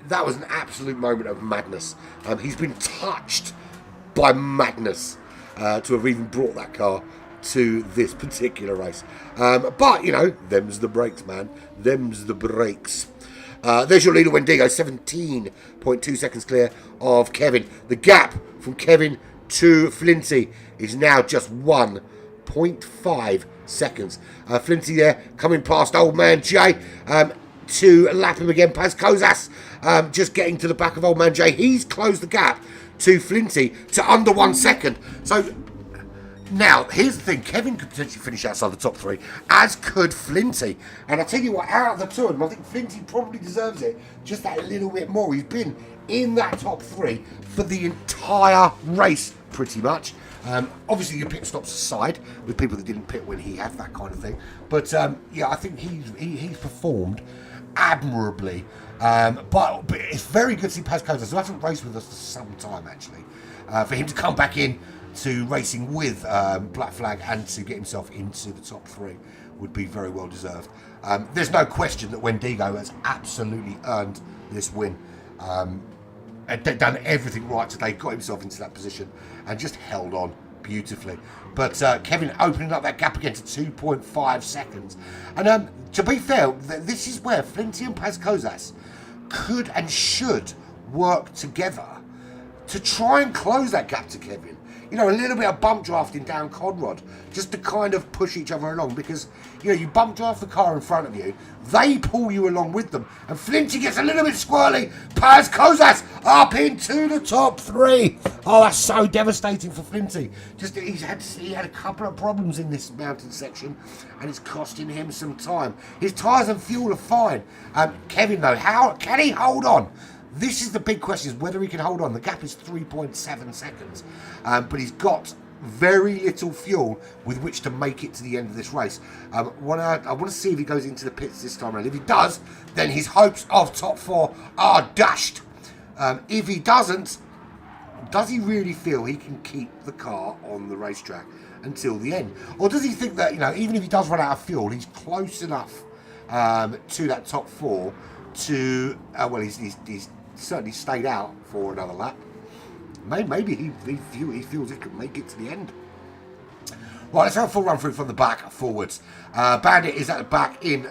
That was an absolute moment of madness. He's been touched by madness to have even brought that car to this particular race. But, them's the brakes, man. Them's the brakes. There's your leader, Wendigo, 17.2 seconds clear of Kevin. The gap from Kevin to Flinty is now just 1.5 seconds. Flinty there, coming past Old Man Jay. To lap him again, Paz Kozas, just getting to the back of Old Man Jay. He's closed the gap to Flinty to under 1 second. So now, here's the thing. Kevin could potentially finish outside the top 3, as could Flinty. And I tell you what, out of the two of them, I think Flinty probably deserves it just that little bit more. He's been in that top 3 for the entire race, pretty much. Obviously, your pit stops aside with people that didn't pit when he had that kind of thing. But yeah, I think he's performed admirably. But it's very good to see Paz Kozas, who hasn't raced with us for some time actually, for him to come back in to racing with Black Flag and to get himself into the top 3 would be very well deserved. There's no question that Wendigo has absolutely earned this win. And done everything right today, got himself into that position and just held on beautifully. But Kevin opening up that gap again to 2.5 seconds. And to be fair, this is where Flinty and Paz Kozas could and should work together to try and close that gap to Kevin. A little bit of bump drafting down Conrad, just to kind of push each other along, because, you bump draft the car in front of you, they pull you along with them, and Flinty gets a little bit squirrely. Paz Kozas up into the top 3. Oh, that's so devastating for Flinty. Just he had a couple of problems in this mountain section, and it's costing him some time. His tyres and fuel are fine. Kevin, though, how can he hold on? This is the big question, is whether he can hold on. The gap is 3.7 seconds, but he's got very little fuel with which to make it to the end of this race. I want to see if he goes into the pits this time around. If he does, then his hopes of top 4 are dashed. If he doesn't, does he really feel he can keep the car on the racetrack until the end? Or does he think that, even if he does run out of fuel, he's close enough to that top 4 to, well, he's certainly stayed out for another lap. Maybe he feels he can make it to the end. Right, let's have a full run through from the back forwards. Bandit is at the back in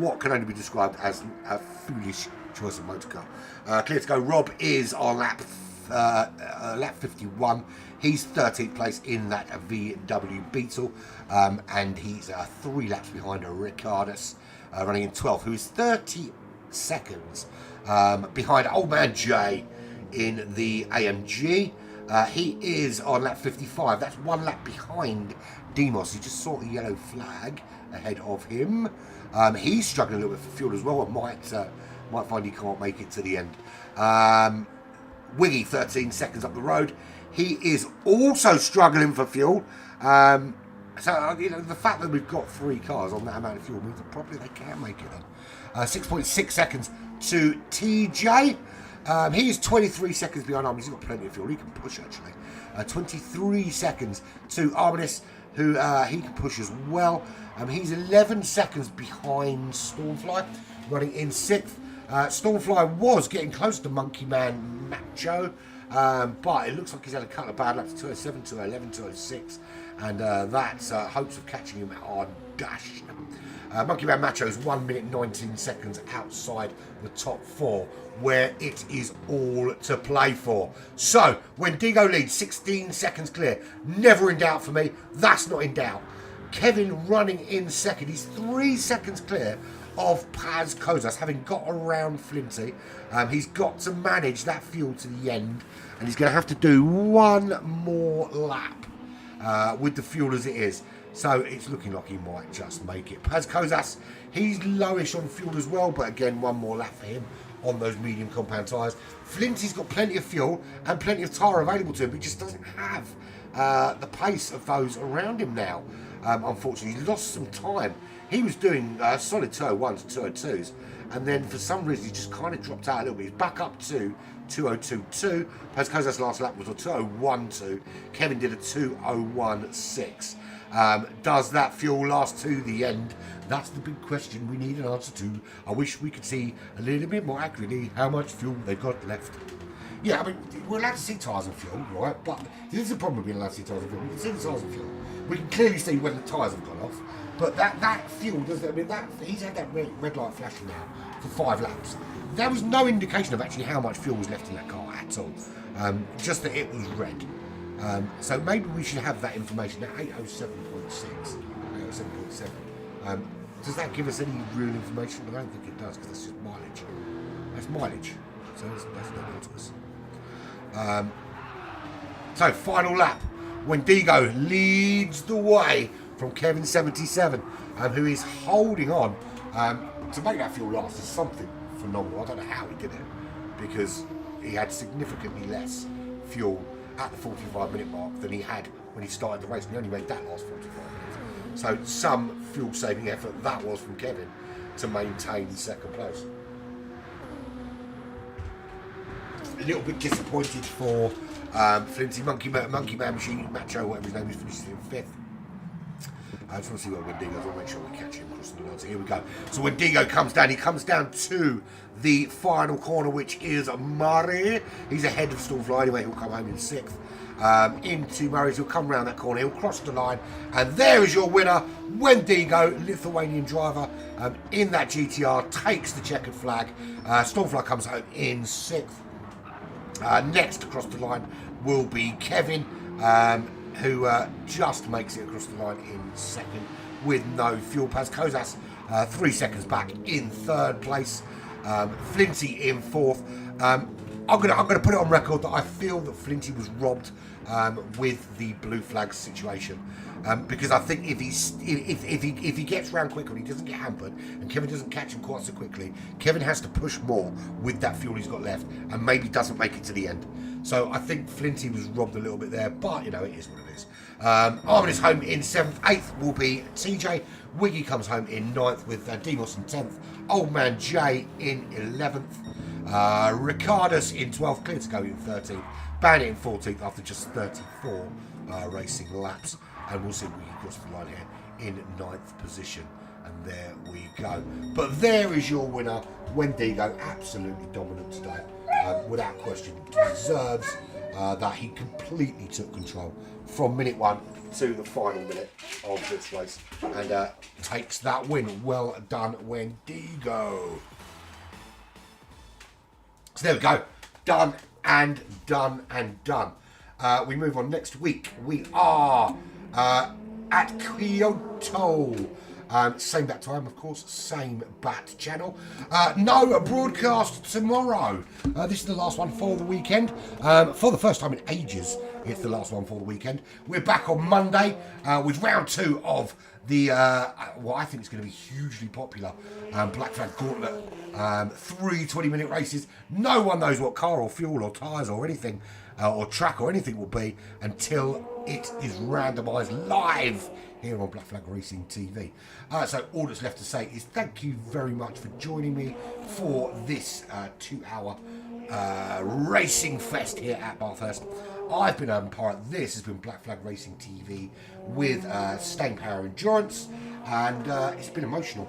what can only be described as a foolish choice of motor car. Clear to go. Rob is on lap 51. He's 13th place in that VW Beetle, and he's 3 laps behind a Ricardus, running in 12th, who is 30 seconds behind Old Man Jay in the AMG. He is on lap 55. That's 1 lap behind Demos, who just saw the yellow flag ahead of him. He's struggling a little bit for fuel as well, and might find he can't make it to the end. Wiggy, 13 seconds up the road. He is also struggling for fuel. So, the fact that we've got 3 cars on that amount of fuel means that probably they can make it then. 6.6 seconds to TJ. He is 23 seconds behind Arminis. He's got plenty of fuel. He can push, actually. 23 seconds to Arminis, who he can push as well. He's 11 seconds behind Stormfly, running in 6th. Stormfly was getting close to Monkey Man Macho, but it looks like he's had a couple of bad laps, 207, 211, 206, and that's hopes of catching him are dashed. Monkey Man Macho is 1 minute 19 seconds outside the top 4, where it is all to play for. So, Wendigo leads 16 seconds clear. Never in doubt for me. That's not in doubt. Kevin running in 2nd. He's 3 seconds clear of Paz Kozas, having got around Flinty. He's got to manage that fuel to the end, and he's going to have to do 1 more lap with the fuel as it is. So it's looking like he might just make it. Paz Kozas, he's lowish on fuel as well, but again, 1 more lap for him on those medium compound tyres. Flinty's got plenty of fuel and plenty of tyre available to him, but he just doesn't have the pace of those around him now. Unfortunately, he's lost some time. He was doing solid 201s, 202s, and then for some reason he just kind of dropped out a little bit. He's back up to 202.2. Paz Kozas' last lap was a 201.2. Kevin did a 201.6. Does that fuel last to the end? That's the big question we need an answer to. I wish we could see a little bit more accurately how much fuel they've got left. Yeah, I mean, we're allowed to see tyres and fuel, right? But this is the problem with being allowed to see tyres and fuel. We can see the tyres and fuel. We can clearly see when the tyres have gone off. But that fuel doesn't. I mean, he's had that red light flashing now for 5 laps. There was no indication of actually how much fuel was left in that car at all. Just that it was red. So maybe we should have that information at 807.6, 807.7. Does that give us any real information? I don't think it does, because that's just mileage. That's mileage. So that's not good to us. So final lap. Wendigo leads the way from Kevin 77, who is holding on to make that fuel last is something phenomenal. I don't know how he did it, because he had significantly less fuel at the 45-minute mark than he had when he started the race, and he only made that last 45 minutes. So some fuel-saving effort that was from Kevin to maintain 2nd place. A little bit disappointed for Flinty. Monkey Man Machine Macho, whatever his name is, finishes in 5th. I just want to see what Wendigo is. I'll make sure we catch him across the line. So here we go. So Wendigo comes down. He comes down to the final corner, which is Murray. He's ahead of Stormfly anyway. He'll come home in 6th. Into Murray's. He'll come round that corner. He'll cross the line. And there is your winner, Wendigo, Lithuanian driver, in that GTR. Takes the checkered flag. Stormfly comes home in 6th. Next across the line will be Kevin, who just makes it across the line in 2nd with no fuel. Paz Kozas 3 seconds back in 3rd place. Flinty in 4th. I'm gonna put it on record that I feel that Flinty was robbed with the blue flag situation, because I think if he gets round quicker and he doesn't get hampered and Kevin doesn't catch him quite so quickly, Kevin has to push more with that fuel he's got left and maybe doesn't make it to the end. So I think Flinty was robbed a little bit there, but it is what it is. Armin is home in 7th. 8th will be TJ. Wiggy comes home in 9th with Demos in 10th. Old Man Jay in 11th. Ricardus in 12th. Clear to go in 13th. Bandit in 14th after just 34 racing laps. And we'll see Wiggy cross the line here in 9th position. And there we go. But there is your winner, Wendigo. Absolutely dominant today. Without question, deserves that he completely took control from minute 1 to the final minute of this race, and takes that win. Well done, Wendigo. So there we go. Done and done and done. We move on next week. We are at Kyoto. Same bat time, of course, same bat channel. No broadcast tomorrow. This is the last one for the weekend. For the first time in ages, it's the last one for the weekend. We're back on Monday with round 2 of the what I think is going to be hugely popular Black Flag Gauntlet. 3 20-minute races. No one knows what car or fuel or tyres or anything or track or anything will be until it is randomised live here on Black Flag Racing TV. So all that's left to say is thank you very much for joining me for this 2-hour racing fest here at Bathurst. I've been Adam Pirate. This has been Black Flag Racing TV with Staying Power Endurance, and it's been emotional.